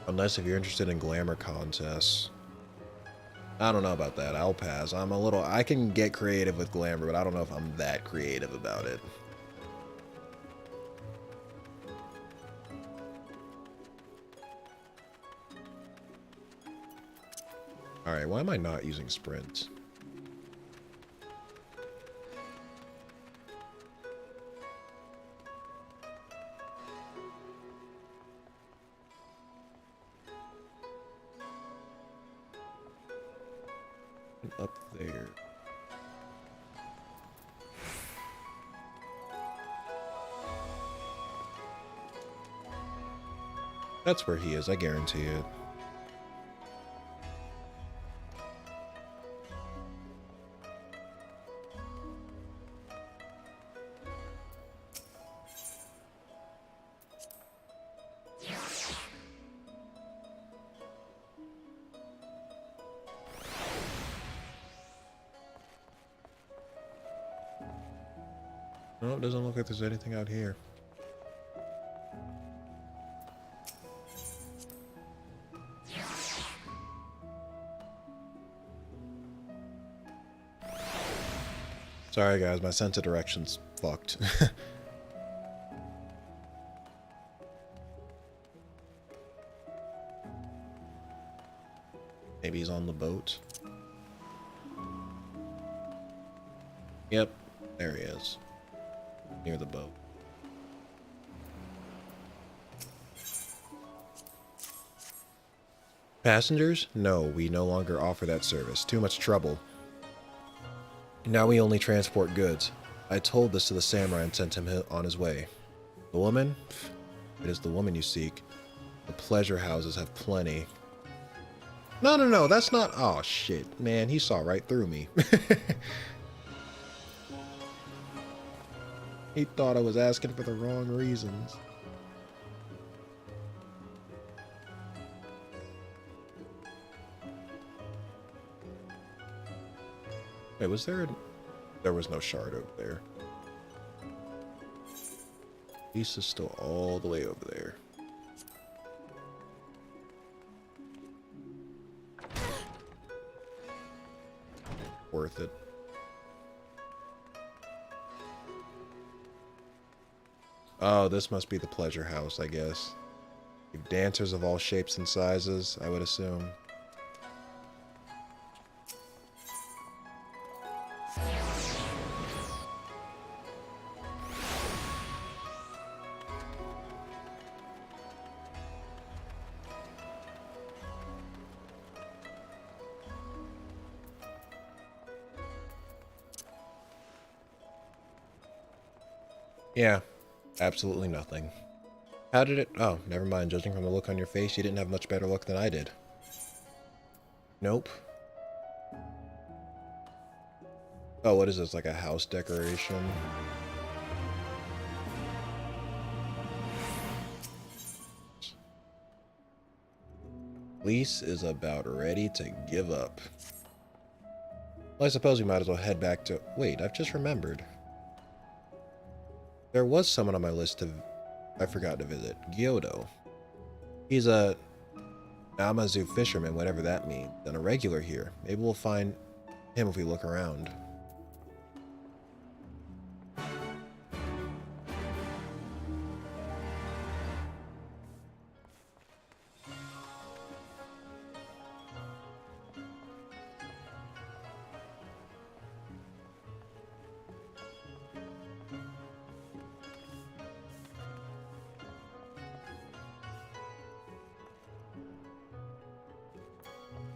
Unless if you're interested in glamour contests. I don't know about that. I'll pass. I can get creative with glamour, but I don't know if I'm that creative about it. Alright, why am I not using sprint? Up there. That's where he is, I guarantee it. No, it doesn't look like there's anything out here. Sorry guys, my sense of direction's fucked. Maybe he's on the boat. Yep, there he is. Near the boat. Passengers? No, we no longer offer that service. Too much trouble. Now we only transport goods. I told this to the samurai and sent him on his way. The woman? It is the woman you seek. The pleasure houses have plenty. No, that's not... Oh, shit. Man, he saw right through me. He thought I was asking for the wrong reasons. Wait, was there There was no shard over there. East is still all the way over there. Worth it. Oh, this must be the pleasure house, I guess. Dancers of all shapes and sizes, I would assume. Yeah, absolutely nothing. How did it... Oh, never mind. Judging from the look on your face, you didn't have much better luck than I did. Nope. Oh, what is this? Like a house decoration? Lise is about ready to give up. Well, I suppose we might as well head back to... Wait, I've just remembered. There was someone on my list I forgot to visit. Gyoto. He's a Namazu fisherman, whatever that means, and a regular here. Maybe we'll find him if we look around.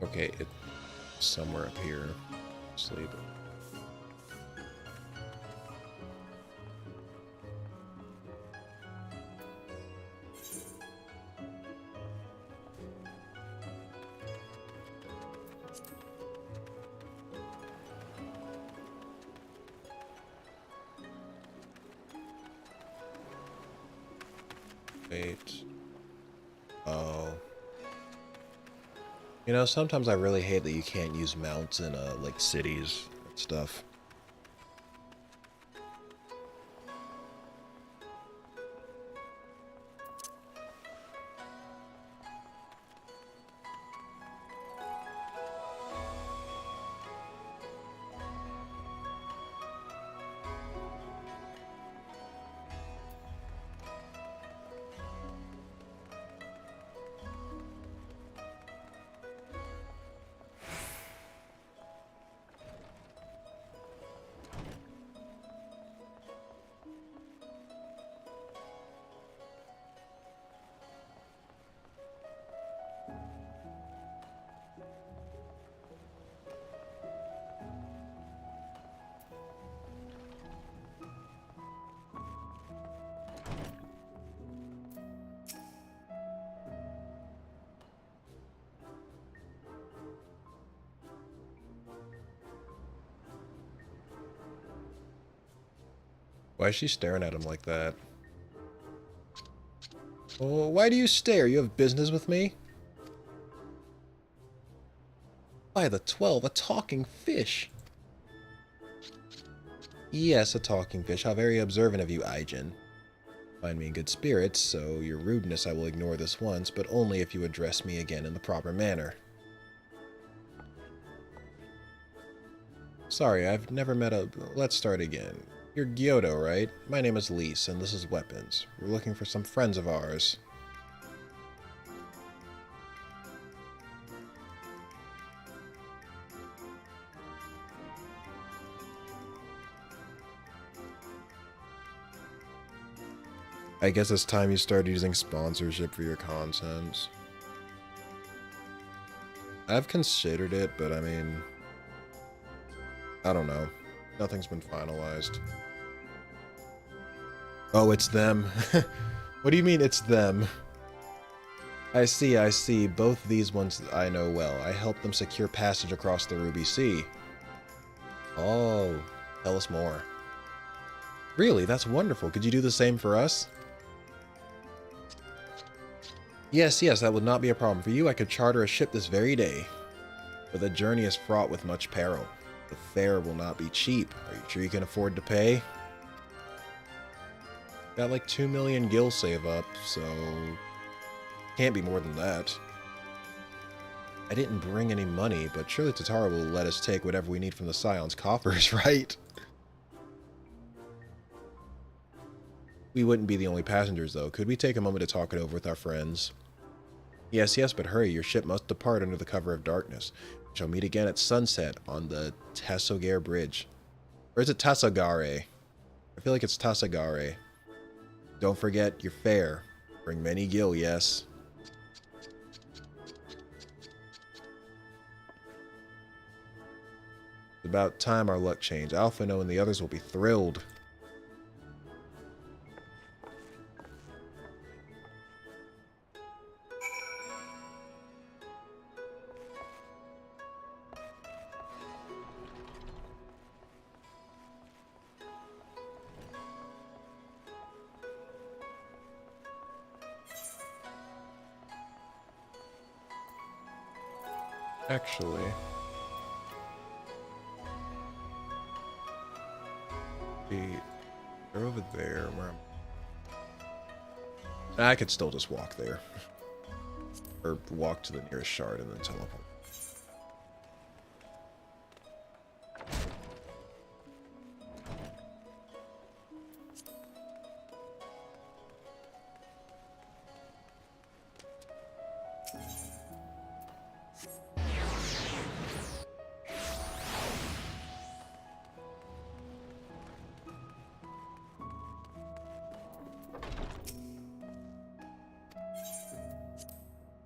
Okay, it's somewhere up here. Sleep. Wait. Oh. You know, sometimes I really hate that you can't use mounts in, like, cities and stuff. Why is she staring at him like that? Oh, why do you stare? You have business with me? By the 12, a talking fish. Yes, a talking fish. How very observant of you, Aijin. Find me in good spirits, so your rudeness I will ignore this once, but only if you address me again in the proper manner. Sorry, I've never met a... Let's start again. You're Gyoto, right? My name is Lise, and this is Weapons. We're looking for some friends of ours. I guess it's time you started using sponsorship for your content. I've considered it, but I mean... I don't know. Nothing's been finalized. Oh, it's them. What do you mean it's them? I see, I see. Both these ones I know well. I helped them secure passage across the Ruby Sea. Oh, tell us more. Really? That's wonderful. Could you do the same for us? Yes, yes, that would not be a problem. For you, I could charter a ship this very day. But the journey is fraught with much peril. The fare will not be cheap. Are you sure you can afford to pay? Got like 2 million gil save up, so... Can't be more than that. I didn't bring any money, but surely Tatara will let us take whatever we need from the Scion's coffers, right? We wouldn't be the only passengers, though. Could we take a moment to talk it over with our friends? Yes, yes, but hurry. Your ship must depart under the cover of darkness. We shall meet again at sunset on the Tasogare Bridge. Or is it Tasagare? I feel like it's Tasagare. Don't forget your fare. Bring many gil, yes. It's about time our luck changed. Alphino and the others will be thrilled. Actually, they're over there. Where I could still just walk there, or walk to the nearest shard and then teleport.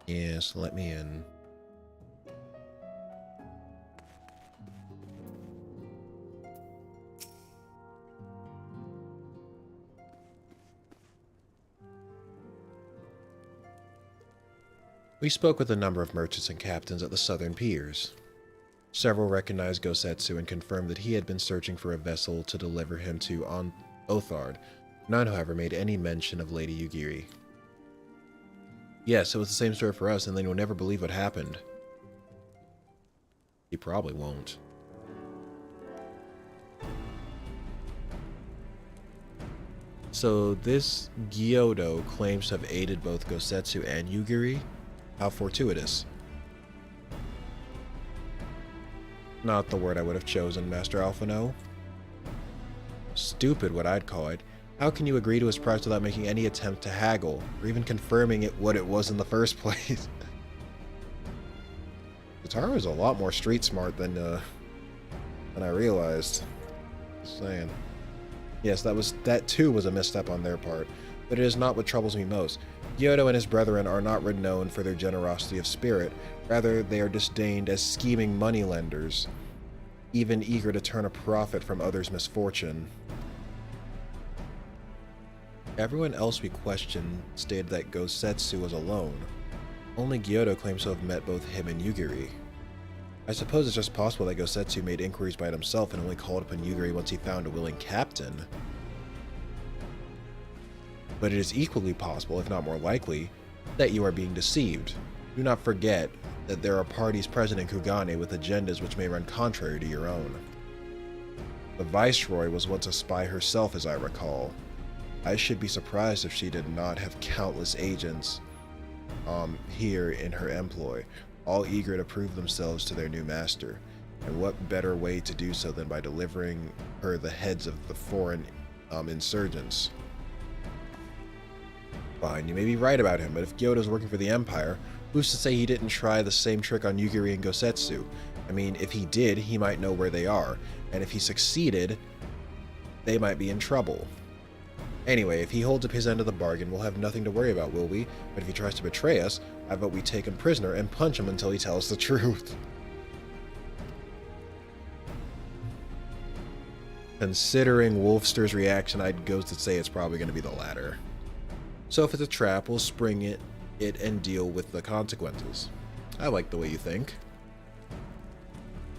Yes, let me in. We spoke with a number of merchants and captains at the southern piers. Several recognized Gosetsu and confirmed that he had been searching for a vessel to deliver him to Othard. None, however, made any mention of Lady Yugiri. Yes, it was the same story for us, and then you'll never believe what happened. He probably won't. So this Gyodo claims to have aided both Gosetsu and Yugiri. How fortuitous. Not the word I would have chosen, Master Alphino. Stupid, what I'd call it. How can you agree to his price without making any attempt to haggle, or even confirming it what it was in the first place? Tataru is a lot more street smart than I realized. Just saying. Yes, that too was a misstep on their part, but it is not what troubles me most. Gyodo and his brethren are not renowned for their generosity of spirit, rather they are disdained as scheming moneylenders, even eager to turn a profit from others' misfortune. Everyone else we questioned stated that Gosetsu was alone. Only Gyodo claims to have met both him and Yugiri. I suppose it's just possible that Gosetsu made inquiries by himself and only called upon Yugiri once he found a willing captain. But it is equally possible, if not more likely, that you are being deceived. Do not forget that there are parties present in Kugane with agendas which may run contrary to your own. The Viceroy was once a spy herself, as I recall. I should be surprised if she did not have countless agents here in her employ, all eager to prove themselves to their new master. And what better way to do so than by delivering her the heads of the foreign insurgents? Fine, you may be right about him, but if Gyoto's working for the Empire, who's to say he didn't try the same trick on Yugiri and Gosetsu? I mean, if he did, he might know where they are, and if he succeeded, they might be in trouble. Anyway, if he holds up his end of the bargain, we'll have nothing to worry about, will we? But if he tries to betray us, I vote we take him prisoner and punch him until he tells the truth. Considering Wolfster's reaction, I'd go to say it's probably going to be the latter. So if it's a trap, we'll spring it and deal with the consequences. I like the way you think.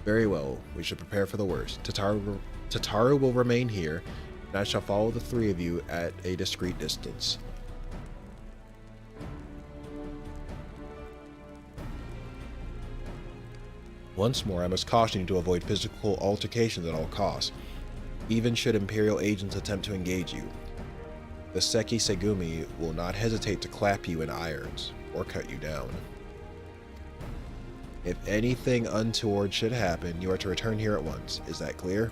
Very well, we should prepare for the worst. Tataru will remain here, and I shall follow the three of you at a discreet distance. Once more, I must caution you to avoid physical altercations at all costs, even should Imperial agents attempt to engage you. The Seki Segumi will not hesitate to clap you in irons, or cut you down. If anything untoward should happen, you are to return here at once. Is that clear?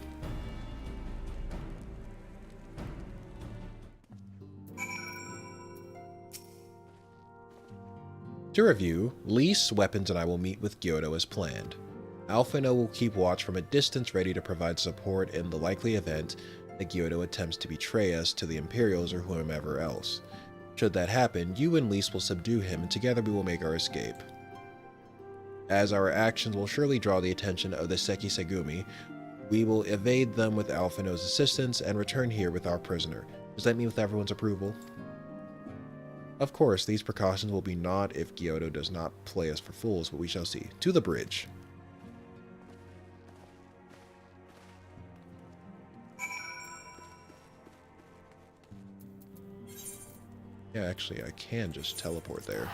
To review, Lys, Weapons, and I will meet with Gyoto as planned. Alphino will keep watch from a distance, ready to provide support in the likely event that Gyoto attempts to betray us to the Imperials or whomever else. Should that happen, you and Lys will subdue him, and together we will make our escape. As our actions will surely draw the attention of the Seki Segumi, we will evade them with Alphino's assistance and return here with our prisoner. Does that mean with everyone's approval? Of course, these precautions will be naught if Gyoto does not play us for fools, but we shall see. To the bridge. Yeah, actually, I can just teleport there.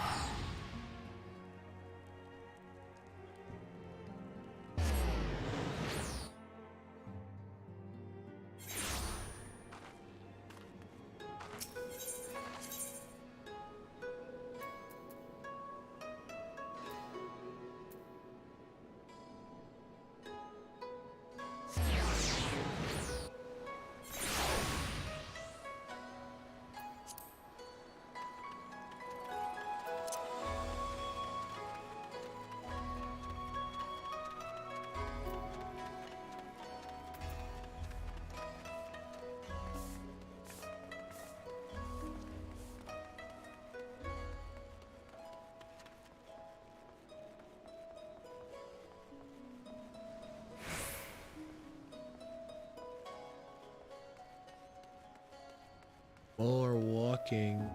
More walking.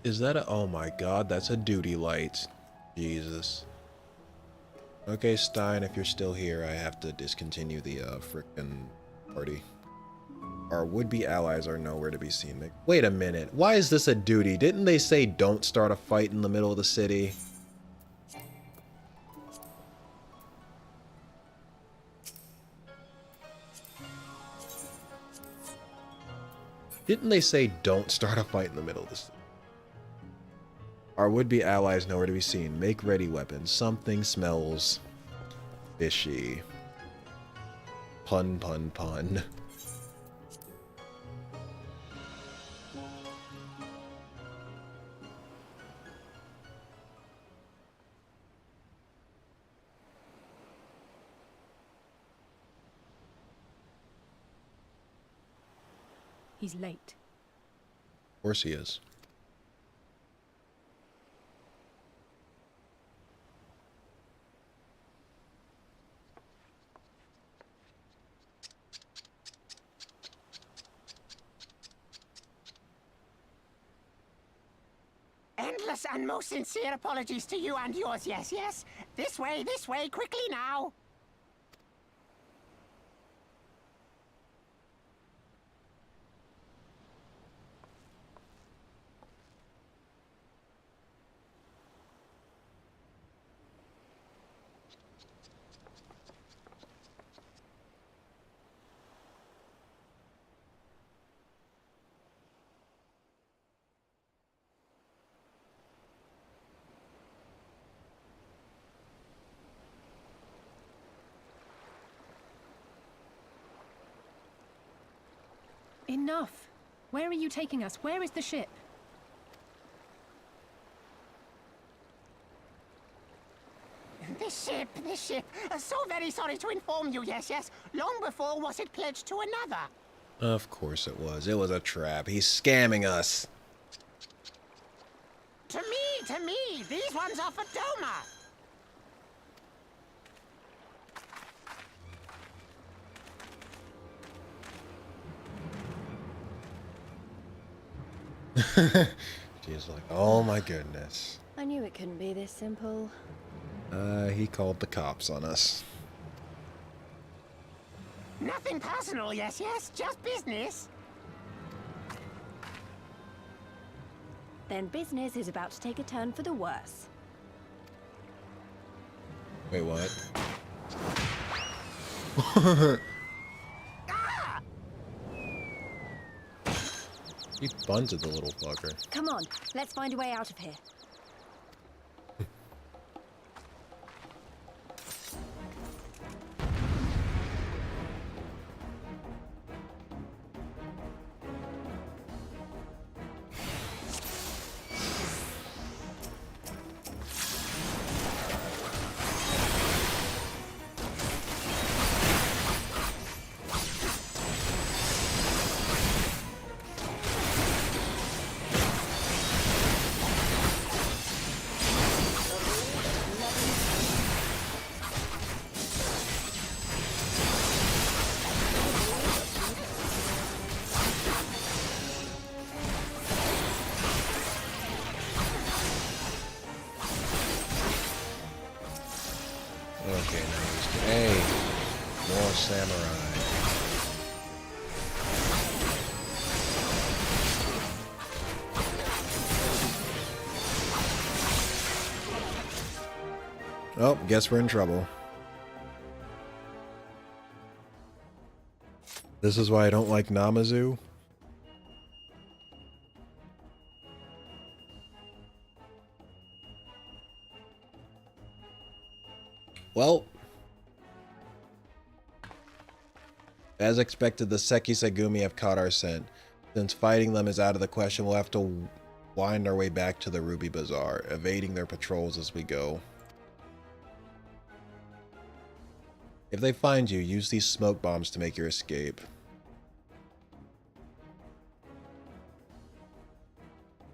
Is that a... Oh my god, that's a duty light. Jesus. Okay, Stein, if you're still here, I have to discontinue the frickin' party. Our would-be allies are nowhere to be seen. Wait a minute, why is this a duty? Didn't they say don't start a fight in the middle of the city? Didn't they say don't start a fight in the middle of the city? Our would-be allies nowhere to be seen. Make ready weapons. Something smells fishy. Pun, pun, pun. He's late. Of course he is. Endless and most sincere apologies to you and yours, yes, yes. This way, quickly now. Enough! Where are you taking us? Where is the ship? This ship. So very sorry to inform you, yes, yes. Long before was it pledged to another. Of course it was. It was a trap. He's scamming us. To me, these ones are for Doma. She's like, oh my goodness. I knew it couldn't be this simple. He called the cops on us. Nothing personal, yes, yes. Just business. Then business is about to take a turn for the worse. Wait, what? He bunted the little fucker. Come on, let's find a way out of here. Okay, now he's... Hey! More samurai. Oh, guess we're in trouble. This is why I don't like Namazu. Well, as expected, the Seki Segumi have caught our scent. Since fighting them is out of the question, we'll have to wind our way back to the Ruby Bazaar, evading their patrols as we go. If they find you, use these smoke bombs to make your escape.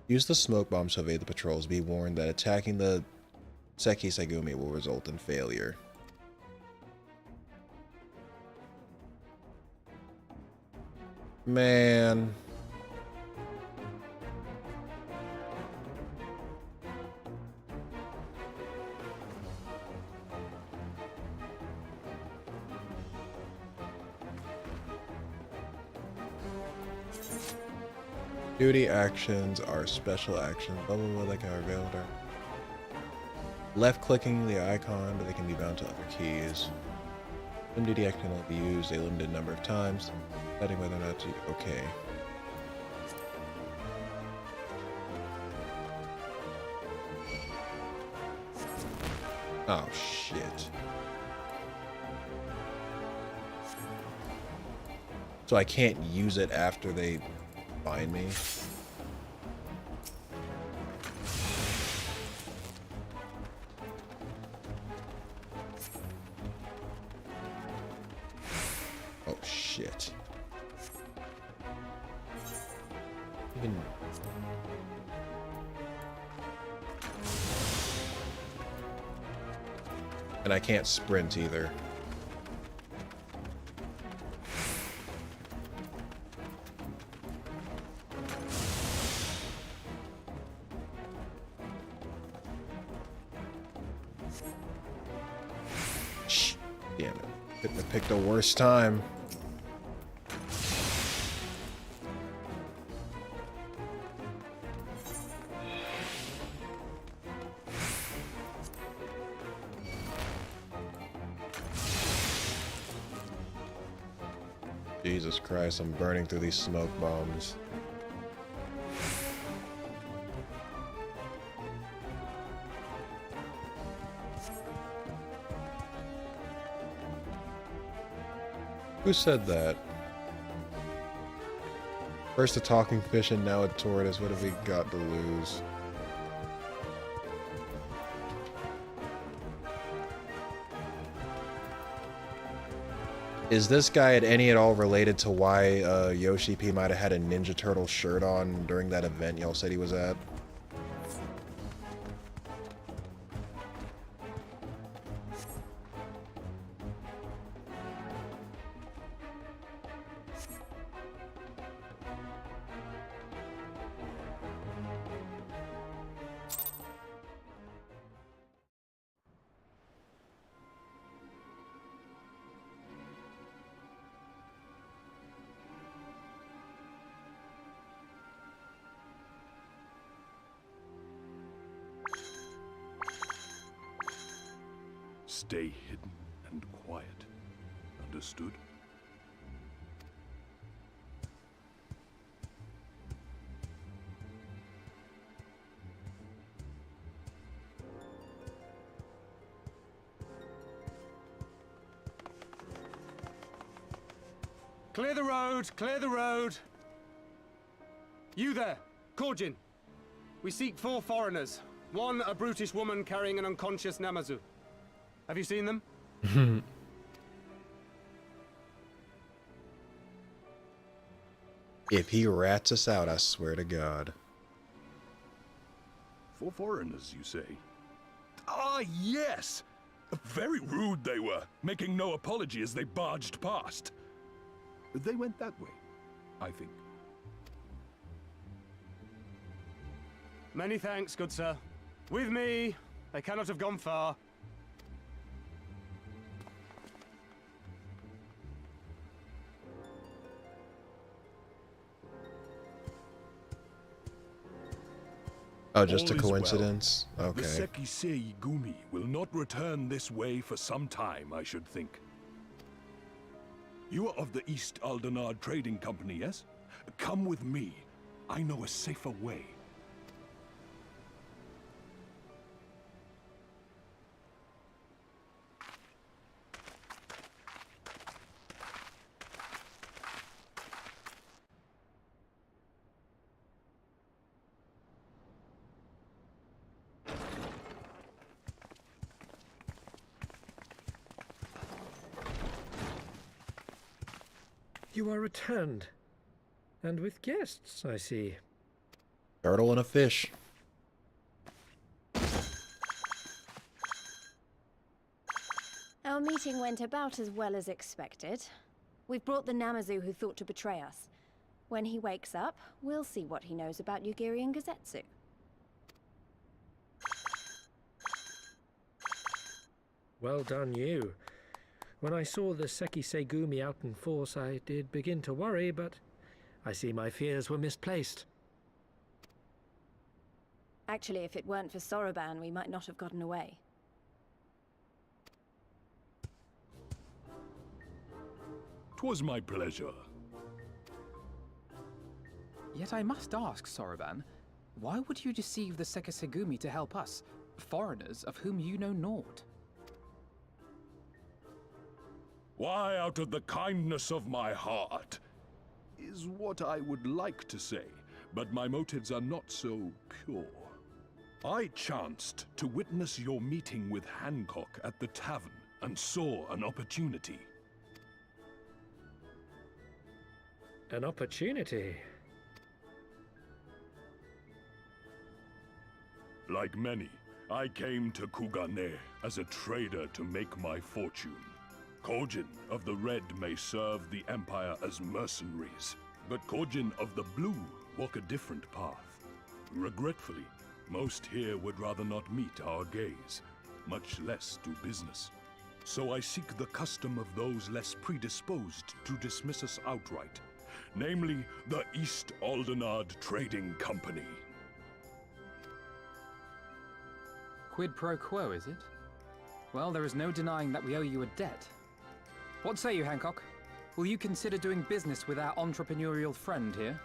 Use the smoke bombs to evade the patrols. Be warned that attacking the Seki Segumi will result in failure. Man. Duty actions are special actions. Blah blah blah. That can be available. Left clicking the icon, but they can be bound to other keys. Some duty action can only be used a limited number of times, deciding whether or not to. Okay. Oh shit. So I can't use it after they find me. Oh shit. Even and I can't sprint either. Shh. Damn it. Couldn't have picked a worse time. Jesus Christ, I'm burning through these smoke bombs. Who said that? First a talking fish and now a tortoise. What have we got to lose? Is this guy at all related to why Yoshi P might have had a Ninja Turtle shirt on during that event y'all said he was at? Stay hidden and quiet. Understood? Clear the road! Clear the road! You there, Korjin. We seek 4 foreigners. One, a brutish woman carrying an unconscious Namazu. Have you seen them? If he rats us out, I swear to God. 4 foreigners, you say? Ah, yes! Very rude they were, making no apology as they barged past. They went that way, I think. Many thanks, good sir. With me, they cannot have gone far. Oh, just All a is well. coincidence? Okay. The Sekisei Gumi will not return this way for some time, I should think. You are of the East Aldenard Trading Company, yes? Come with me. I know a safer way. You are returned. And with guests, I see. Turtle and a fish. Our meeting went about as well as expected. We've brought the Namazu who thought to betray us. When he wakes up, we'll see what he knows about Yugiri and Gazetsu. Well done, you. When I saw the Sekisei Gumi out in force, I did begin to worry, but I see my fears were misplaced. Actually, if it weren't for Soroban, we might not have gotten away. 'Twas my pleasure. Yet I must ask, Soroban, why would you deceive the Sekisegumi to help us, foreigners of whom you know naught? Why, out of the kindness of my heart, is what I would like to say, but my motives are not so pure. I chanced to witness your meeting with Hancock at the tavern and saw an opportunity. An opportunity? Like many, I came to Kugane as a trader to make my fortune. Kojin of the Red may serve the Empire as mercenaries, but Kojin of the Blue walk a different path. Regretfully, most here would rather not meet our gaze, much less do business. So I seek the custom of those less predisposed to dismiss us outright, namely the East Aldenard Trading Company. Quid pro quo, is it? Well, there is no denying that we owe you a debt. What say you, Hancock? Will you consider doing business with our entrepreneurial friend here?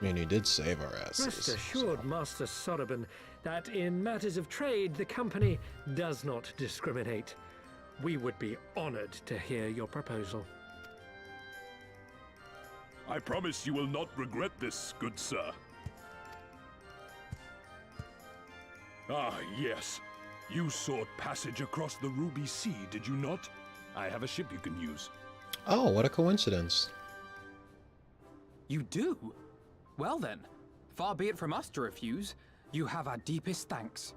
I mean, he did save our asses. Rest assured, Master Soroban, that in matters of trade, the company does not discriminate. We would be honored to hear your proposal. I promise you will not regret this, good sir. Ah, yes. You sought passage across the Ruby Sea, did you not? I have a ship you can use. Oh, what a coincidence. You do? Well then, far be it from us to refuse. You have our deepest thanks.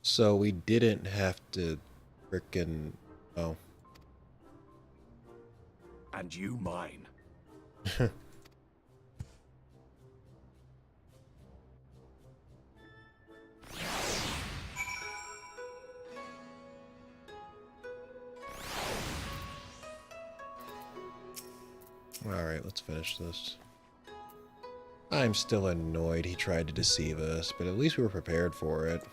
So we didn't have to frickin'... Oh. And you mine. Alright, let's finish this. I'm still annoyed he tried to deceive us, but at least we were prepared for it.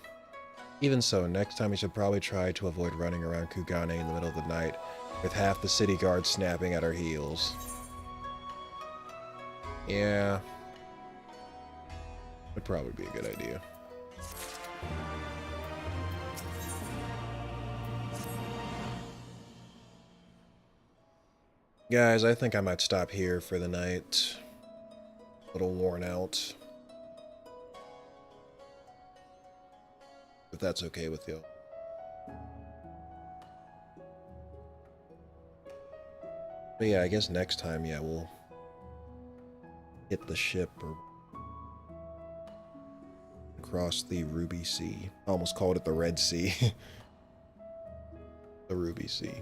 Even so, next time we should probably try to avoid running around Kugane in the middle of the night, with half the city guards snapping at our heels. Yeah. Would probably be a good idea. Guys, I think I might stop here for the night. A little worn out. If that's okay with you. But yeah, I guess next time, yeah, we'll hit the ship or cross the Ruby Sea. I almost called it the Red Sea. The Ruby Sea.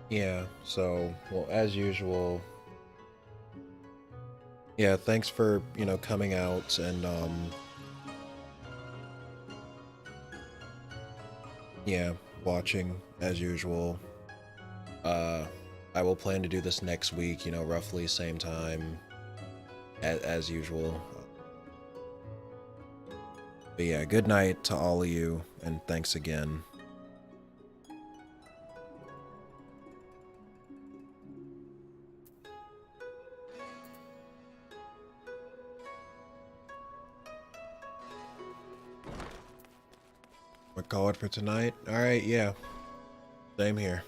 Yeah, so, well, as usual, yeah, thanks for, you know, coming out and, yeah, watching, as usual. I will plan to do this next week, you know, roughly same time, as usual. But yeah, good night to all of you, and thanks again. We'll call it for tonight. Alright, yeah. Same here.